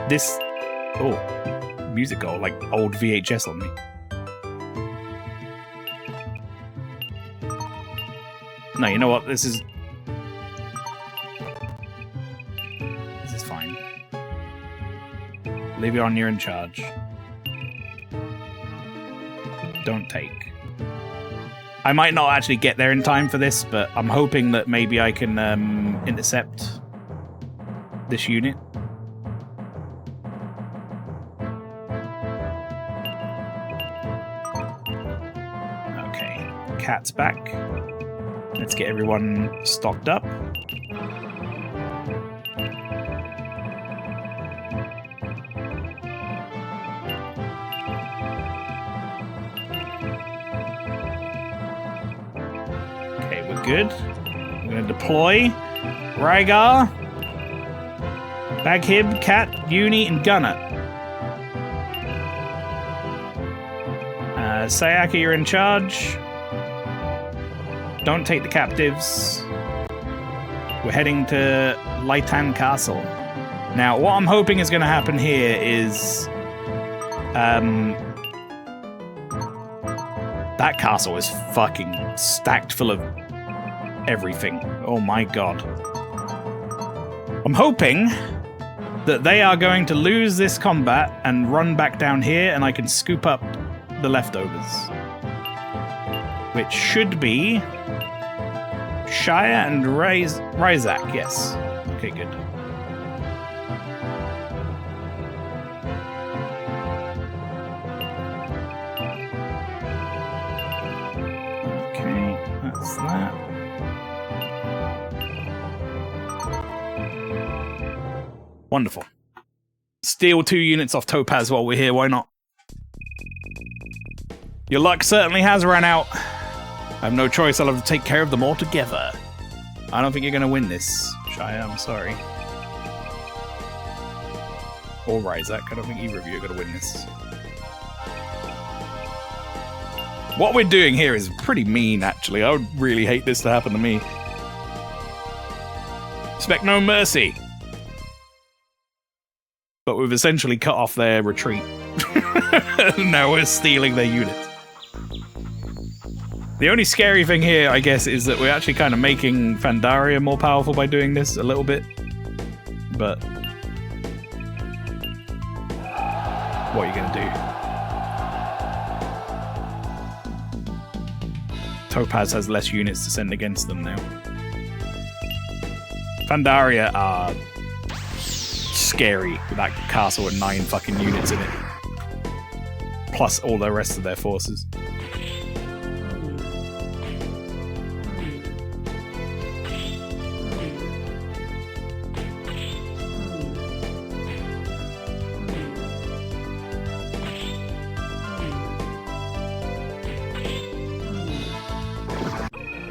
A: this... Oh, musical, like old VHS on me. No, you know what? This is fine. Leave it on, you're in charge. Don't take. I might not actually get there in time for this, but I'm hoping that maybe I can intercept this unit. Cat's back. Let's get everyone stocked up. Okay, we're good. We're going to deploy Rygar, Baghib, Cat, Uni, and Gunner. Sayaka, you're in charge. Don't take the captives. We're heading to Laitan Castle. Now, what I'm hoping is going to happen here is... that castle is fucking stacked full of everything. Oh my god. I'm hoping that they are going to lose this combat and run back down here and I can scoop up the leftovers. Which should be Shia and Ryzak, yes. Okay, good. Okay, that's that. Wonderful. Steal 2 units off Topaz while we're here, why not? Your luck certainly has run out. I have no choice, I'll have to take care of them all together. I don't think you're going to win this, Shia, I'm sorry. Or Ryzak, I don't think either of you are going to win this. What we're doing here is pretty mean, actually. I would really hate this to happen to me. Expect no mercy. But we've essentially cut off their retreat. Now we're stealing their units. The only scary thing here, I guess, is that we're actually kind of making Pandaria more powerful by doing this a little bit. But what are you going to do? Topaz has less units to send against them now. Pandaria are scary with that castle with 9 fucking units in it. Plus all the rest of their forces.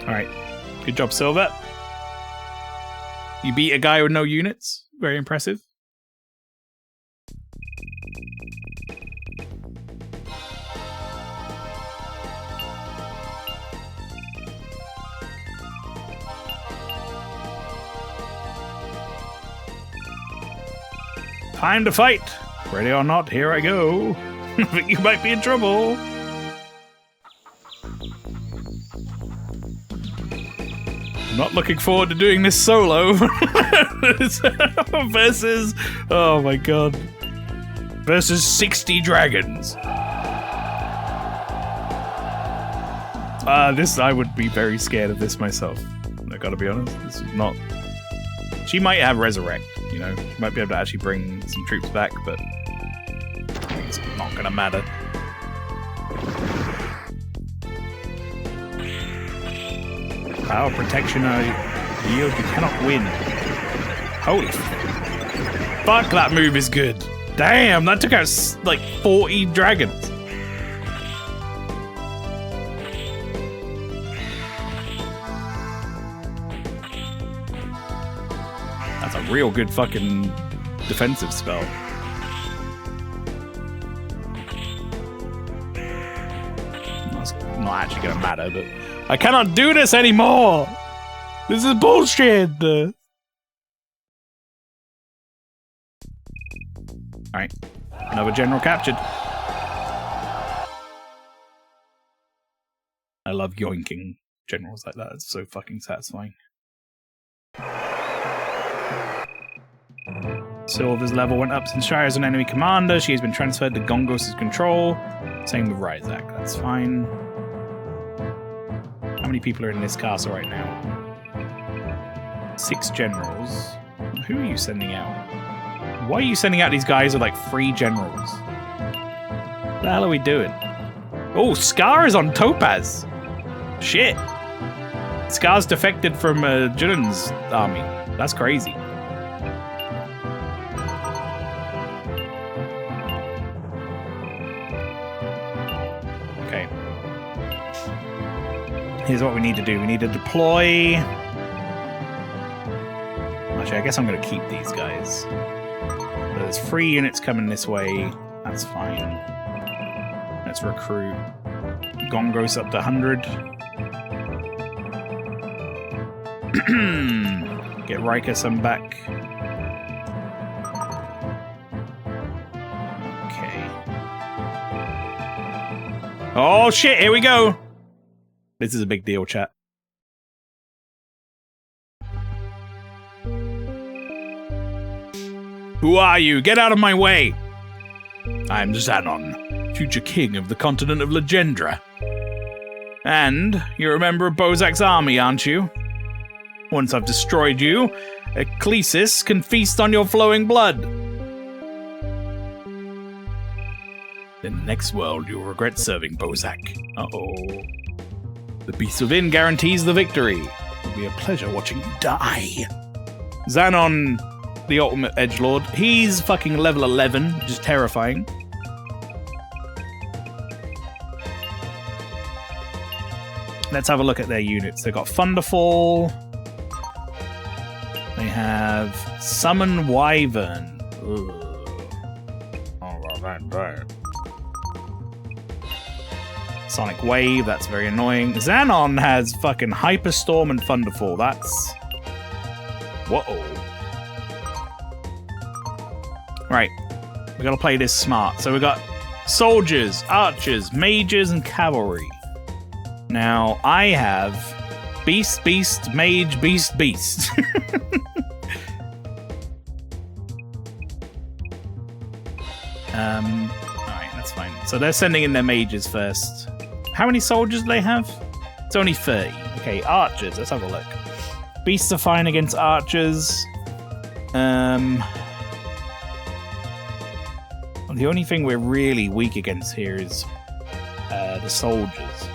A: Alright. Good job, Silver. You beat a guy with no units. Very impressive. Time to fight! Ready or not, here I go. I think you might be in trouble. I'm not looking forward to doing this solo. Versus... oh my god. Versus 60 dragons. This, I would be very scared of this myself. I gotta be honest. This is not... She might have Resurrect, you know. She might be able to actually bring some troops back, but it's not gonna matter. Power protection yield, you cannot win. Holy fuck, that move is good. Damn, that took out like 40 dragons. That's a real good fucking defensive spell. That's not actually gonna matter, but I cannot do this anymore! This is bullshit! Alright. Another general captured. I love yoinking generals like that. It's so fucking satisfying. Silver's level went up since Shire is an enemy commander. She has been transferred to Gongos' control. Same with Ryzak. That's fine. How many people are in this castle right now? 6 generals. Who are you sending out? Why are you sending out these guys with like 3 generals? What the hell are we doing? Oh, Scar is on Topaz. Shit. Scar's defected from Junan's army. That's crazy. Okay. Here's what we need to do. We need to deploy... Actually, I guess I'm going to keep these guys. There's 3 units coming this way. That's fine. Let's recruit. Gongos up to 100. Get Riker some back. Okay. Oh shit, here we go! This is a big deal, chat. Who are you? Get out of my way! I'm Xanon, future king of the continent of Legendra. And you're a member of Bozak's army, aren't you? Once I've destroyed you, Ecclesis can feast on your flowing blood. In the next world, you'll regret serving Bozak. Uh-oh. The beast within guarantees the victory. It'll be a pleasure watching you die. Xanon, the ultimate edgelord, he's fucking level 11, which is terrifying. Let's have a look at their units. They've got Thunderfall. They have Summon Wyvern. Ugh. Oh, well, that. Sonic Wave, that's very annoying. Xanon has fucking Hyperstorm and Thunderfall. That's... Whoa. Right. We gotta play this smart. So we got soldiers, archers, mages, and cavalry. Now, I have Beast, Beast, Mage, Beast, Beast. Alright, that's fine. So they're sending in their mages first. How many soldiers do they have? It's only 30. Okay, archers, let's have a look. Beasts are fine against archers. The only thing we're really weak against here is the soldiers.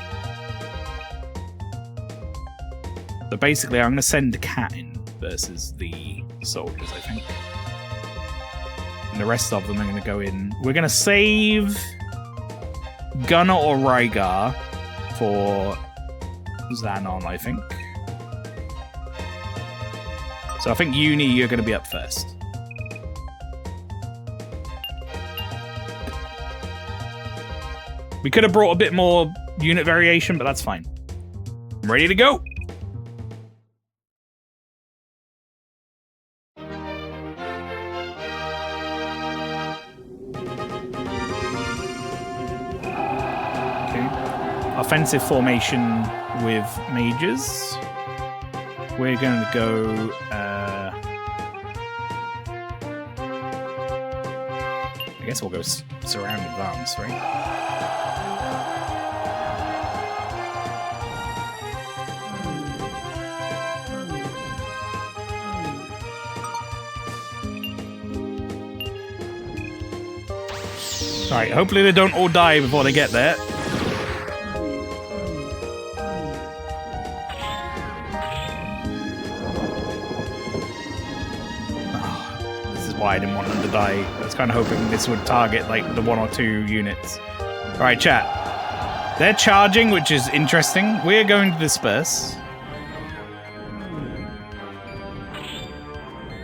A: So basically, I'm going to send a cat in versus the soldiers, I think. And the rest of them are going to go in. We're going to save Gunner or Rygar for Xanon, I think. So I think Uni, you're going to be up first. We could have brought a bit more unit variation, but that's fine. I'm ready to go. Offensive formation with mages. We're going to go... I guess we'll go surround advance, right? Alright, hopefully they don't all die before they get there. I didn't want them to die. I was kind of hoping this would target like the 1 or 2 units. Alright, chat. They're charging, which is interesting. We're going to disperse.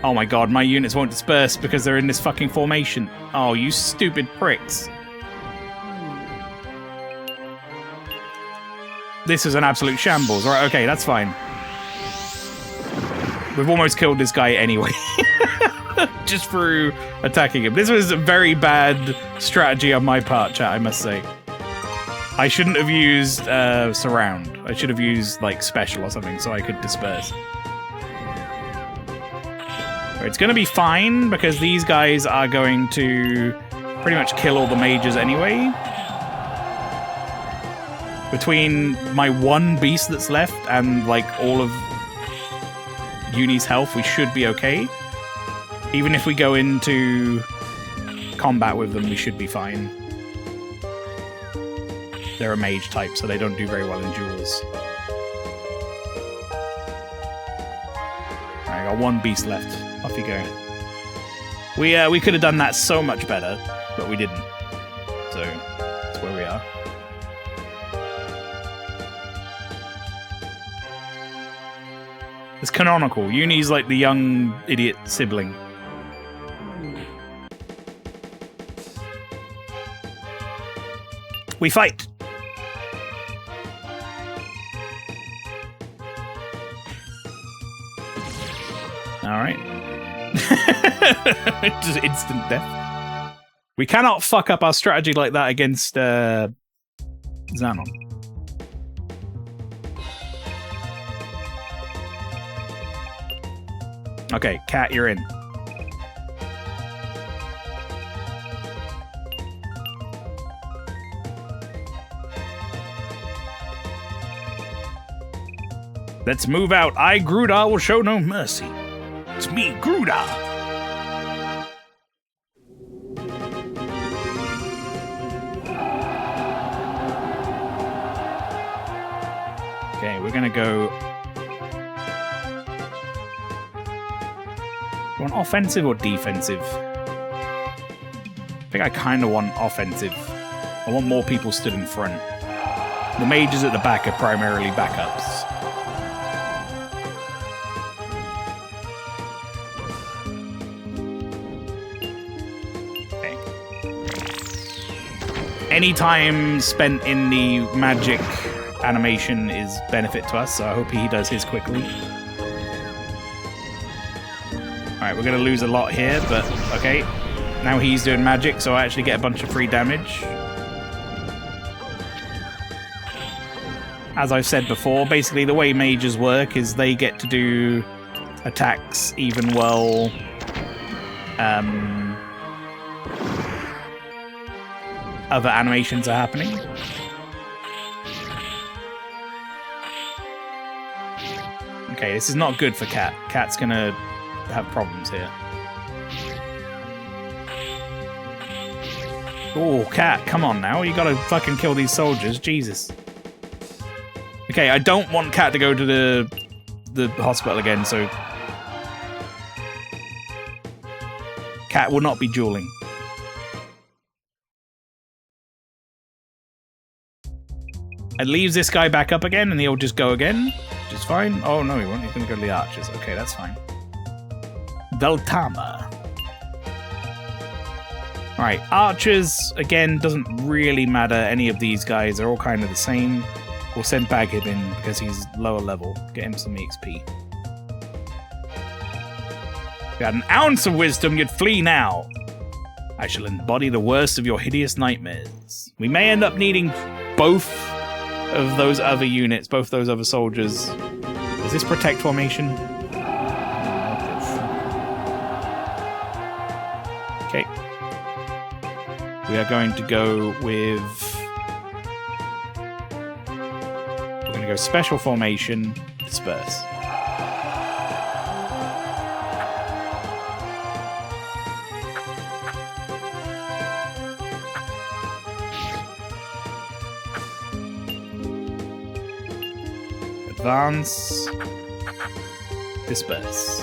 A: Oh my god, my units won't disperse because they're in this fucking formation. Oh, you stupid pricks. This is an absolute shambles. Alright, okay, that's fine. We've almost killed this guy anyway. Just through attacking him. This was a very bad strategy on my part, chat, I must say. I shouldn't have used surround. I should have used like special or something so I could disperse. It's going to be fine because these guys are going to pretty much kill all the mages anyway. Between my 1 beast that's left and like all of Uni's health, we should be okay. Even if we go into combat with them, we should be fine. They're a mage type, so they don't do very well in duels. got one beast left. Off you go. We could have done that so much better, but we didn't. So that's where we are. It's canonical. Uni's like the young idiot sibling. We fight! Alright. Just instant death. We cannot fuck up our strategy like that against Xanon. Okay, Cat, you're in. Let's move out. I, Gruda, will show no mercy. It's me, Gruda. Okay, we're gonna go... Want offensive or defensive? I think I kind of want offensive. I want more people stood in front. The mages at the back are primarily backups. Any time spent in the magic animation is benefit to us, so I hope he does his quickly. Alright, we're going to lose a lot here, but okay. Now he's doing magic, so I actually get a bunch of free damage. As I've said before, basically the way mages work is they get to do attacks even while... other animations are happening. Okay, this is not good for Cat. Cat's gonna have problems here. Oh, Cat, come on now. You gotta fucking kill these soldiers. Jesus. Okay, I don't want Cat to go to the hospital again, so... Cat will not be dueling. It leaves this guy back up again, and he'll just go again, which is fine. Oh, no, he won't. He's going to go to the archers. Okay, that's fine. Veltama. Alright, archers, again, doesn't really matter. Any of these guys are all kind of the same. We'll send Baghib in, because he's lower level. Get him some EXP. If you had an ounce of wisdom, you'd flee now. I shall embody the worst of your hideous nightmares. We may end up needing both of those other units, both those other soldiers. Is this protect formation? Okay. We are going to go with... We're going to go special formation, disperse. Advance. Disperse.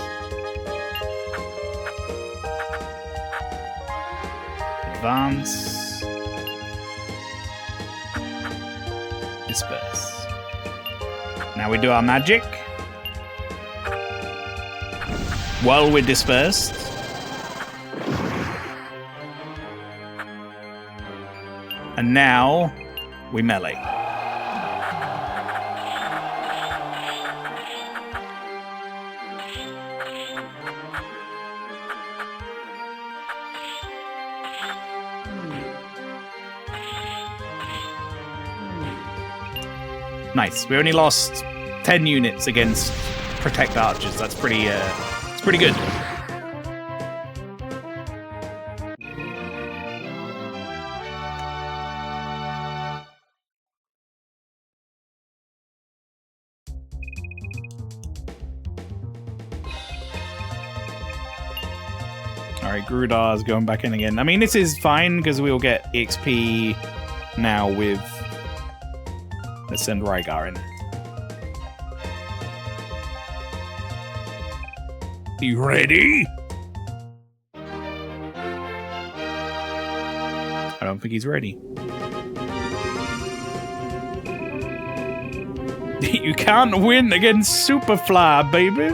A: Advance. Disperse. Now we do our magic. While we're dispersed. And now we melee. Nice. We only lost 10 units against Protect Archers. That's pretty, it's pretty good. Alright, Grudar's going back in again. I mean, this is fine, because we'll get EXP now with... Let's send Rygar in. You ready? I don't think he's ready. You can't win against Superfly, baby.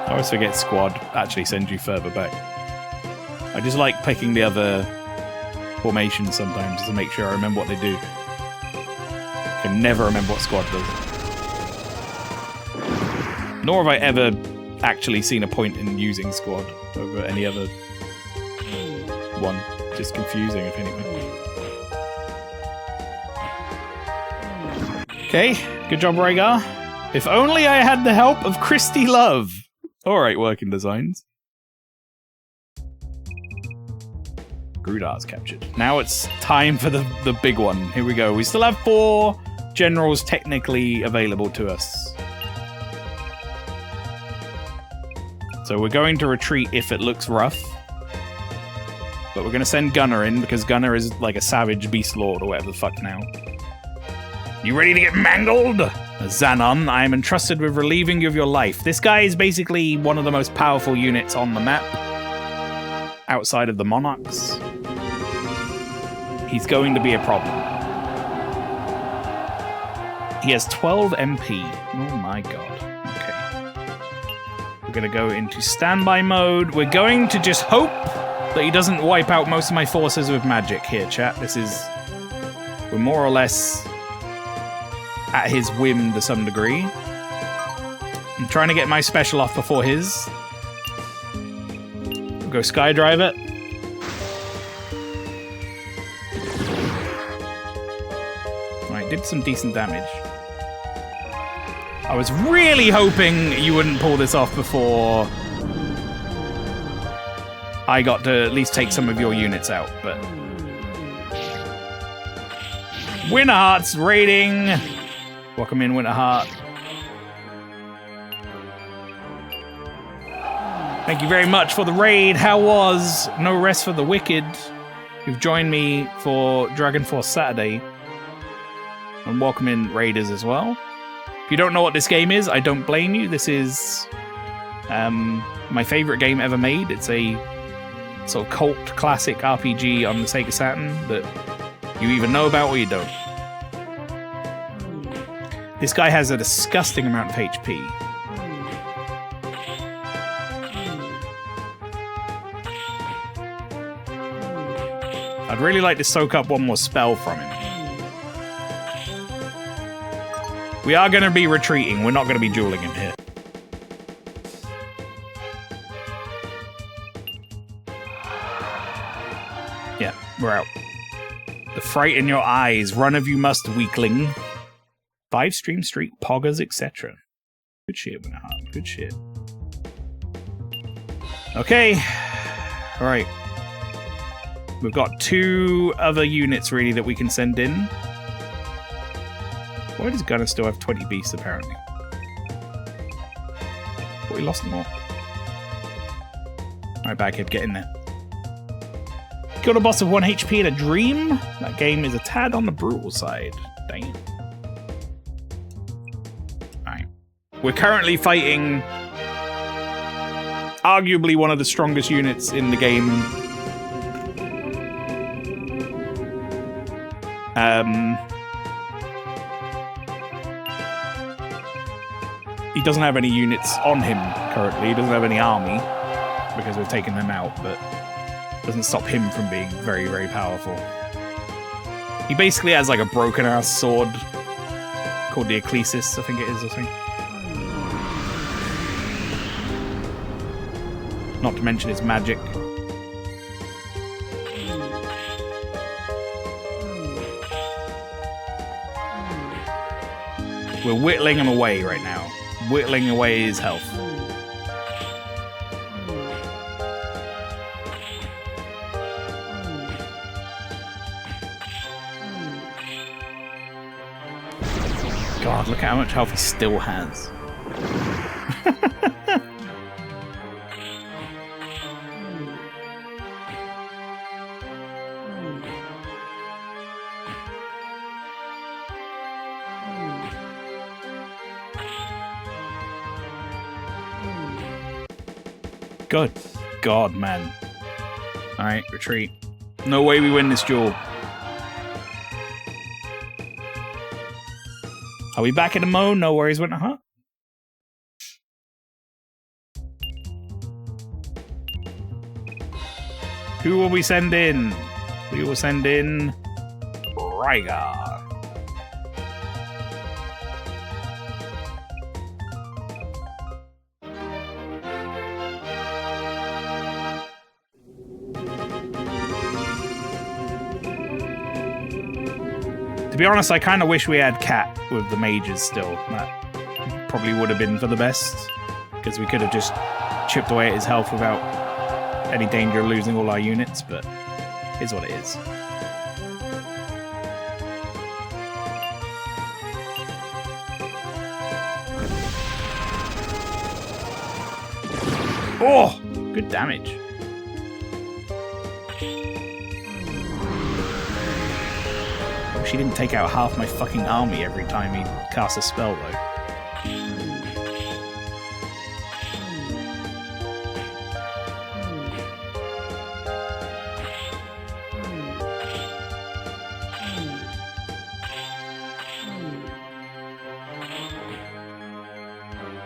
A: I always forget squad actually sends you further back. I just like picking the other formations sometimes to make sure I remember what they do. I can never remember what squad does. Nor have I ever actually seen a point in using squad over any other one. Just confusing, if anything. Okay, good job, Rhaegar. If only I had the help of Christy Love. Alright, working designs. Grudar's captured. Now it's time for the big one. Here we go. We still have 4 generals technically available to us. So we're going to retreat if it looks rough. But we're going to send Gunnar in, because Gunnar is like a savage beast lord or whatever the fuck now. You ready to get mangled? Xanon, I am entrusted with relieving you of your life. This guy is basically one of the most powerful units on the map. Outside of the Monarchs. He's going to be a problem. He has 12 MP. Oh my god. Okay. We're going to go into standby mode. We're going to just hope that he doesn't wipe out most of my forces with magic here, chat. This is... We're more or less at his whim to some degree. I'm trying to get my special off before his. We'll go Skydrive it. Alright, did some decent damage. I was really hoping you wouldn't pull this off before I got to at least take some of your units out, but... Winterheart's raiding! Welcome in, Winterheart. Thank you very much for the raid. How was No Rest for the Wicked, who've joined me for Dragon Force Saturday. And welcome in raiders as well. If you don't know what this game is, I don't blame you. This is my favorite game ever made. It's a sort of cult classic RPG on the Sega Saturn that you either know about or you don't. This guy has a disgusting amount of HP. I'd really like to soak up one more spell from him. We are going to be retreating. We're not going to be dueling him here. Yeah, we're out. The fright in your eyes. Run if you must, weakling. 5 Stream Street, Poggers, etc. Good shit, Winterheart. Good shit. Okay. Alright. We've got 2 other units, really, that we can send in. Why does Gunnar still have 20 beasts, apparently? But we lost them all. Alright, Baghead, get in there. Killed a boss of 1 HP in a dream? That game is a tad on the brutal side. Damn. Alright. We're currently fighting arguably one of the strongest units in the game. He doesn't have any units on him currently. He doesn't have any army because we've taken them out, but doesn't stop him from being very, very powerful. He basically has like a broken ass sword called the Ecclesis, I think it is, I think. Not to mention his magic. We're whittling him away right now. Whittling away his health. God, look at how much health he still has. Good God, man. Alright, retreat. No way we win this duel. Are we back in the mode? No worries, Winter Hut. Who will we send in? We will send in Rygar. To be honest, I kind of wish we had Cat with the mages still. That probably would have been for the best, because we could have just chipped away at his health without any danger of losing all our units, but it is what it is. Oh! Good damage. She didn't take out half my fucking army every time he casts a spell, though.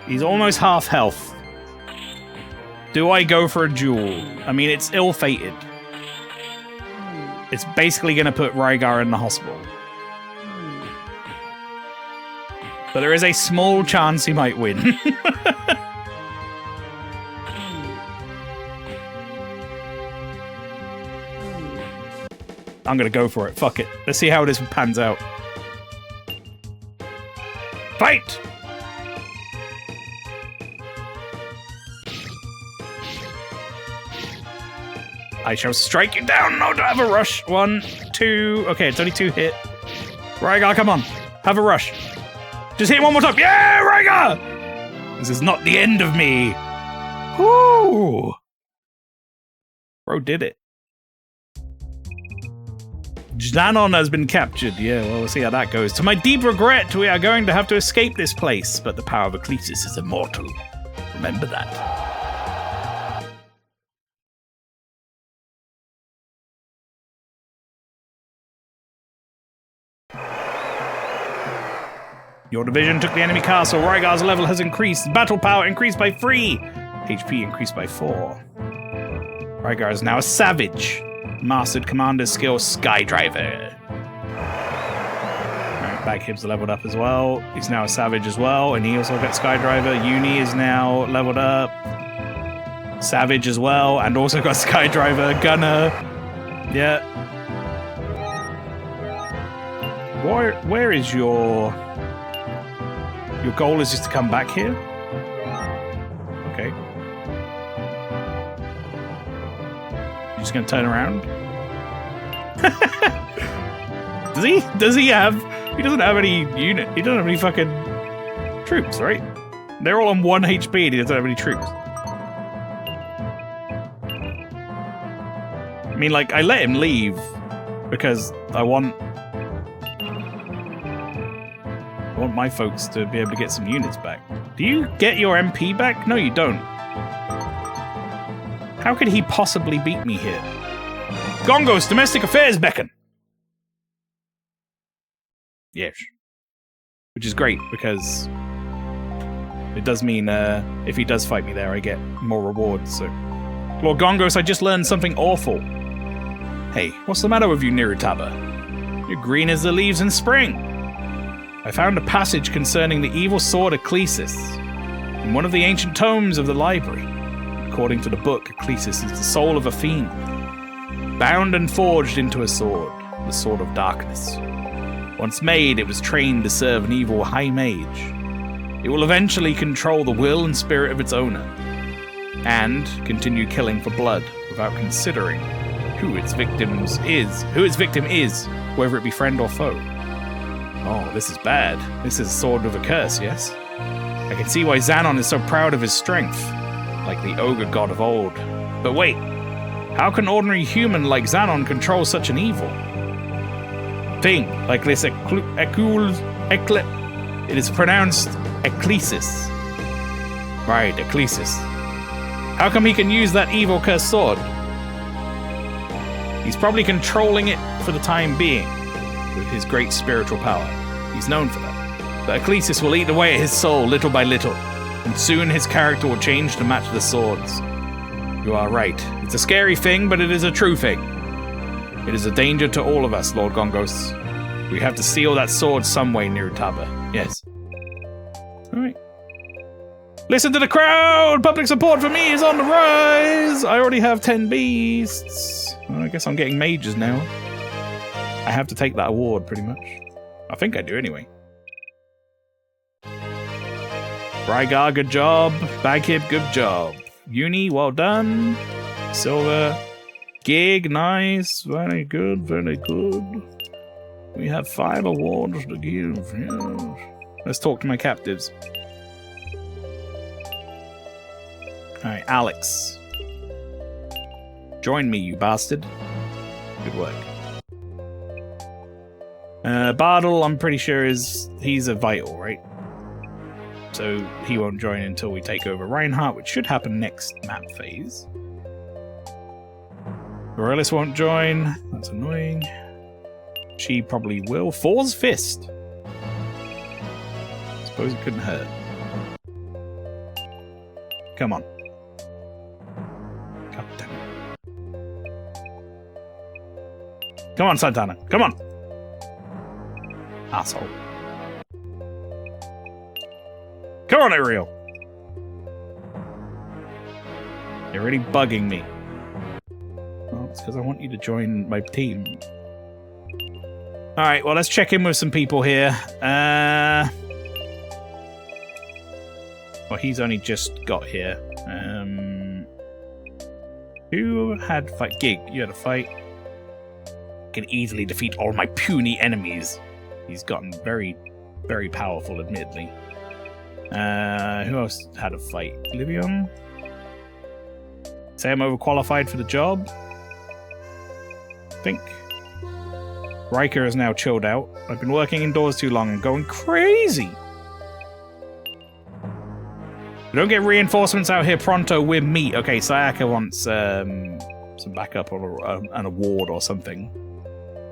A: He's almost half health. Do I go for a duel? I mean, it's ill-fated. It's basically going to put Rygar in the hospital. But there is a small chance he might win. I'm going to go for it. Fuck it. Let's see how this pans out. Fight! I shall strike you down. No, don't have a rush. 1, 2. Okay, it's only 2 hit. Rygar, come on. Have a rush. Just hit him one more time. Yeah, Rygar! This is not the end of me. Woo! Bro did it. Xanon has been captured. Yeah, well, we'll see how that goes. To my deep regret, we are going to have to escape this place, but the power of Ecclesis is immortal. Remember that. Your division took the enemy castle. Rygar's level has increased. Battle power increased by 3. HP increased by 4. Rygar is now a savage. Mastered commander's skill, Skydriver. Alright, Baghib's leveled up as well. He's now a savage as well, and he also got Skydriver. Uni is now leveled up. Savage as well, and also got Skydriver. Gunner. Yeah. Where is your... Your goal is just to come back here? Okay. You're just gonna turn around? Does he have... He doesn't have any unit. He doesn't have any fucking troops, right? They're all on 1 HP and he doesn't have any troops. I mean, like, I let him leave because I want my folks to be able to get some units back. Do you get your MP back? No, you don't. How could he possibly beat me here? Gongo's domestic affairs beckon. Yes. Which is great, because it does mean if he does fight me there, I get more rewards, so... Lord Gongos, I just learned something awful. Hey, what's the matter with you, Nirutaba? You're green as the leaves in spring. I found a passage concerning the evil sword Ecclesis in one of the ancient tomes of the library. According to the book, Ecclesis is the soul of a fiend, bound and forged into a sword, the Sword of Darkness. Once made, it was trained to serve an evil high mage. It will eventually control the will and spirit of its owner, and continue killing for blood without considering who its victim is, whether it be friend or foe. Oh, this is bad. This is a sword of a curse, yes? I can see why Xanon is so proud of his strength, like the ogre god of old. But wait, how can ordinary human like Xanon control such an evil thing like this? It is pronounced Ecclesis. Right, Ecclesis. How come he can use that evil cursed sword? He's probably controlling it for the time being with his great spiritual power. He's known for that. But Ecclesius will eat away at his soul little by little, and soon his character will change to match the sword's. You are right. It's a scary thing, but it is a true thing. It is a danger to all of us, Lord Gongos. We have to steal that sword some way near Utaba. Yes. Alright. Listen to the crowd! Public support for me is on the rise! I already have 10 beasts. Well, I guess I'm getting mages now. I have to take that award, pretty much. I think I do, anyway. Rygar, good job. Baghead, good job. Uni, well done. Silver. Gig, nice. Very good, very good. We have 5 awards to give. Yes. Let's talk to my captives. Alright, Alex. Join me, you bastard. Good work. Bardal, I'm pretty sure he's a vital, right? So he won't join until we take over Reinhardt, which should happen next map phase. Morellis won't join. That's annoying. She probably will. Thor's Fist. Suppose it couldn't hurt. Come on. God damn it. Come on, Santana. Come on. Asshole. Come on, Ariel. You're really bugging me. Well, it's because I want you to join my team. Alright, well, let's check in with some people here. Well, he's only just got here. Who had fight? Gig, you had a fight. Can easily defeat all my puny enemies. He's gotten very, very powerful, admittedly. Who else had a fight? Livion? Say I'm overqualified for the job? I think. Riker is now chilled out. I've been working indoors too long and going crazy. We don't get reinforcements out here pronto with me. Okay, Sayaka wants some backup or an award or something.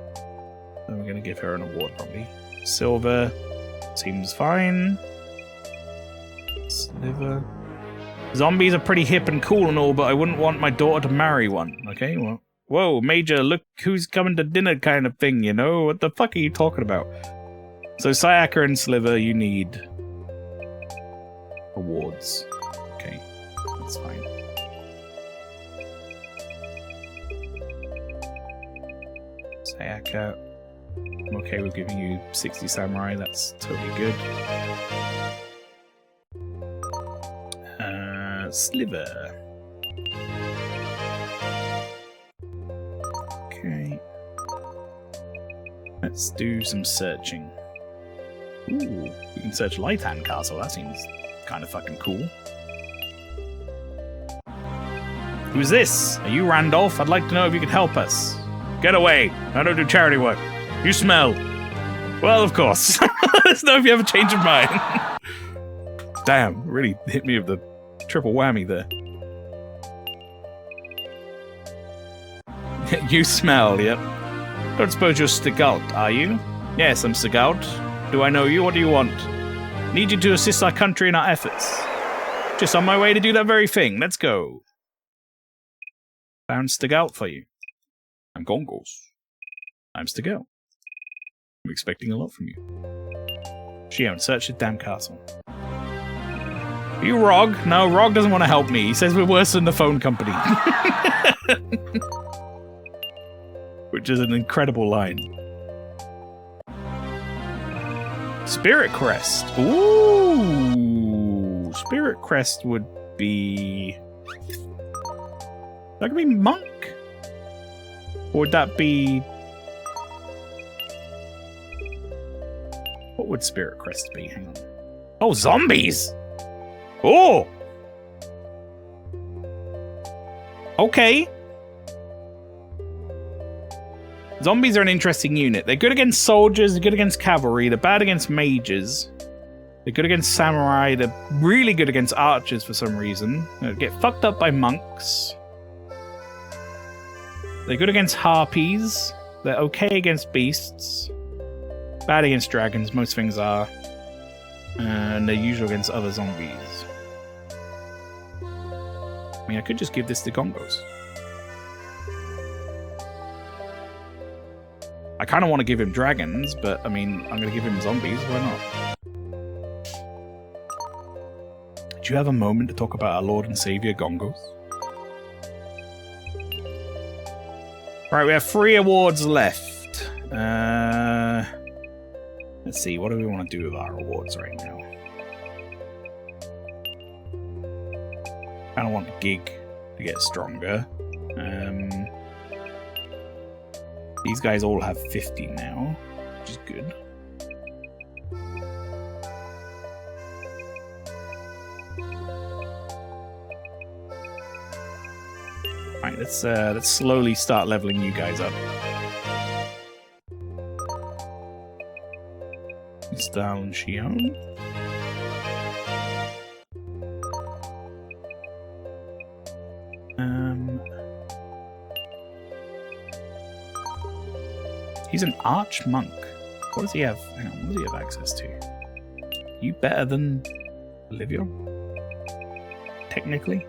A: So we're going to give her an award, probably. Silver seems fine. Sliver. Zombies are pretty hip and cool and all, but I wouldn't want my daughter to marry one. Okay, well. Whoa, Major, look who's coming to dinner kind of thing, you know? What the fuck are you talking about? So Sayaka and Sliver, you need awards. Okay, that's fine. Sayaka, I'm okay with giving you 60 samurai, that's totally good. Sliver. Okay. Let's do some searching. Ooh, we can search Lighthand Castle, that seems kind of fucking cool. Who's this? Are you Randolph? I'd like to know if you could help us. Get away! I don't do charity work. You smell. Well, of course. Let's know if you ever change your mind. Damn, really hit me with the triple whammy there. You smell, yep. Don't suppose you're Stigalt, are you? Yes, I'm Stigalt. Do I know you? What do you want? Need you to assist our country in our efforts. Just on my way to do that very thing. Let's go. Found Stigalt for you. I'm Gongos. I'm Stigalt. I'm expecting a lot from you. Shion, search the damn castle. Are you Rog? No, Rog doesn't want to help me. He says we're worse than the phone company. Which is an incredible line. Spirit Crest. Ooh. Spirit Crest would be... That could be Monk? Or would that be... What would Spirit Crest be? Hang on. Oh, zombies! Oh! Okay. Zombies are an interesting unit. They're good against soldiers, they're good against cavalry, they're bad against mages. They're good against samurai. They're really good against archers for some reason. They get fucked up by monks. They're good against harpies. They're okay against beasts. Bad against dragons. Most things are. And they're usual against other zombies. I mean, I could just give this to Gongos. I kind of want to give him dragons, but I mean, I'm going to give him zombies. Why not? Do you have a moment to talk about our Lord and Savior, Gongos? Right, we have 3 awards left. Let's see, what do we want to do with our awards right now? I kind of want Gig to get stronger. These guys all have 50 now, which is good. Right, let's slowly start leveling you guys up. Install Shion. He's an arch monk. What does he have? Hang on, what does he have access to? You better than Livion? Technically?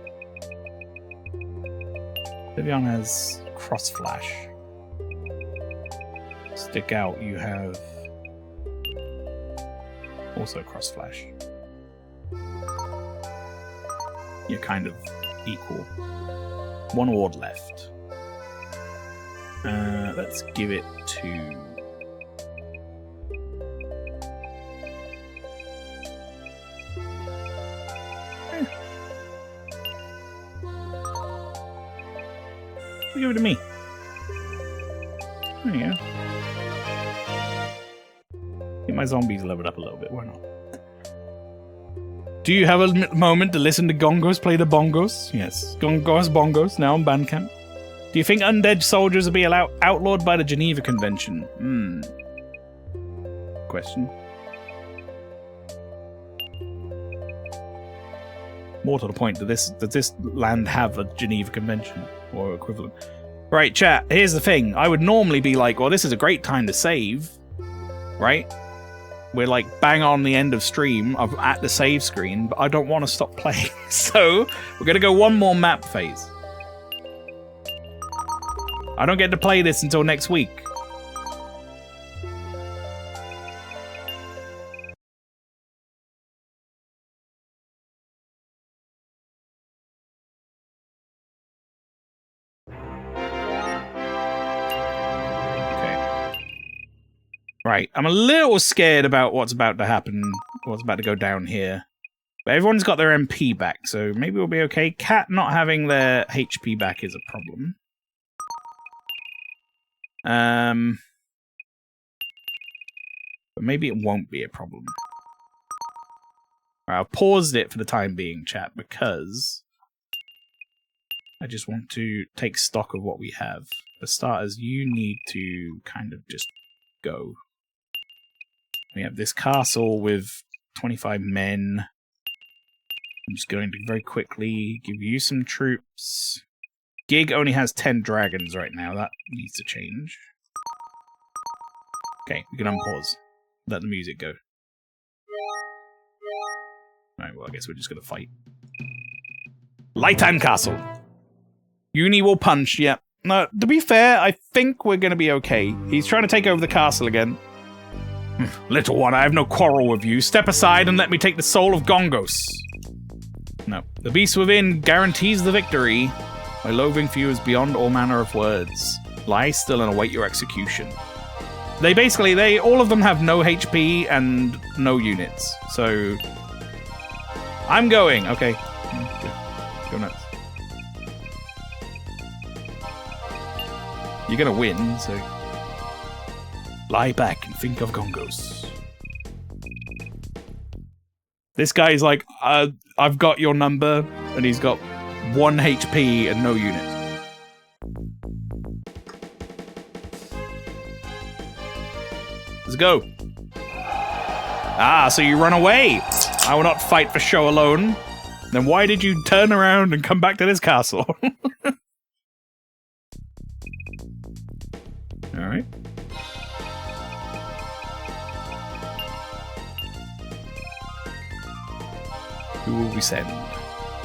A: Livion has cross flash. Stick out, you have also cross flash. You're kind of equal. 1 award left. Let's give it to... Give it to me. There you go. Get my zombies leveled up a little bit, why not? Do you have a moment to listen to Gongos play the bongos? Yes. Gongos bongos, now on Bandcamp. Do you think undead soldiers will be outlawed by the Geneva Convention? Question. More to the point, does this land have a Geneva Convention or equivalent? Right, chat, here's the thing. I would normally be like, well, this is a great time to save, right? We're like bang on the end of stream at the save screen, but I don't want to stop playing. So we're going to go 1 more map phase. I don't get to play this until next week. Right, I'm a little scared about what's about to happen, what's about to go down here. But everyone's got their MP back, so maybe we'll be okay. Cat not having their HP back is a problem. But maybe it won't be a problem. Right, I've paused it for the time being, chat, because I just want to take stock of what we have. For starters, you need to kind of just go. We have this castle with 25 men. I'm just going to very quickly give you some troops. Gig only has 10 dragons right now. That needs to change. Okay, we can unpause. Let the music go. Alright, well, I guess we're just going to fight. Lightheim Castle. Uni will punch, yep. No, to be fair, I think we're going to be okay. He's trying to take over the castle again. Little one, I have no quarrel with you. Step aside and let me take the soul of Gongos. No. The beast within guarantees the victory. My loathing for you is beyond all manner of words. Lie still and await your execution. All of them have no HP and no units. So, I'm going. Okay. Go nuts. You're gonna win, so... Lie back and think of Gongos. This guy's like, I've got your number, and he's got 1 HP and no units. Let's go. Ah, so you run away. I will not fight for show alone. Then why did you turn around and come back to this castle? Alright. Who will we send?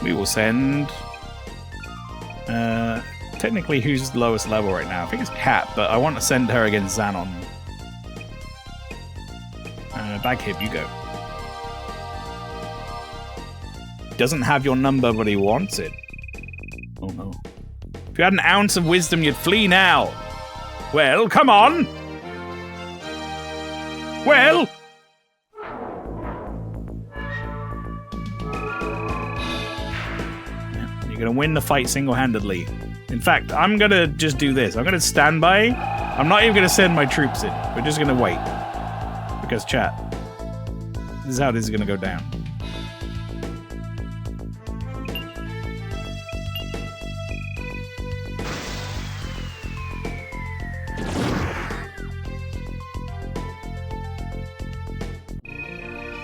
A: We will send... technically, who's the lowest level right now? I think it's Kat, but I want to send her against Xanon. Baghib, you go. Doesn't have your number, but he wants it. Oh no. If you had an ounce of wisdom, you'd flee now. Well, come on! Well! You're gonna win the fight single-handedly. In fact, I'm gonna just do this. I'm gonna stand by. I'm not even gonna send my troops in. We're just gonna wait. Because, chat, this is how this is gonna go down.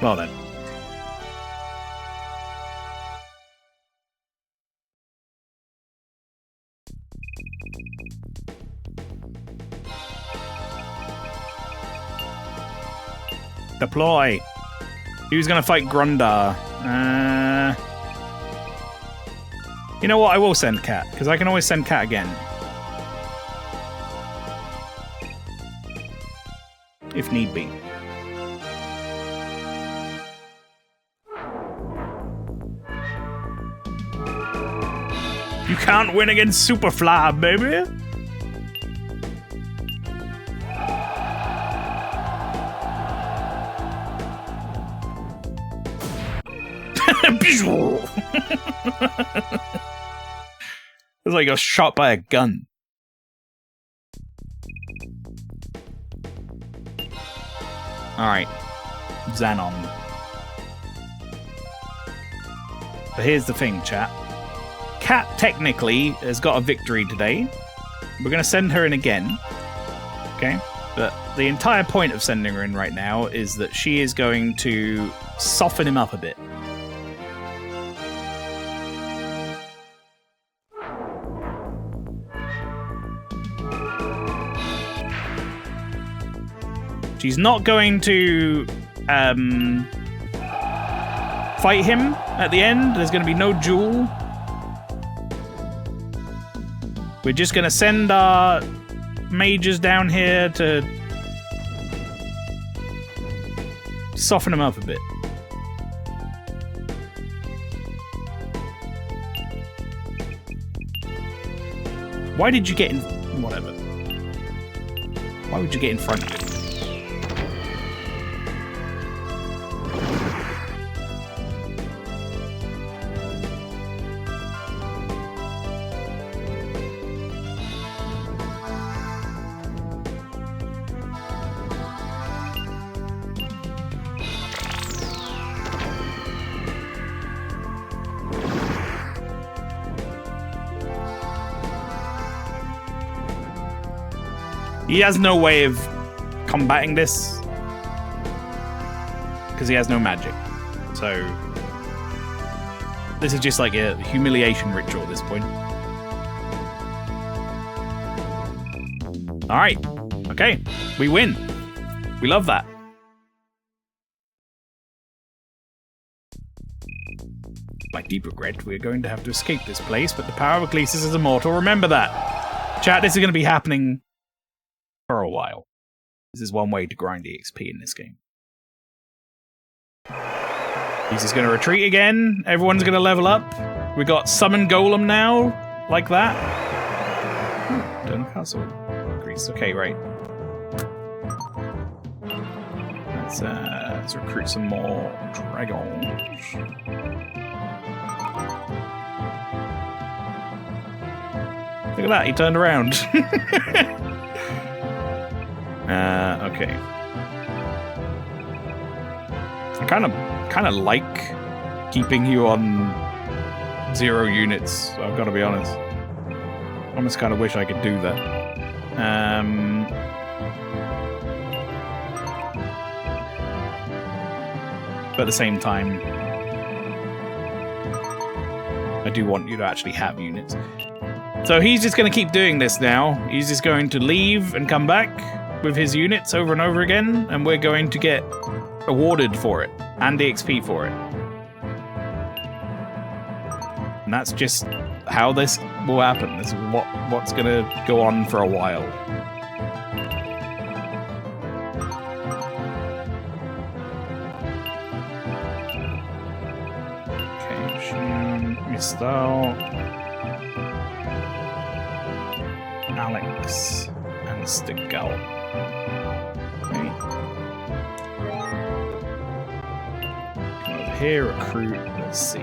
A: Well then. Deploy. Who's gonna fight Grundar? You know what? I will send Kat, because I can always send Kat again. If need be. You can't win against Superfly, baby! It's like a shot by a gun. Alright. Xanon. But here's the thing, chat. Kat technically has got a victory today. We're going to send her in again. Okay? But the entire point of sending her in right now is that she is going to soften him up a bit. She's not going to fight him at the end. There's going to be no duel. We're just going to send our mages down here to soften him up a bit. Why did you get in... Whatever. Why would you get in front of it? He has no way of combating this because he has no magic. So this is just like a humiliation ritual at this point. All right. Okay. We win. We love that. My deep regret, we're going to have to escape this place, but the power of Ecclesias is immortal. Remember that. Chat, this is going to be happening for a while. This is one way to grind EXP in this game. He's just going to retreat again. Everyone's going to level up. We got Summon Golem now, like that. Don't castle increase. Okay, right. Let's recruit some more dragons. Look at that, he turned around. Okay. I kind of like keeping you on 0 units. I've got to be honest. I almost kind of wish I could do that. But at the same time, I do want you to actually have units. So he's just going to keep doing this now. He's just going to leave and come back with his units over and over again, and we're going to get awarded for it, and the XP for it. And that's just how this will happen. This is what's going to go on for a while. Okay, Shun, missed out. Alex and Stigall. Okay. Come over here, recruit. Let's see.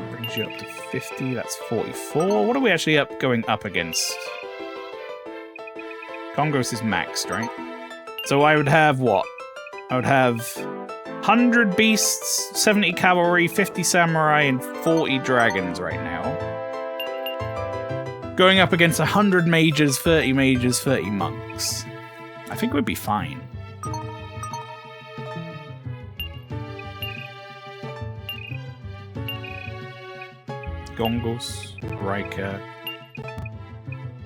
A: Brings you up to 50. That's 44. What are we actually going up against? Gongos is maxed, right? So I would have what? I would have 100 beasts, 70 cavalry, 50 samurai, and 40 dragons right now. Going up against 100 mages, 30 monks. I think we'd be fine. Gongos, Riker,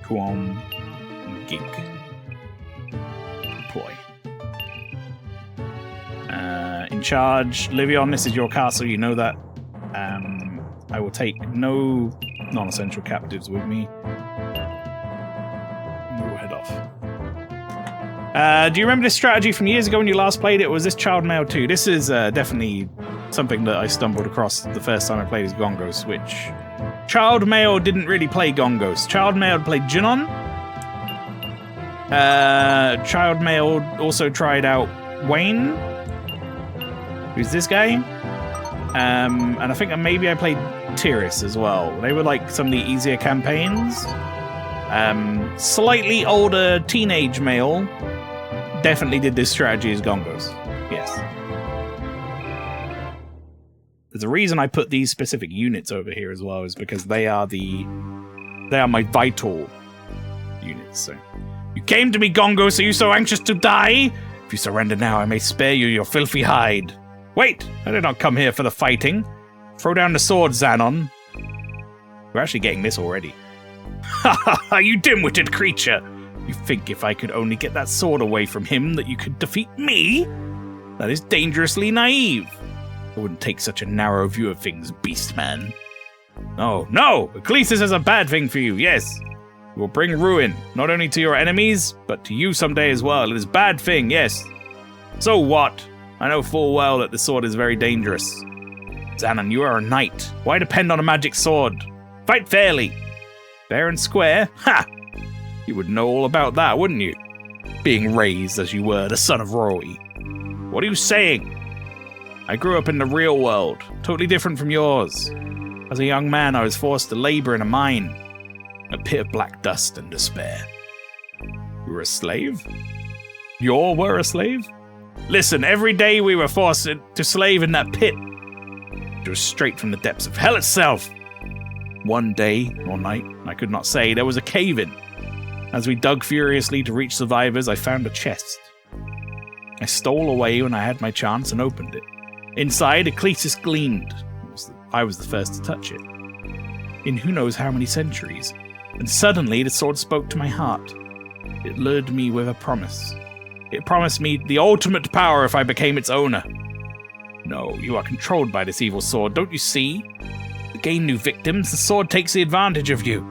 A: Kuom, and Geek. Ploy. In charge, Livion, this is your castle, you know that. I will take no non-essential captives with me. We'll head off. Do you remember this strategy from years ago when you last played it, or was this Child Mail 2? This is definitely something that I stumbled across the first time I played as Gongos, which... Child Mail didn't really play Gongos. Child Mail played Junon. Child Mail also tried out Wayne, who's this guy. And I think maybe I played Tiris as well. They were like some of the easier campaigns. Slightly older teenage male definitely did this strategy as Gongos. Yes. There's a reason I put these specific units over here as well, is because they are my vital units. So you came to me, Gongos. Are you so anxious to die? If you surrender now, I may spare you your filthy hide. Wait, I did not come here for the fighting. Throw down the sword, Xanon. We're actually getting this already. Ha ha ha, you dim-witted creature! You think if I could only get that sword away from him that you could defeat me? That is dangerously naive. I wouldn't take such a narrow view of things, Beastman. Oh, no! Ecclesis is a bad thing for you, yes. It will bring ruin, not only to your enemies, but to you someday as well. It is a bad thing, yes. So what? I know full well that the sword is very dangerous. Xanon, you are a knight. Why depend on a magic sword? Fight fairly. Fair and square? Ha! You would know all about that, wouldn't you? Being raised as you were, the son of royalty. What are you saying? I grew up in the real world, totally different from yours. As a young man, I was forced to labor in a mine, a pit of black dust and despair. You were a slave? You all were a slave? Listen, every day we were forced to slave in that pit. It was straight from the depths of hell itself. One day, or night, I could not say, there was a cave-in. As we dug furiously to reach survivors, I found a chest. I stole away when I had my chance and opened it. Inside, Ecclesis gleamed. I was the first to touch it. In who knows how many centuries. And suddenly, the sword spoke to my heart. It lured me with a promise. It promised me the ultimate power if I became its owner. No, you are controlled by this evil sword, don't you see? To gain new victims, the sword takes the advantage of you.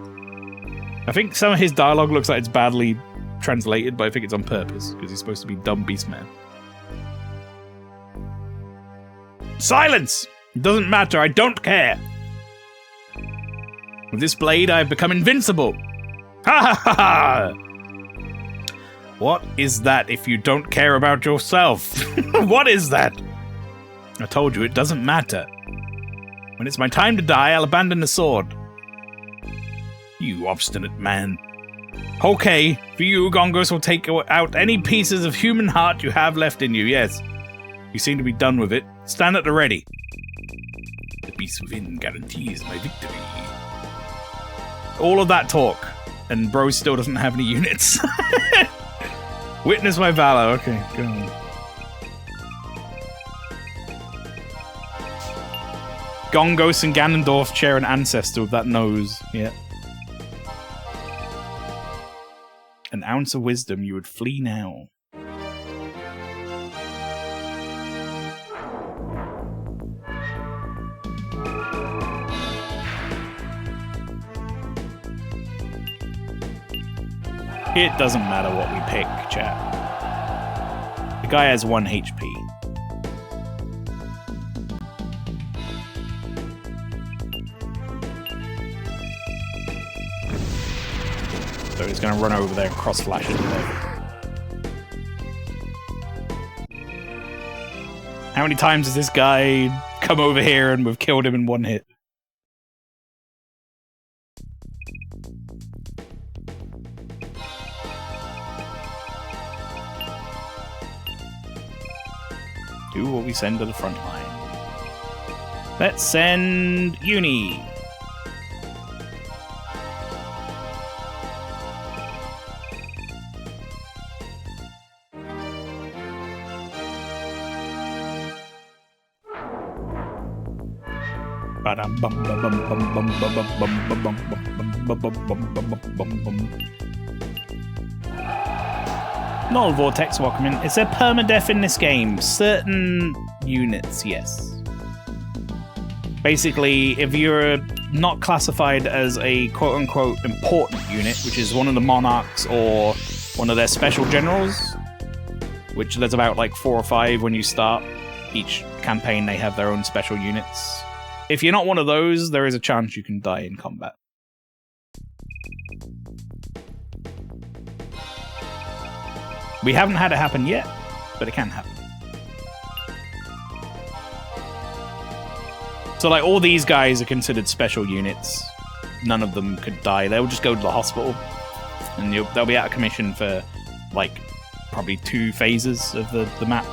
A: I think some of his dialogue looks like it's badly translated, but I think it's on purpose, because he's supposed to be dumb beastman. Silence! It doesn't matter, I don't care! With this blade, I have become invincible! Ha ha ha ha! What is that if you don't care about yourself? What is that? I told you, it doesn't matter. When it's my time to die, I'll abandon the sword. You obstinate man. Okay, for you, Gongos will take out any pieces of human heart you have left in you, yes. You seem to be done with it. Stand at the ready. The beast within guarantees my victory. All of that talk, and bro still doesn't have any units. Witness my valor. Okay, go on. Gongos and Ganondorf share an ancestor with that nose. Yeah. An ounce of wisdom, you would flee now. It doesn't matter what we pick, chat. The guy has 1 HP. So he's gonna run over there and cross flash it away. How many times has this guy come over here and we've killed him in 1 hit? Who will we send to the front line? Let's send Uni. Null Vortex, welcome in. Is there permadeath in this game? Certain units, yes. Basically, if you're not classified as a quote-unquote important unit, which is one of the monarchs or one of their special generals, which there's about like 4 or 5 when you start each campaign, they have their own special units. If you're not one of those, there is a chance you can die in combat. We haven't had it happen yet, but it can happen. So like all these guys are considered special units. None of them could die. They'll just go to the hospital and they'll be out of commission for like probably 2 phases of the map.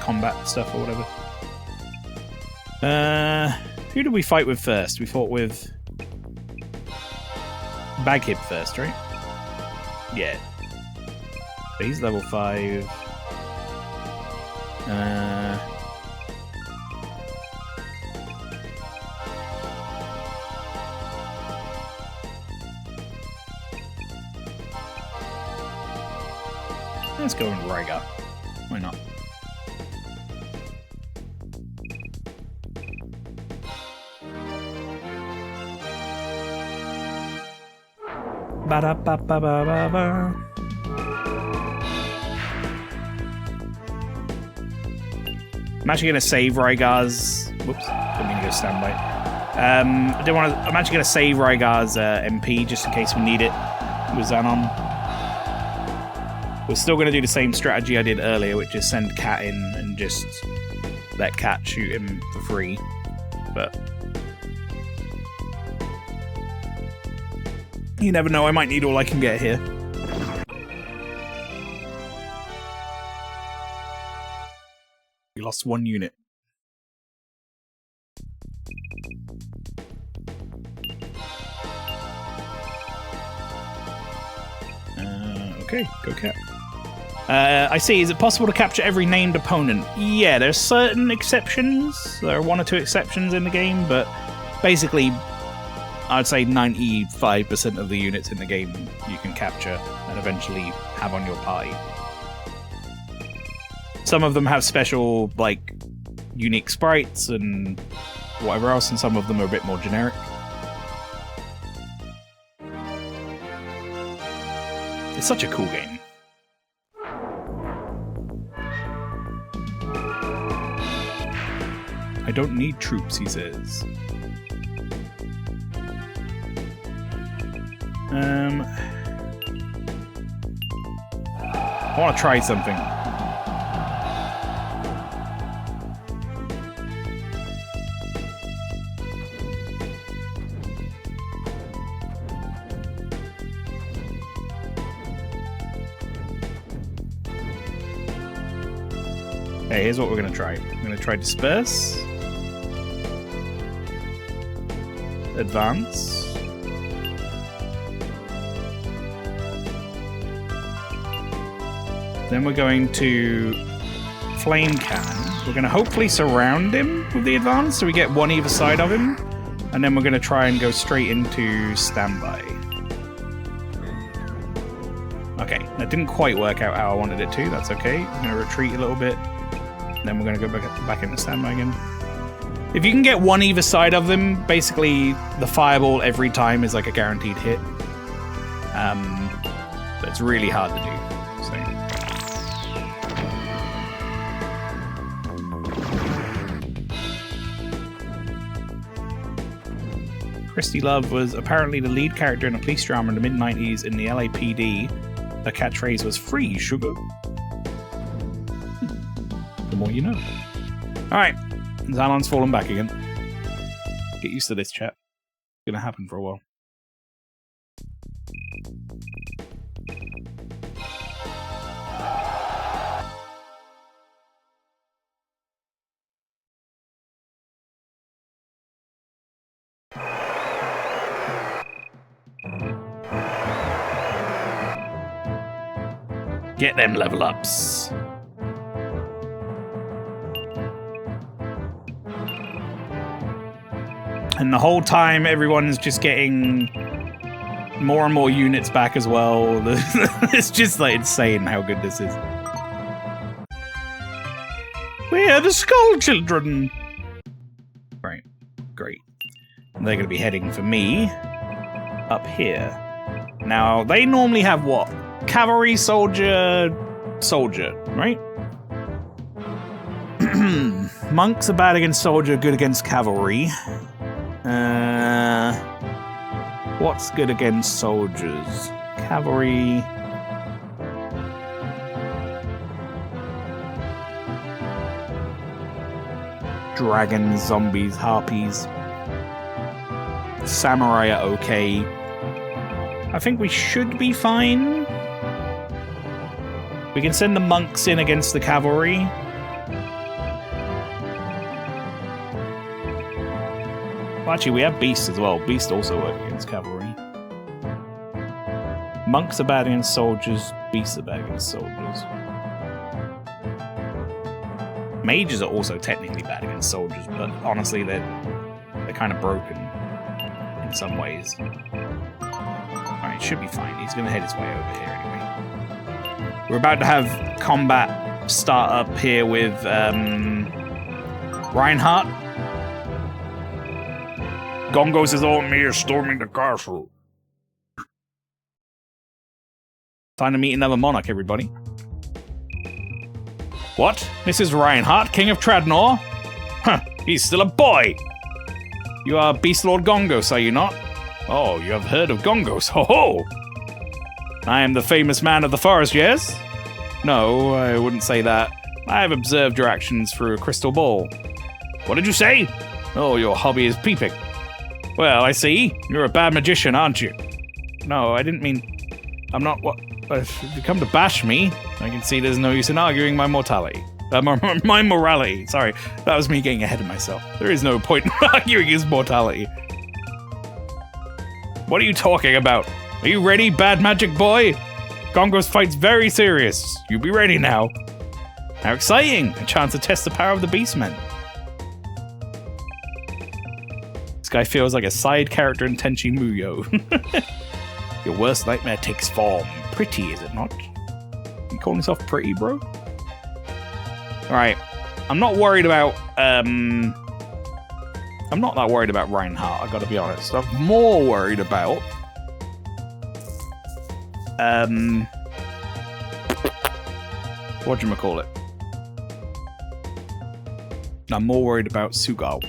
A: Combat stuff or whatever. Who did we fight with first? We fought with Baghib first, right? Yeah. He's level 5. Let's go in Rygar. Why not? Ba-da-ba-ba-ba-ba-ba. I'm actually going to save Rygar's... Whoops, didn't mean to go standby. I'm actually going to save Rygar's MP just in case we need it with Xanon. We're still going to do the same strategy I did earlier, which is send Cat in and just let Cat shoot him for free. But you never know, I might need all I can get here. We lost 1 unit. Okay, go Cat. I see. Is it possible to capture every named opponent? Yeah, there's certain exceptions. There are 1 or 2 exceptions in the game, but basically, I'd say 95% of the units in the game you can capture and eventually have on your party. Some of them have special, like, unique sprites and whatever else, and some of them are a bit more generic. It's such a cool game. I don't need troops, he says. I want to try something. Hey, here's what we're going to try. We're going to try Disperse. Advance. Then we're going to flame cannon. We're going to hopefully surround him with the advance so we get one either side of him. And then we're going to try and go straight into standby. Okay, that didn't quite work out how I wanted it to. That's okay. I'm going to retreat a little bit. Then we're going to go back into standby again. If you can get one either side of them, basically the fireball every time is like a guaranteed hit. But it's really hard to do. Christy Love was apparently the lead character in a police drama in the mid-90s in the LAPD. Her catchphrase was "Free sugar." The more you know. Alright, Zalon's fallen back again. Get used to this, chat. It's gonna happen for a while. Get them level ups. And the whole time, everyone's just getting more and more units back as well. It's just like insane how good this is. We're the Skull Children. Right, great. And they're going to be heading for me up here. Now, they normally have what? Cavalry, soldier, right? Monks are bad against soldier, good against cavalry. What's good against soldiers? Cavalry. Dragons, zombies, harpies. Samurai are okay. I think we should be fine. We can send the monks in against the cavalry. Well, actually, we have beasts as well. Beasts also work against cavalry. Monks are bad against soldiers. Beasts are bad against soldiers. Mages are also technically bad against soldiers, but honestly, they're kind of broken in some ways. Alright, should be fine. He's going to head his way over here anyway. We're about to have combat start up here with Reinhardt. Gongos is on me, storming the castle. Time to meet another monarch, everybody. What? This is Reinhardt, King of Tradnor? Huh, he's still a boy! You are Beast Lord Gongos, are you not? Oh, you have heard of Gongos, ho ho! I am the famous man of the forest, yes? No, I wouldn't say that. I have observed your actions through a crystal ball. What did you say? Oh, your hobby is peeping. Well, I see. You're a bad magician, aren't you? No, I didn't mean... I'm not what... If you come to bash me, I can see there's no use in arguing my mortality. My morality. Sorry, that was me getting ahead of myself. There is no point in arguing his mortality. What are you talking about? Are you ready, bad magic boy? Gongos fight's very serious. You be ready now. How exciting! A chance to test the power of the Beastmen. This guy feels like a side character in Tenchi Muyo. Your worst nightmare takes form. Pretty, is it not? You calling yourself pretty, bro? Alright. I'm not worried about, I'm not that worried about Reinhardt, I gotta be honest. I'm more worried about... whatchamacallit? I'm more worried about Sugal.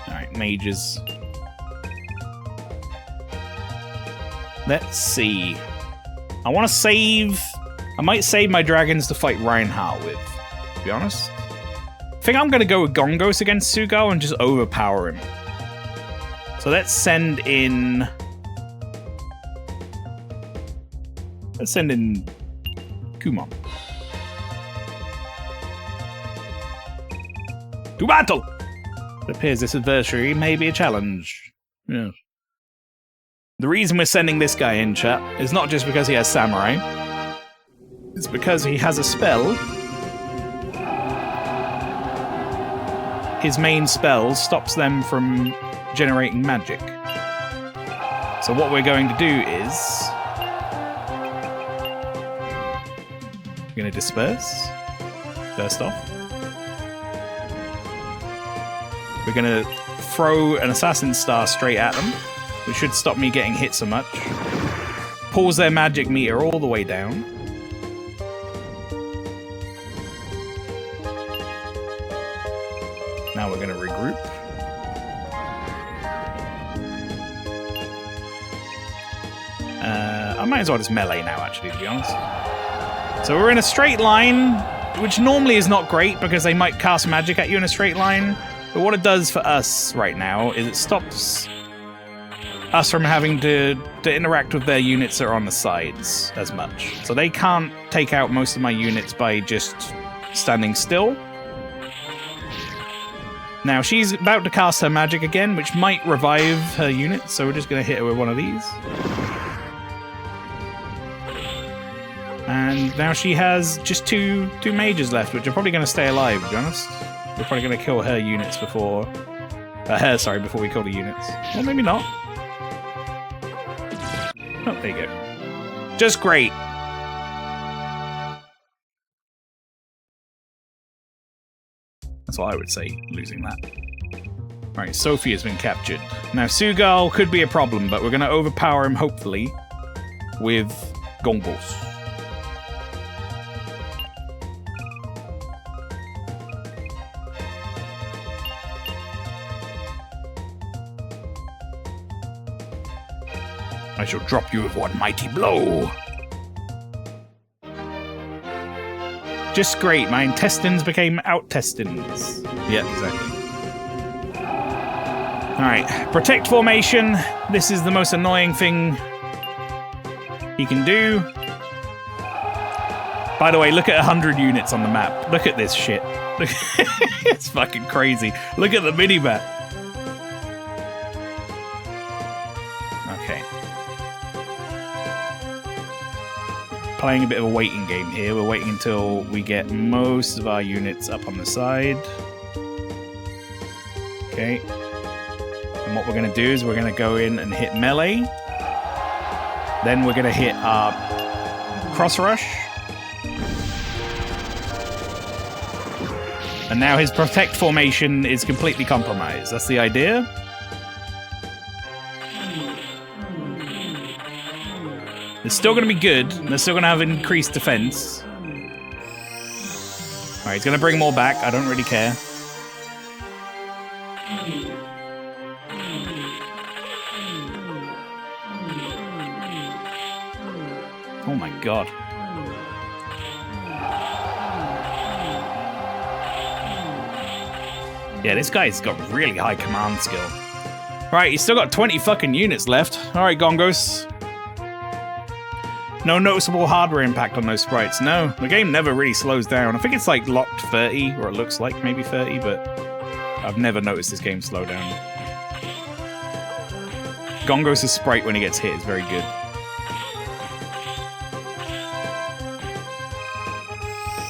A: Alright, mages. Let's see. I want to save... I might save my dragons to fight Reinhardt with, to be honest. I think I'm going to go with Gongos against Sugal and just overpower him. So let's send in... Let's send in Kumon. To battle! It appears this adversary may be a challenge. Yes. The reason we're sending this guy in, chat, is not just because he has samurai. It's because he has a spell. His main spell stops them from generating magic. So what we're going to do is... we're going to disperse, first off. We're going to throw an Assassin Star straight at them, which should stop me getting hit so much. Pulls their magic meter all the way down. Now we're going to regroup. I might as well just melee now, actually, to be honest. So we're in a straight line, which normally is not great because they might cast magic at you in a straight line. But what it does for us right now is it stops us from having to interact with their units that are on the sides as much. So they can't take out most of my units by just standing still. Now she's about to cast her magic again, which might revive her units, so we're just going to hit her with one of these. And now she has just two mages left, which are probably going to stay alive, to be honest. We're probably going to kill her units before... before we kill the units. Well, maybe not. Oh, there you go. Just great. That's what I would say, losing that. Right, Sophie has been captured. Now, Sugal could be a problem, but we're going to overpower him, hopefully, with Gongos. I shall drop you with one mighty blow. Just great, my intestines became out-testins. Yeah, exactly. Alright, protect formation. This is the most annoying thing he can do. By the way, look at 100 units on the map. Look at this shit. It's fucking crazy. Look at the mini-map. Okay. Playing a bit of a waiting game here. We're waiting until we get most of our units up on the side. Okay. And what we're going to do is we're going to go in and hit melee. Then we're going to hit our cross rush. And now his protect formation is completely compromised. That's the idea. It's still going to be good. They're still going to have increased defense. Alright, he's going to bring more back. I don't really care. Oh my god. Yeah, this guy's got really high command skill. Right, he's still got 20 fucking units left. Alright, Gongos. No noticeable hardware impact on those sprites. No, the game never really slows down. I think it's like locked 30, or it looks like maybe 30, but I've never noticed this game slow down. Gongos' sprite when he gets hit is very good.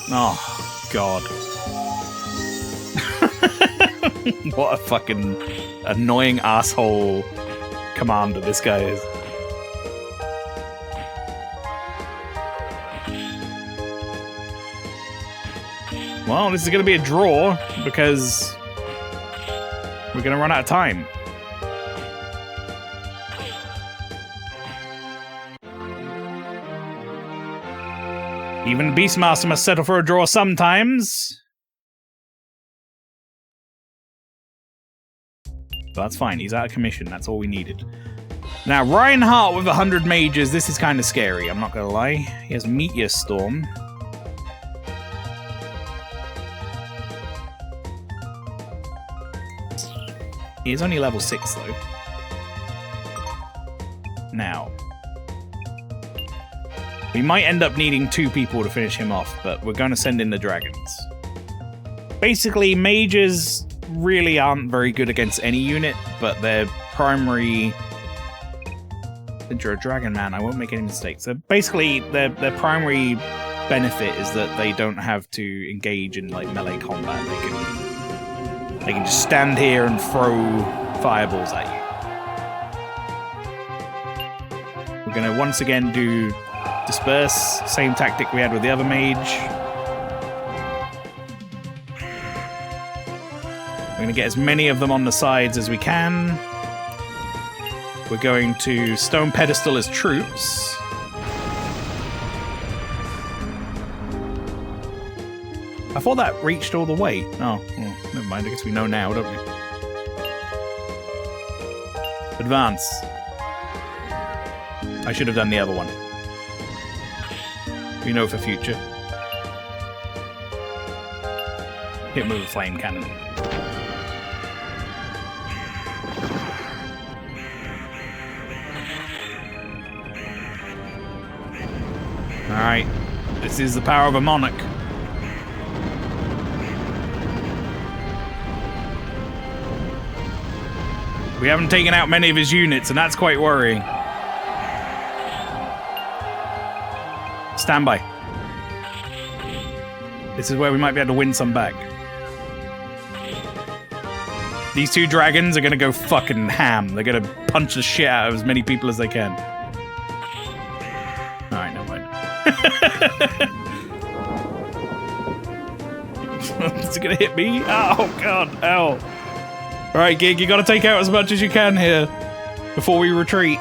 A: Oh, God. What a fucking annoying asshole commander this guy is. Well, this is going to be a draw because we're going to run out of time. Even Beastmaster must settle for a draw sometimes. But that's fine. He's out of commission. That's all we needed. Now, Reinhardt with 100 mages. This is kind of scary. I'm not going to lie. He has Meteor Storm. He is only level 6, though. Now, we might end up needing 2 people to finish him off, but we're going to send in the dragons. Basically, mages really aren't very good against any unit, but their primary Since you're a dragon man, I won't make any mistakes. So basically, their primary benefit is that they don't have to engage in like melee combat. They can just stand here and throw fireballs at you. We're gonna once again do disperse, same tactic we had with the other mage. We're gonna get as many of them on the sides as we can. We're going to stone pedestal as troops. I thought that reached all the way. Oh, well, never mind. I guess we know now, don't we? Advance. I should have done the other one. We know for future. Hit him with a flame cannon. Alright. This is the power of a monarch. We haven't taken out many of his units, and that's quite worrying. Stand by. This is where we might be able to win some back. These two dragons are gonna go fucking ham. They're gonna punch the shit out of as many people as they can. Alright, never mind. Is it gonna hit me? Oh god, ow. Alright, Gig, you gotta take out as much as you can here before we retreat.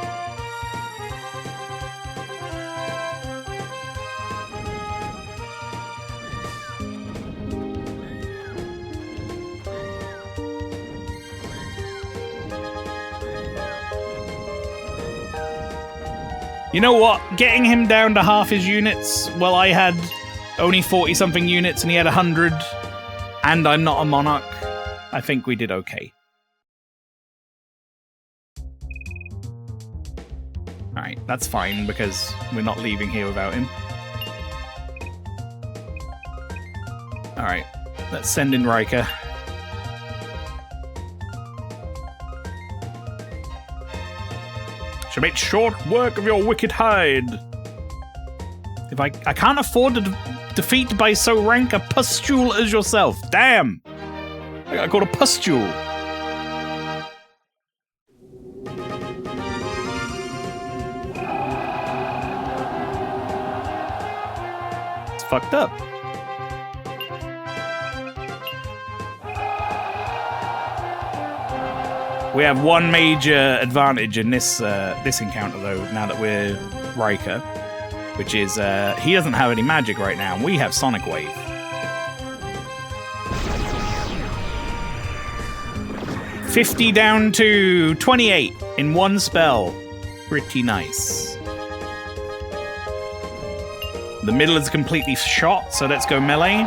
A: You know what? Getting him down to half his units, well, I had only 40-something units and he had 100, and I'm not a monarch. I think we did okay. Alright, that's fine, because we're not leaving here without him. Alright, let's send in Riker. Shall make short work of your wicked hide. If I can't afford to defeat by so rank a pustule as yourself. Damn! I got called a pustule. It's fucked up. We have one major advantage in this this encounter, though, now that we're Riker, which is he doesn't have any magic right now, and we have Sonic Wave. $50 down to 28 in one spell. Pretty nice. The middle is completely shot, so let's go melee.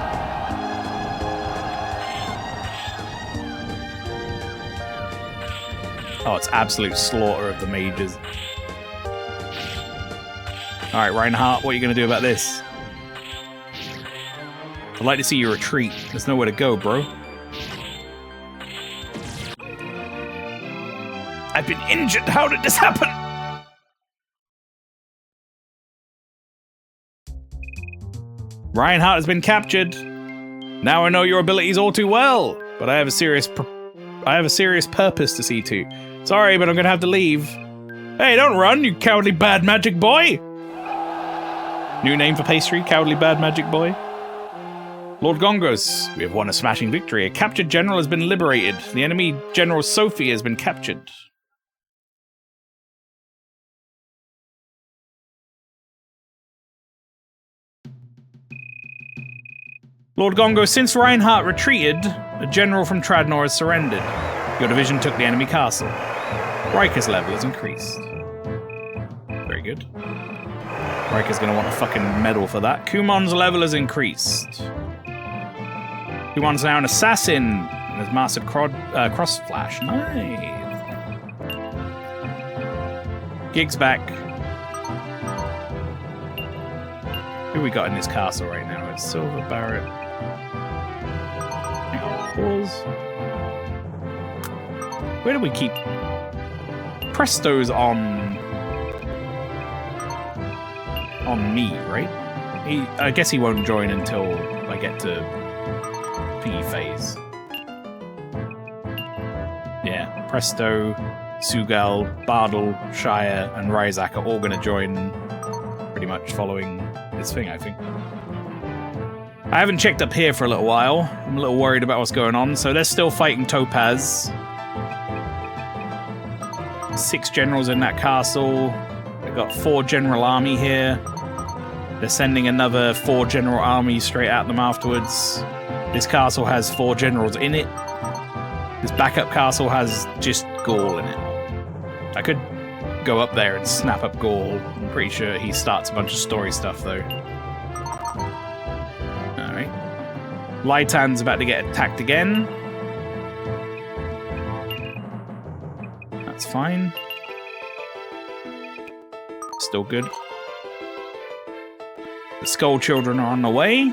A: Oh, it's absolute slaughter of the mages. Alright, Reinhardt, what are you going to do about this? I'd like to see you retreat. There's nowhere to go, bro. I've been injured. How did this happen? Reinhardt has been captured. Now I know your abilities all too well, but I have a serious purpose to see to. Sorry, but I'm gonna have to leave. Hey, don't run, you cowardly bad magic boy! New name for pastry, cowardly bad magic boy. Lord Gongos, we have won a smashing victory. A captured general has been liberated. The enemy General Sophie has been captured. Lord Gongo, since Reinhardt retreated, a general from Tradnor has surrendered. Your division took the enemy castle. Riker's level has increased. Very good. Riker's gonna want a fucking medal for that. Kumon's level has increased. Kumon's now an assassin and has mastered cross flash. Nice. Gig's back. Who we got in this castle right now? It's Silver Barret. Hang on, pause. Where do we keep? Presto's on on me, right? I guess he won't join until I get to P phase. Yeah, Presto, Sugal, Bardal, Shire, and Ryzak are all going to join pretty much following this thing, I think. I haven't checked up here for a little while. I'm a little worried about what's going on. So they're still fighting Topaz. 6 generals in that castle. They've got 4 general army here. They're sending another 4 general army straight at them afterwards. This castle has 4 generals in it. This backup castle has just Gaul in it. I could go up there and snap up Gaul. I'm pretty sure he starts a bunch of story stuff, though. Alright. Laitan's about to get attacked again. That's fine. Still good. The Skull Children are on the way.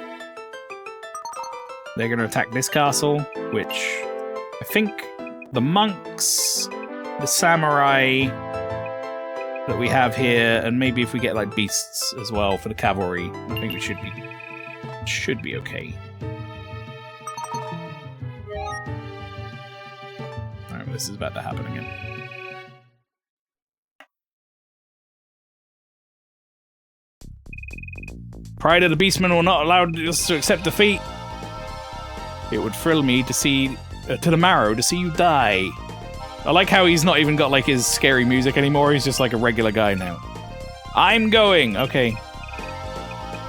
A: They're going to attack this castle, which I think the monks, the samurai that we have here, and maybe if we get like beasts as well for the cavalry, I think we should be okay. Alright, this is about to happen again. Pride of the Beastmen will not allow us to accept defeat. It would thrill me to see, to the marrow, to see you die. I like how he's not even got like his scary music anymore. He's just like a regular guy now. I'm going. Okay.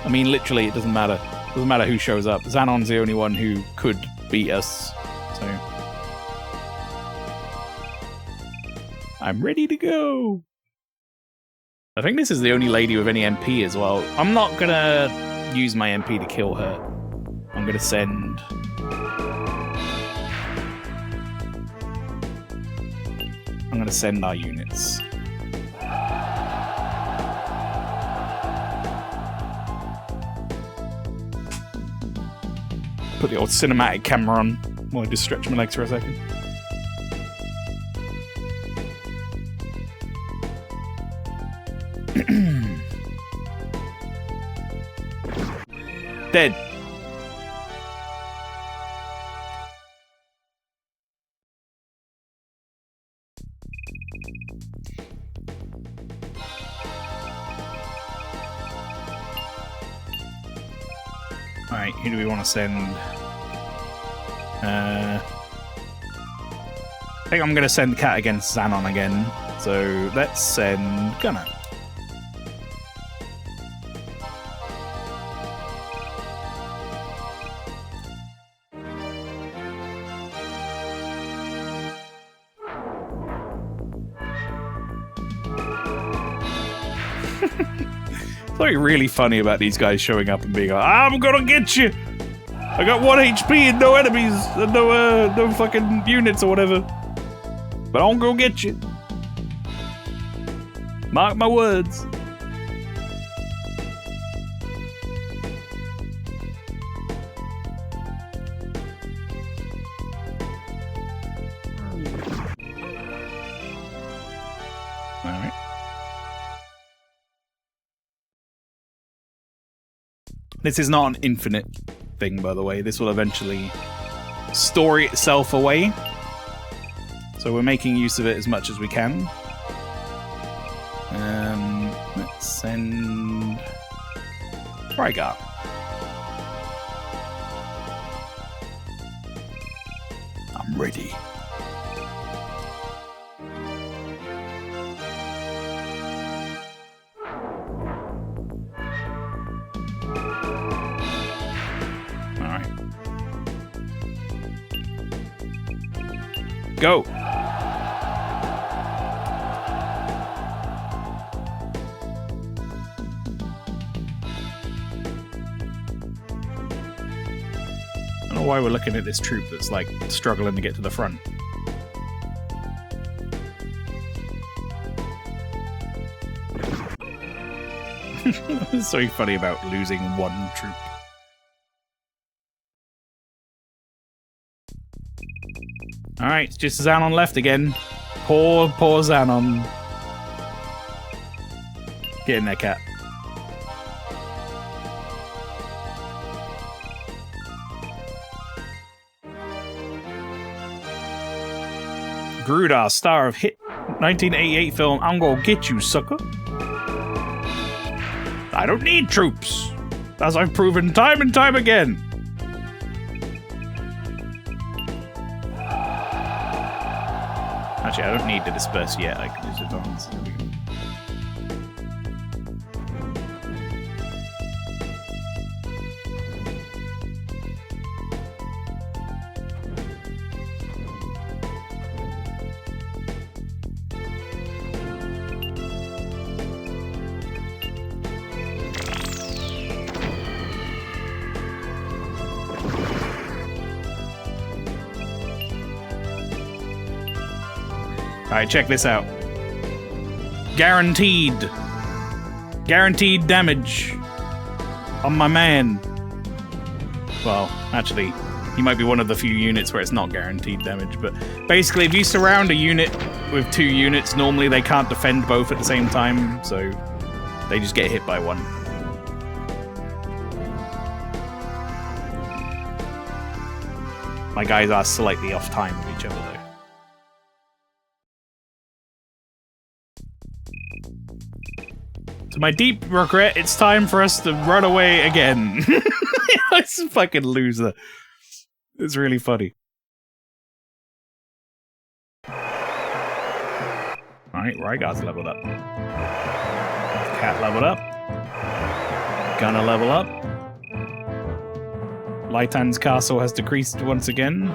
A: I mean, literally, it doesn't matter. It doesn't matter who shows up. Xanon's the only one who could beat us. So I'm ready to go. I think this is the only lady with any MP as well. I'm not gonna use my MP to kill her. I'm gonna send... I'm gonna send our units. Put the old cinematic camera on while I just stretch my legs for a second. Dead. Alright, who do we want to send? I think I'm going to send Cat against Xanon again. So let's send Gunner. Something really funny about these guys showing up and being like, I'm gonna get you! I got 1 HP and no enemies, and no fucking units or whatever. But I'm gonna get you. Mark my words. Alright. This is not an infinite thing, by the way. This will eventually store itself away. So we're making use of it as much as we can. Let's send Rygar. I'm ready. Go! I don't know why we're looking at this troop that's like struggling to get to the front. It's so funny about losing 1 troop. Alright, it's just Xanon left again. Poor Xanon. Get in there, Cat. Grudar, star of hit 1988 film I'm Gonna Get You, Sucker. I don't need troops, as I've proven time and time again. Actually, I don't need to disperse yet. I can just advance. Alright, check this out. Guaranteed damage on my man. Well, actually, he might be one of the few units where it's not guaranteed damage, but basically if you surround a unit with 2 units, normally they can't defend both at the same time, so they just get hit by one. My guys are slightly off time with each other, though. To my deep regret, it's time for us to run away again. This fucking loser. It's really funny. Alright, Rygar's leveled up. Cat leveled up. Gunner level up. Lytan's castle has decreased once again.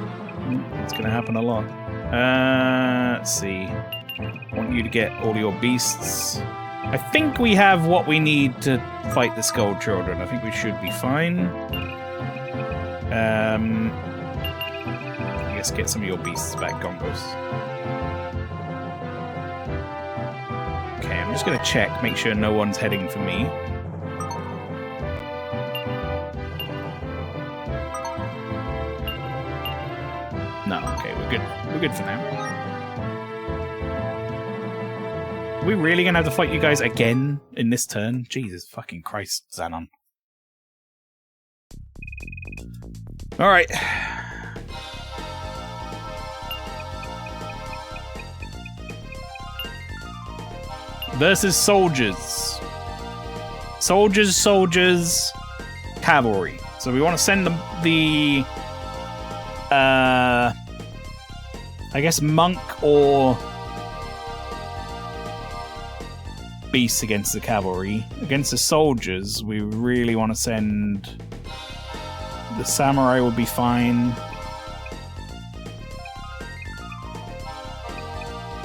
A: It's gonna happen a lot. Let's see. I want you to get all your beasts. I think we have what we need to fight the Skull Children. I think we should be fine. I guess get some of your beasts back, Gongos. Okay, I'm just gonna check, make sure no one's heading for me. No, okay, we're good. We're good for now. Are we really gonna have to fight you guys again in this turn? Jesus fucking Christ, Xanon. Alright. Versus soldiers. Soldiers, cavalry. So we want to send the I guess monk or beasts against the cavalry. Against the soldiers, we really want to send the samurai would be fine.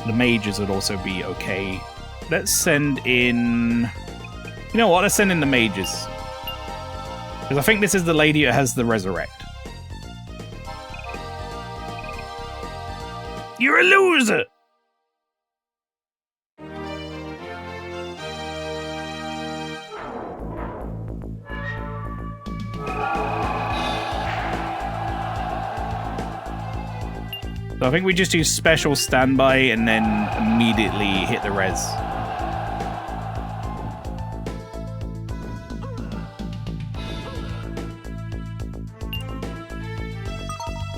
A: The mages would also be okay. Let's send in... You know what? Let's send in the mages. Because I think this is the lady that has the resurrect. You're a loser! So I think we just do special standby and then immediately hit the res.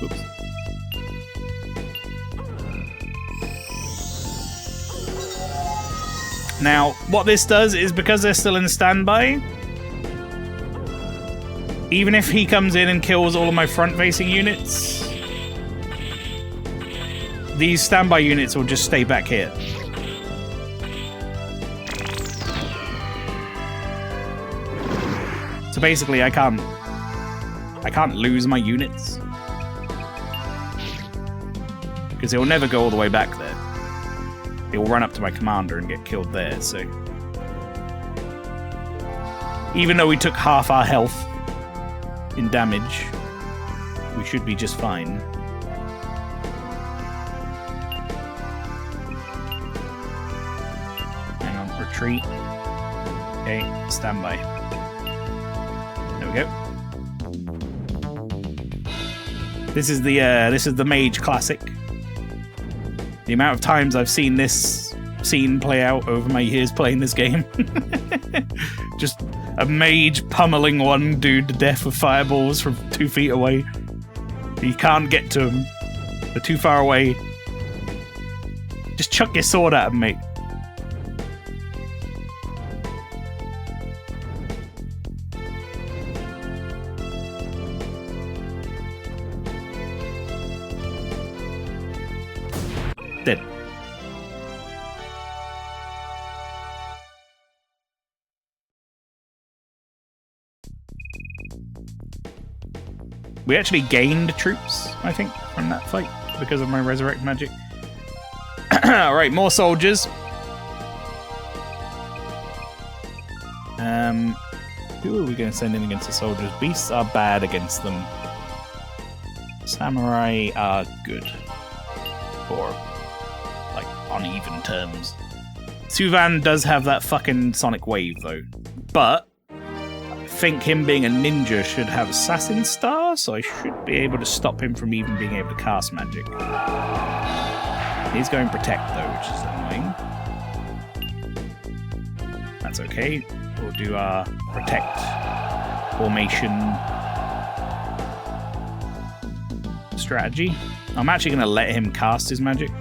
A: Oops. Now, what this does is because they're still in standby, even if he comes in and kills all of my front-facing units, these standby units will just stay back here. So basically, I can't lose my units because they will never go all the way back there. They will run up to my commander and get killed there. So even though we took half our health in damage, we should be just fine. Retreat. Okay, standby. There we go. This is the Mage Classic. The amount of times I've seen this scene play out over my years playing this game. Just a mage pummeling one dude to death with fireballs from 2 feet away. You can't get to him. They're too far away. Just chuck your sword at him, mate. Dead. We actually gained troops, I think, from that fight because of my resurrect magic. Alright, more soldiers. Who are we going to send in against the soldiers? Beasts are bad against them. Samurai are good. Or, like, on even terms. Suvan does have that fucking sonic wave, though. But I think him being a ninja should have Assassin Star, so I should be able to stop him from even being able to cast magic. He's going Protect, though, which is annoying. That's okay. We'll do our Protect formation strategy. I'm actually going to let him cast his magic.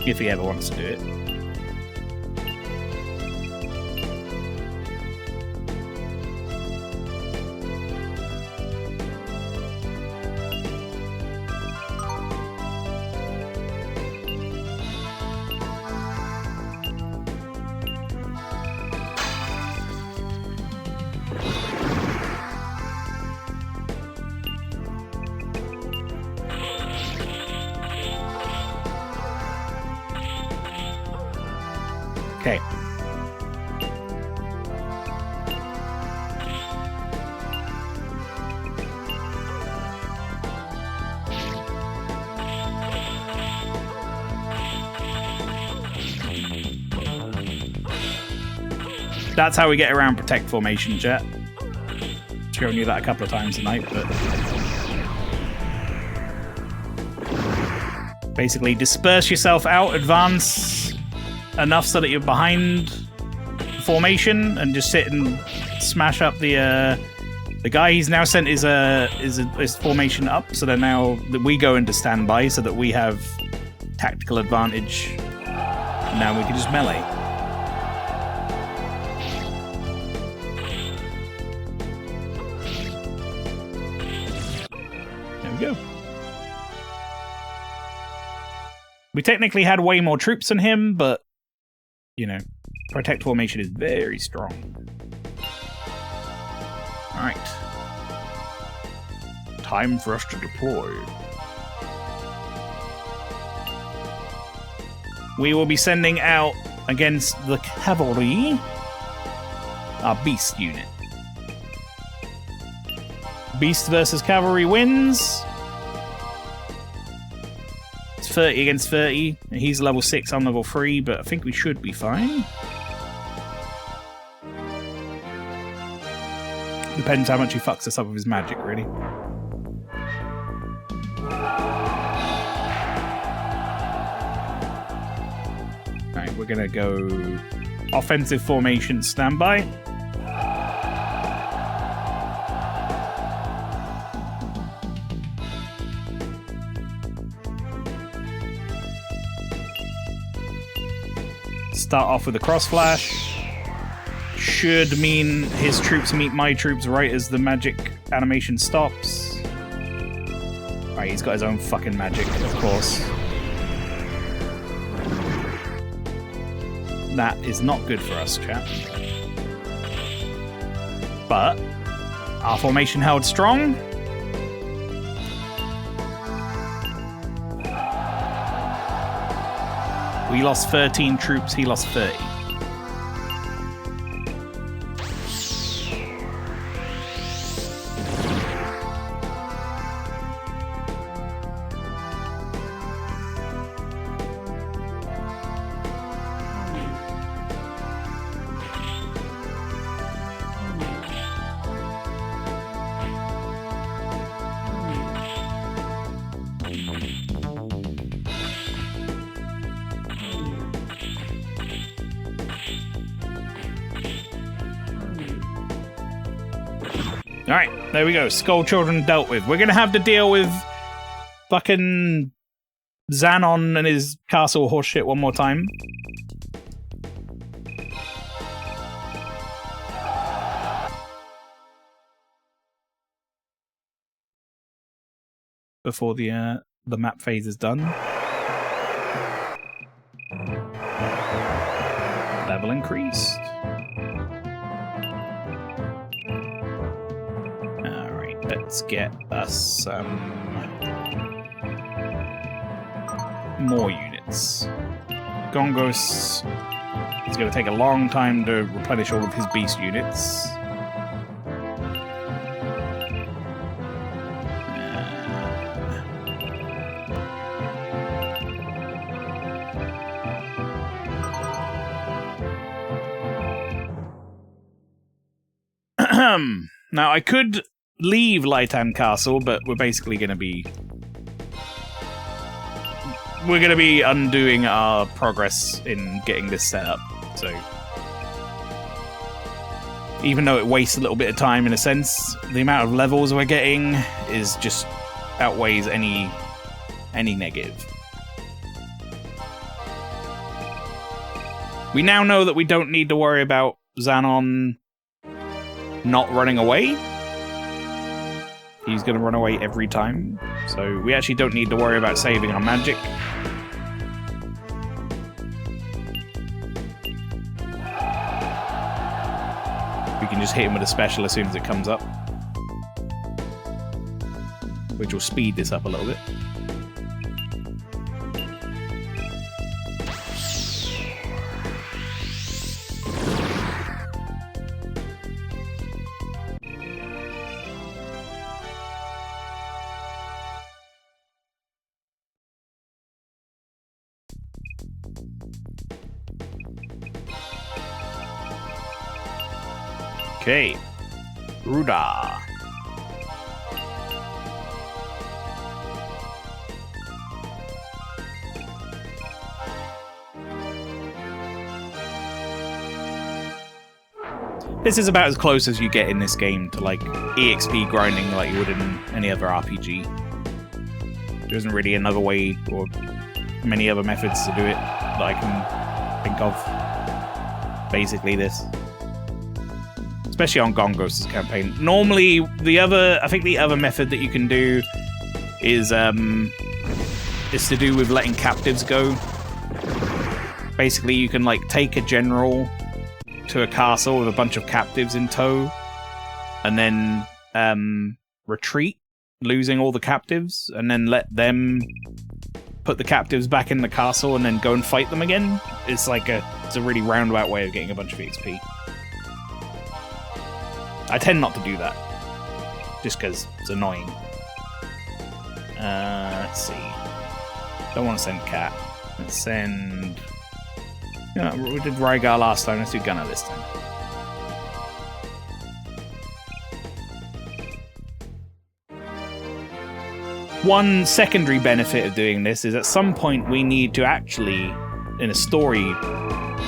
A: If he ever wants to do it. Okay. That's how we get around Protect formation, chat. Showing you that a couple of times tonight, but basically disperse yourself out, advance enough so that you're behind formation, and just sit and smash up the guy. He's now sent his formation up, so that now we go into standby, so that we have tactical advantage. And now we can just melee. There we go. We technically had way more troops than him, but you know, Protect formation is very strong. Alright. Time for us to deploy. We will be sending out against the cavalry our beast unit. Beast versus cavalry wins. It's 30 against 30. He's level 6, I'm level 3, but I think we should be fine. Depends how much he fucks us up with his magic, really. Alright, we're gonna go offensive formation standby. Start off with a cross flash. Should mean his troops meet my troops right as the magic animation stops. Right, he's got his own fucking magic, of course. That is not good for us, chat. But our formation held strong. We lost 13 troops, he lost 30. Alright, there we go. Skull Children dealt with. We're gonna have to deal with fucking Xanon and his castle horseshit one more time. Before the map phase is done. Level increased. Alright, let's get us more units. Gongos is going to take a long time to replenish all of his beast units. Now, I could leave Lightan Castle, but we're basically going to be... We're going to be undoing our progress in getting this set up, so... Even though it wastes a little bit of time in a sense, the amount of levels we're getting is just outweighs any negative. We now know that we don't need to worry about Xanon not running away. He's going to run away every time, so we actually don't need to worry about saving our magic. We can just hit him with a special as soon as it comes up, which will speed this up a little bit. Okay, Ruda. This is about as close as you get in this game to like EXP grinding like you would in any other RPG. There isn't really another way or many other methods to do it that I can think of. Basically this. Especially on Gongos' campaign. Normally, I think the other method that you can do is to do with letting captives go. Basically, you can like take a general to a castle with a bunch of captives in tow, and then retreat, losing all the captives, and then let them put the captives back in the castle, and then go and fight them again. It's like it's a really roundabout way of getting a bunch of XP. I tend not to do that, just because it's annoying. Let's see. Don't want to send Cat. Let's send... Yeah, we did Rygar last time, let's do Gunner this time. One secondary benefit of doing this is at some point we need to actually, in a story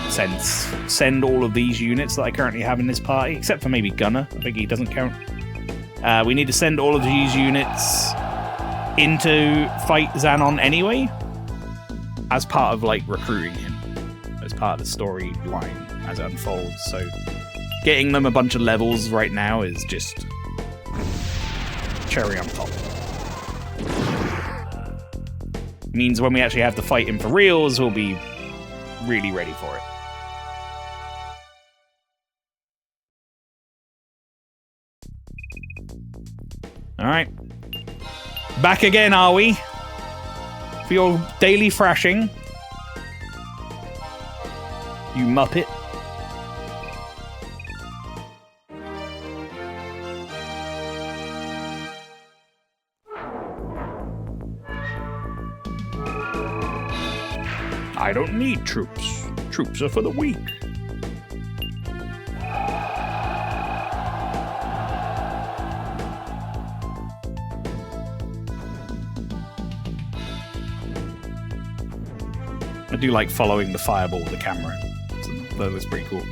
A: sense, send all of these units that I currently have in this party, except for maybe Gunner. I think he doesn't count. We need to send all of these units into fight Xanon anyway, as part of like recruiting him, as part of the storyline as it unfolds. So getting them a bunch of levels right now is just cherry on top. Means when we actually have to fight him for reals, we'll be really ready for it. Alright. Back again, are we? For your daily thrashing. You muppet. I don't need troops. Troops are for the weak. I do like following the fireball with the camera. That was pretty cool.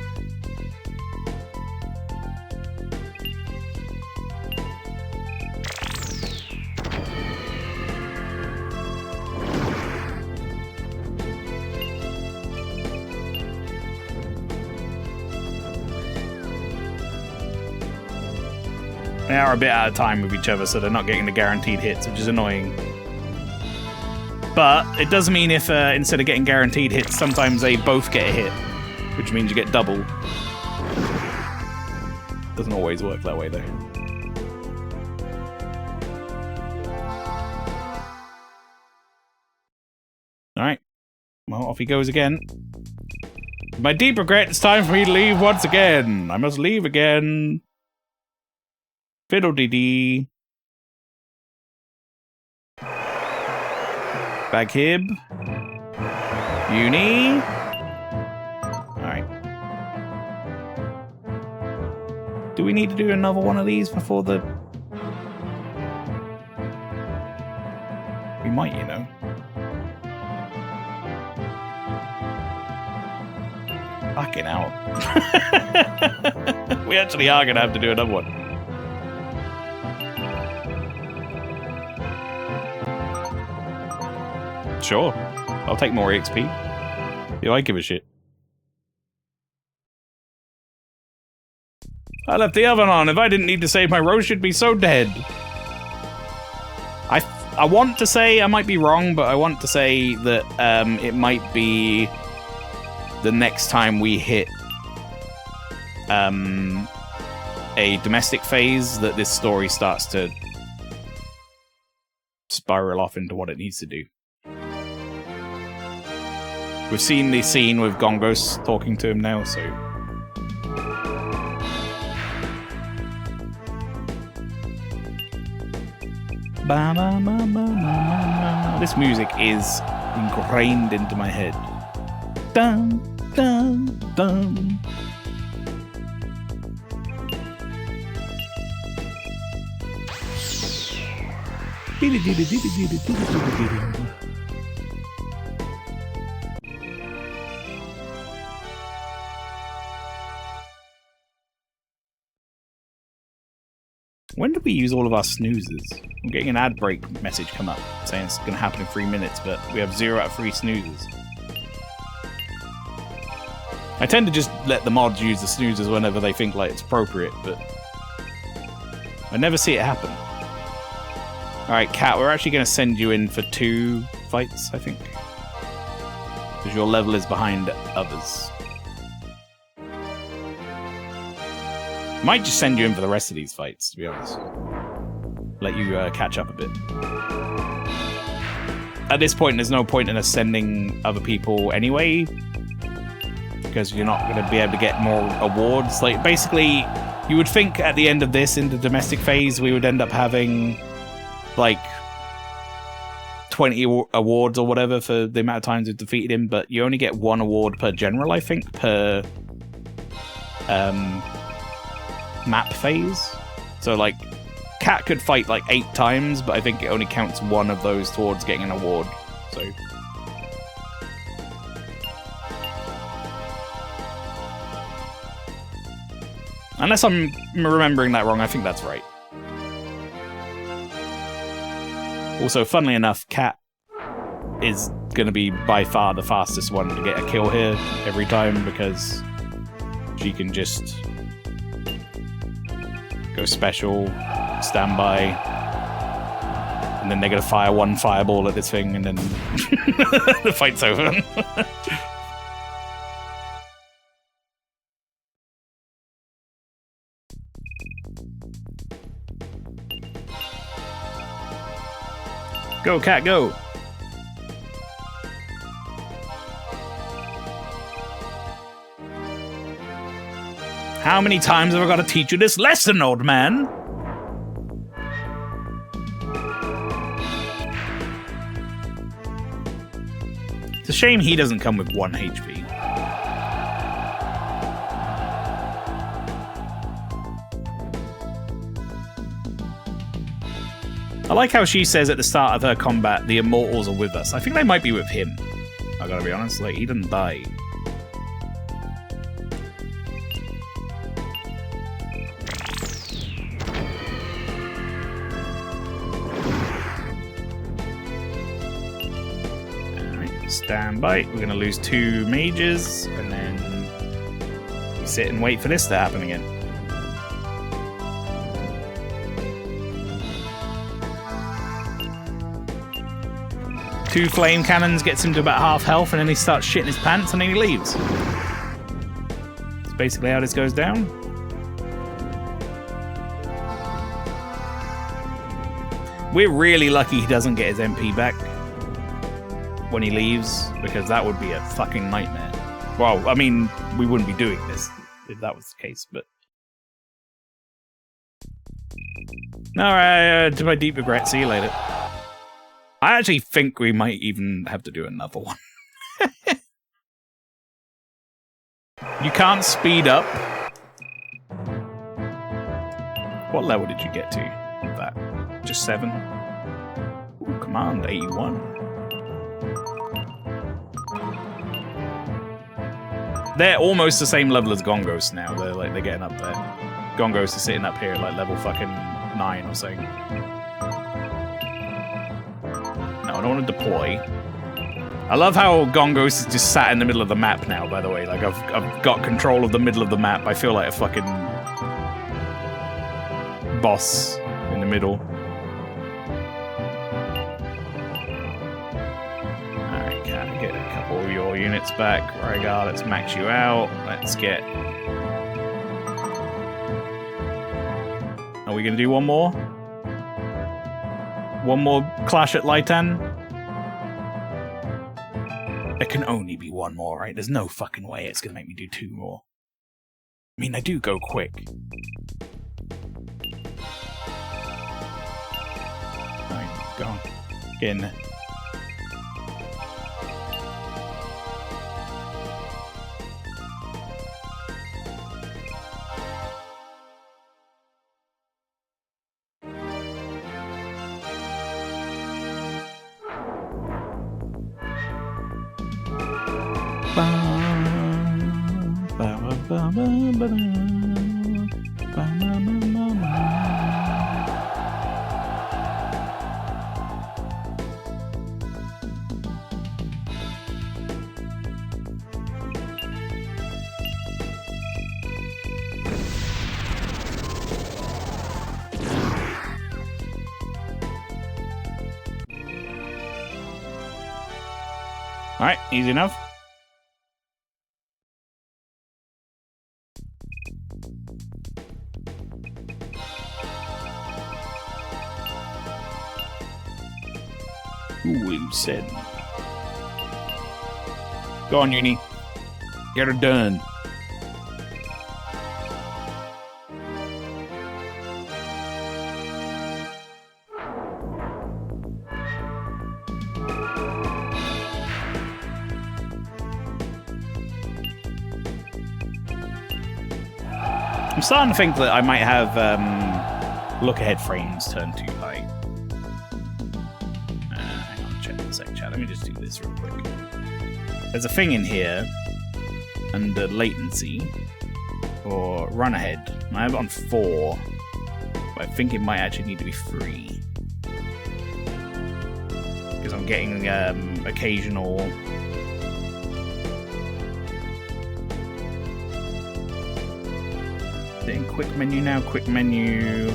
A: They are a bit out of time with each other, so they're not getting the guaranteed hits, which is annoying. But it does mean if instead of getting guaranteed hits, sometimes they both get a hit, which means you get double. Doesn't always work that way, though. Alright. Well, off he goes again. My deep regret, it's time for me to leave once again. I must leave again. Fiddle-dee-dee. Baghib. Uni. Alright. Do we need to do another one of these before the... We might, you know. Fucking hell. We actually are going to have to do another one. Sure. I'll take more EXP. Yeah, I give a shit. I left the oven on. If I didn't need to save my roast, she'd be so dead. I want to say, I might be wrong, but I want to say that it might be the next time we hit a domestic phase that this story starts to spiral off into what it needs to do. We've seen the scene with Gongos talking to him now, so... This music is ingrained into my head. Dun, dun, dun. When did we use all of our snoozes? I'm getting an ad break message come up saying it's going to happen in 3 minutes, but we have 0 out of 3 snoozes. I tend to just let the mods use the snoozes whenever they think like it's appropriate, but I never see it happen. Alright, Kat, we're actually going to send you in for 2 fights, I think. Because your level is behind others. Might just send you in for the rest of these fights, to be honest. Let you catch up a bit. At this point, there's no point in us sending other people anyway, because you're not going to be able to get more awards. Like, basically, you would think at the end of this, in the domestic phase, we would end up having, like, 20 awards or whatever for the amount of times we've defeated him, but you only get 1 award per general, I think, per map phase. So, like, Cat could fight, like, 8 times, but I think it only counts 1 of those towards getting an award, so... Unless I'm remembering that wrong, I think that's right. Also, funnily enough, Cat is going to be by far the fastest one to get a kill here every time, because she can just go special, standby, and then they're going to fire 1 fireball at this thing, and then the fight's over. Go, Cat, go! How many times have I got to teach you this lesson, old man? It's a shame he doesn't come with 1 HP. I like how she says at the start of her combat, the immortals are with us. I think they might be with him. I gotta be honest, like, he didn't die. Alright, stand by. We're gonna lose 2 mages, and then we sit and wait for this to happen again. 2 flame cannons gets him to about half health, and then he starts shitting his pants, and then he leaves. That's basically how this goes down. We're really lucky he doesn't get his MP back when he leaves, because that would be a fucking nightmare. Well, I mean, we wouldn't be doing this if that was the case, but... Alright, to my deep regret, see you later. I actually think we might even have to do another one. You can't speed up. What level did you get to with that? Just 7? Ooh, command 81. They're almost the same level as Gongos now. They're getting up there. Gongos is sitting up here at like level fucking 9 or something. No, I don't want to deploy. I love how Gongos is just sat in the middle of the map now, by the way. Like, I've got control of the middle of the map. I feel like a fucking boss in the middle. Alright, can I get a couple of your units back? Rygar, let's max you out. Let's get... Are we going to do one more? One more clash at Laitan? It can only be one more, right? There's no fucking way it's going to make me do 2 more. I mean, I do go quick. Alright, go on. Get in there. Alright, easy enough. Ooh, said. Go on, Uni. Get her done. I'm starting to think that I might have look-ahead frames turned too high. Hang on, check one sec, chat. Let me just do this real quick. There's a thing in here under latency or run ahead. I have it on 4, but I think it might actually need to be 3 because I'm getting occasional. In quick menu now, quick menu.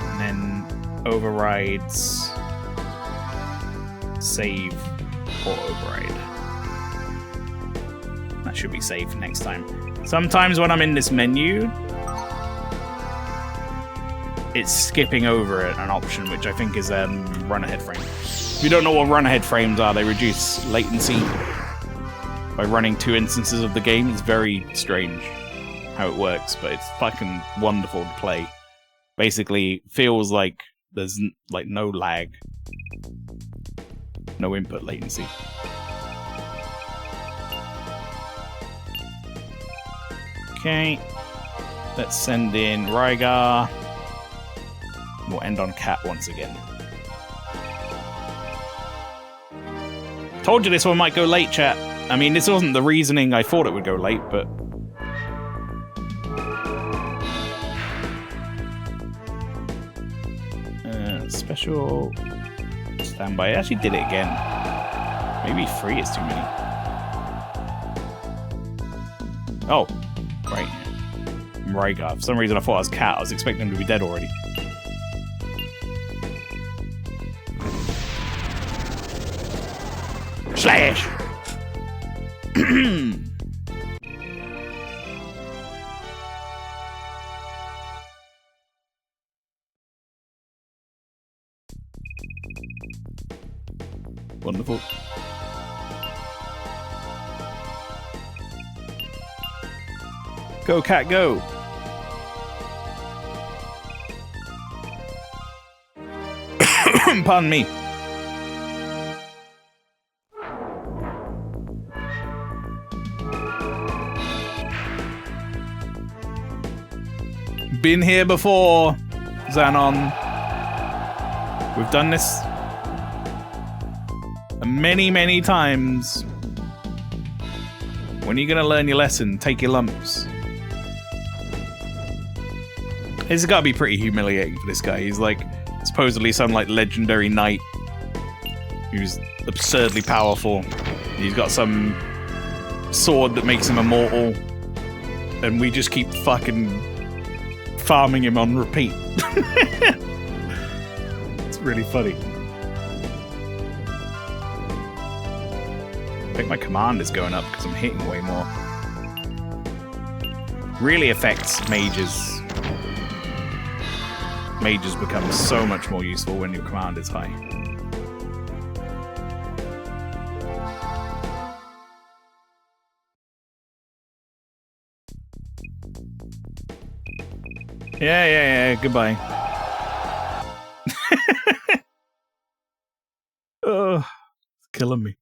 A: And then overrides, save or override. That should be saved next time. Sometimes when I'm in this menu, it's skipping over an option, which I think is run ahead frame. If you don't know what run ahead frames are, they reduce latency by running 2 instances of the game. It's very strange how it works, but it's fucking wonderful to play. Basically, feels like there's like no lag, no input latency. Okay, let's send in Rygar. We'll end on Cat once again. Told you this one might go late, chat. I mean, this wasn't the reasoning I thought it would go late, but... special... standby. I actually did it again. Maybe 3 is too many. Oh, right. Rygar. For some reason I thought I was Cat. I was expecting him to be dead already. Slash! Wonderful. Go, cat, go! Pardon me. Been here before, Xanon. We've done this many, many times. When are you gonna learn your lesson? Take your lumps. This has got to be pretty humiliating for this guy. He's like supposedly some like legendary knight who's absurdly powerful. He's got some sword that makes him immortal, and we just keep fucking farming him on repeat. It's really funny. I think my command is going up because I'm hitting way more. Really affects mages. Mages become so much more useful when your command is high. Yeah, goodbye. Oh, it's killing me.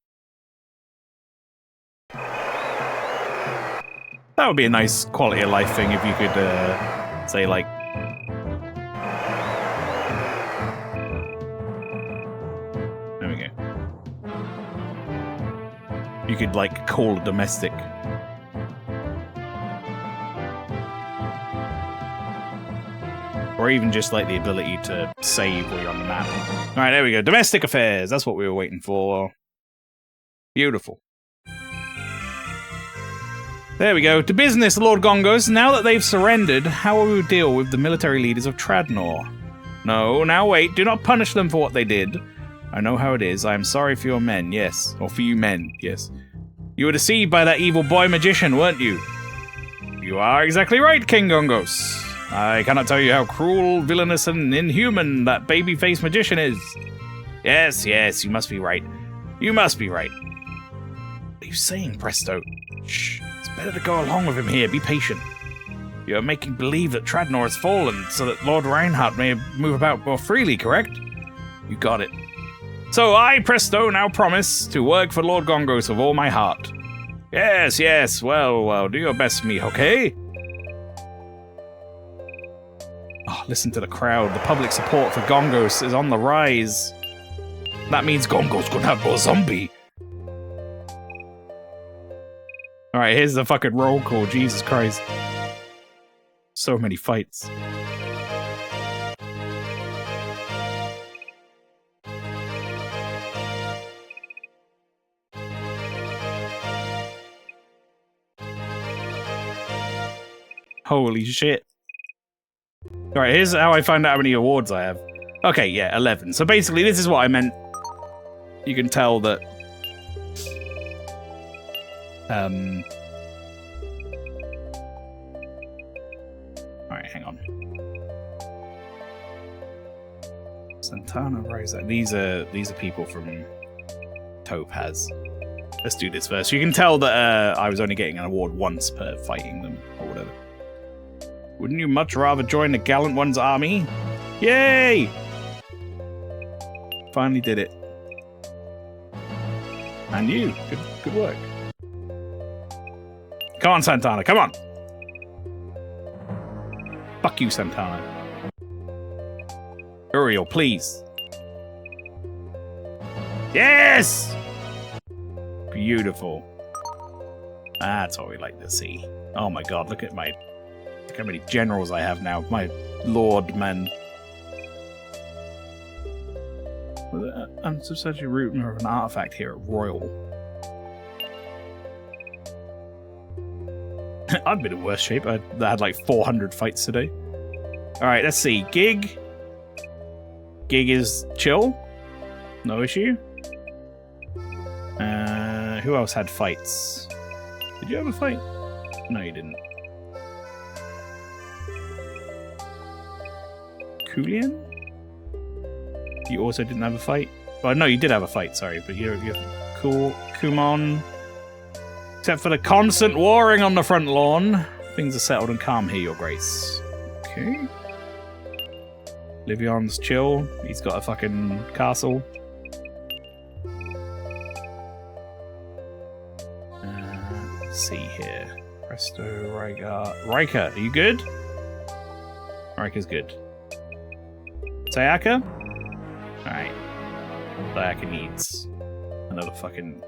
A: That would be a nice quality of life thing if you could say like, there we go. You could like call a domestic. Or even just like the ability to save while you're on the map. Alright, there we go. Domestic affairs. That's what we were waiting for. Beautiful. There we go. To business, Lord Gongos. Now that they've surrendered, how will we deal with the military leaders of Tradnor? No, now wait. Do not punish them for what they did. I know how it is. I am sorry for your men, yes. Or for you men, yes. You were deceived by that evil boy magician, weren't you? You are exactly right, King Gongos. I cannot tell you how cruel, villainous, and inhuman that baby-faced magician is. Yes, you must be right. You must be right. What are you saying, Presto? Shh. It's better to go along with him here. Be patient. You are making believe that Tradnor has fallen so that Lord Reinhardt may move about more freely, correct? You got it. So I, Presto, now promise to work for Lord Gongos with all my heart. Yes. Well, do your best, me, okay? Oh, listen to the crowd. The public support for Gongos is on the rise. That means Gongos gonna have more zombie. Alright, here's the fucking roll call. Jesus Christ. So many fights. Holy shit. Alright, here's how I find out how many awards I have. Okay, yeah, 11. So basically, this is what I meant. You can tell that... Alright, hang on. Santana, Rosa. These are people from Topaz. Let's do this first. You can tell that I was only getting an award once per fighting them, or whatever. Wouldn't you much rather join the Gallant One's army? Yay! Finally did it. And you. Good work. Come on, Santana, come on! Fuck you, Santana. Uriel, please. Yes! Beautiful. That's what we like to see. Oh my god, look at my... Look how many generals I have now. My lord, men. I'm substantially root of an artifact here at Royal. I've been in worse shape. I had like 400 fights today. Alright, let's see. Gig. Gig is chill. No issue. Who else had fights? Did you have a fight? No, you didn't. Kulian? You also didn't have a fight? Well, no, you did have a fight, sorry, but you're cool. Kumon. Except for the constant warring on the front lawn. Things are settled and calm here, Your Grace. Okay. Livion's chill. He's got a fucking castle. Let's see here. Presto, Riker. Riker, are you good? Riker's good. Sayaka? Alright. Sayaka needs another fucking...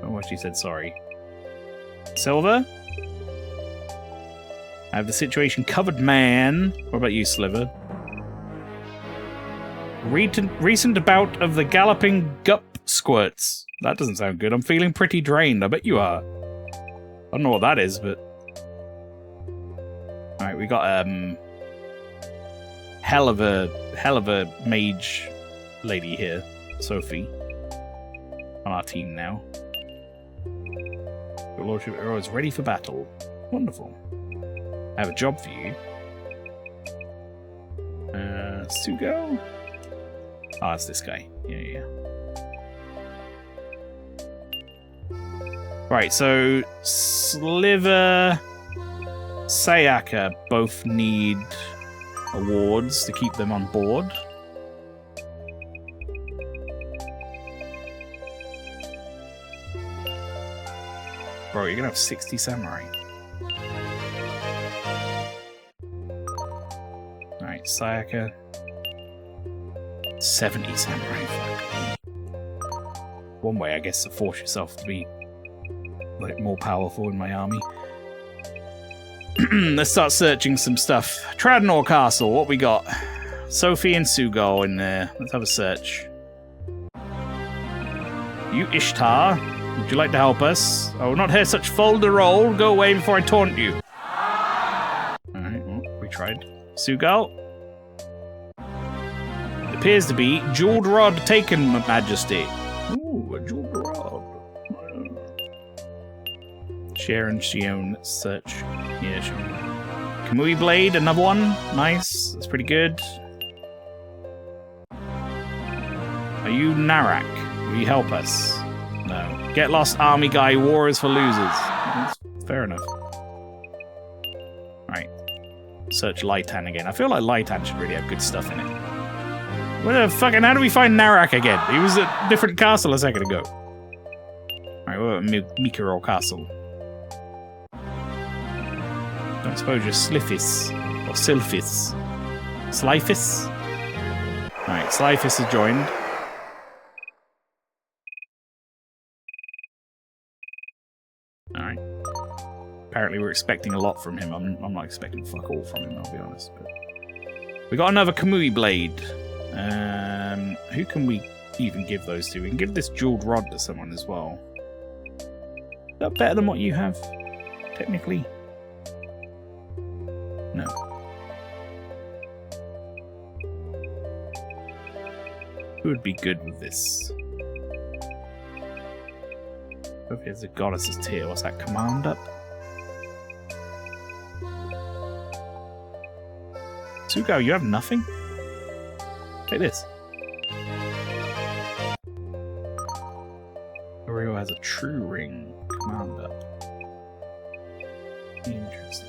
A: Oh, what she said, sorry. Silver? I have the situation covered, man. What about you, Sliver? Recent bout of the galloping gup squirts. That doesn't sound good. I'm feeling pretty drained. I bet you are. I don't know what that is, but... Alright, we got, hell of a mage lady here. Sophie. On our team now. Your Lordship Arrow is ready for battle. Wonderful. I have a job for you. Sugo? Oh, it's this guy. Yeah. Right, so Sliver, Sayaka both need awards to keep them on board. Bro, you're gonna have 60 samurai. Alright, Sayaka. 70 samurai. Fuck. One way, I guess, to force yourself to be like more powerful in my army. Let's start searching some stuff. Tradnor Castle, what we got? Sophie and Sugo in there. Let's have a search. You Ishtar, would you like to help us? I will not hear such fol-de-rol. Go away before I taunt you. Alright, well, we tried. Sugo? It appears to be jeweled rod taken, Majesty. Ooh, a jeweled rod. Share and Shion search. Yeah, sure. Kamui Blade, another one. Nice. That's pretty good. Are you Narak? Will you help us? No. Get lost, army guy. War is for losers. That's fair enough. Right. Search Lightan again. I feel like Lightan should really have good stuff in it. Where the fucking... How do we find Narak again? He was at a different castle a second ago. Alright, what about Mikiro Castle? Don't suppose you're Sliffis. Or Sylphis. Slyphis? Alright, Slyphis has joined. Alright. Apparently we're expecting a lot from him. I'm not expecting fuck all from him, I'll be honest. But... We got another Kamui Blade. Who can we even give those to? We can give this jeweled rod to someone as well. Is that better than what you have? Technically? No. Who would be good with this? Okay, there's a goddess's tear. What's that? Command up? Sugo, you have nothing? Take this. Oreo has a true ring. Command up. Interesting.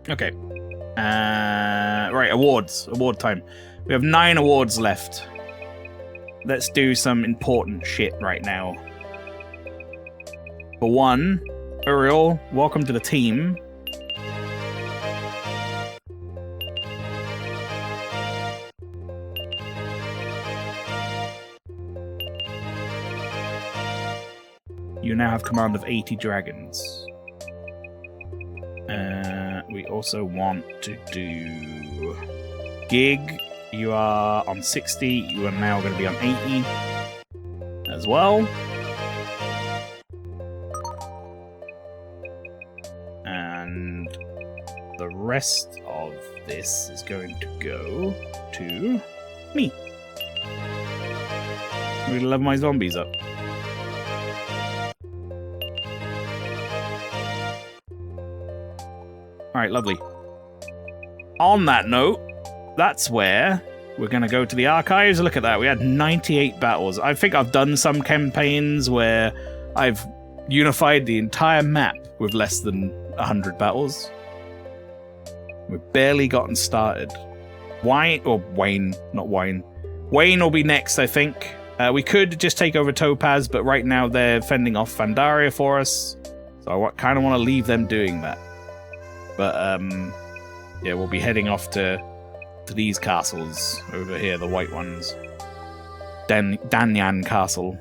A: Okay. Right, awards. Award time. We have 9 awards left. Let's do some important shit right now. For one, Uriel, welcome to the team. You now have command of 80 dragons. We also want to do Gig. You are on 60. You are now going to be on 80 as well. And the rest of this is going to go to me. I'm gonna level my zombies up. Alright, lovely. On that note, that's where we're going to go to the archives. Look at that. We had 98 battles. I think I've done some campaigns where I've unified the entire map with less than 100 battles. We've barely gotten started. Wayne will be next, I think. We could just take over Topaz, but right now they're fending off Pandaria for us. So I kind of want to leave them doing that. But, yeah, we'll be heading off to these castles over here, the white ones. Danyan Castle,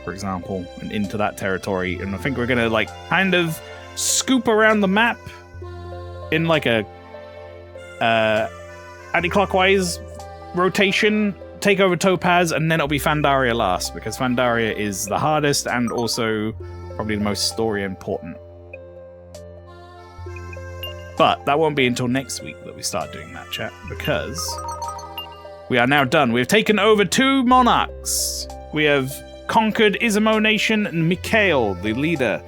A: for example, and into that territory. And I think we're gonna, like, kind of scoop around the map in, like, a anti-clockwise rotation, take over Topaz, and then it'll be Pandaria last, because Pandaria is the hardest and also probably the most story important. But that won't be until next week that we start doing that, chat, because we are now done. We've taken over 2 monarchs. We have conquered Izamo Nation and Mikhail, the leader.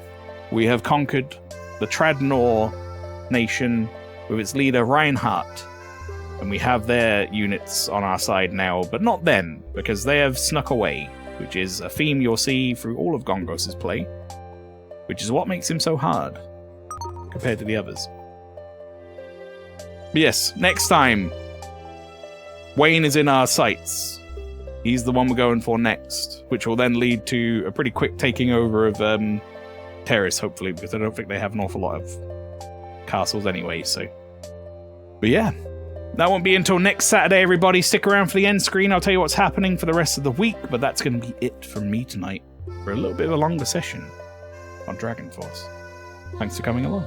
A: We have conquered the Tradnor Nation with its leader Reinhardt. And we have their units on our side now, but not them, because they have snuck away, which is a theme you'll see through all of Gongos' play, which is what makes him so hard compared to the others. Yes, next time, Wayne is in our sights. He's the one we're going for next, which will then lead to a pretty quick taking over of Terrace, hopefully, because I don't think they have an awful lot of castles anyway, so. But yeah, that won't be until next Saturday, everybody. Stick around for the end screen. I'll tell you what's happening for the rest of the week, but that's going to be it from me tonight for a little bit of a longer session on Dragon Force. Thanks for coming along.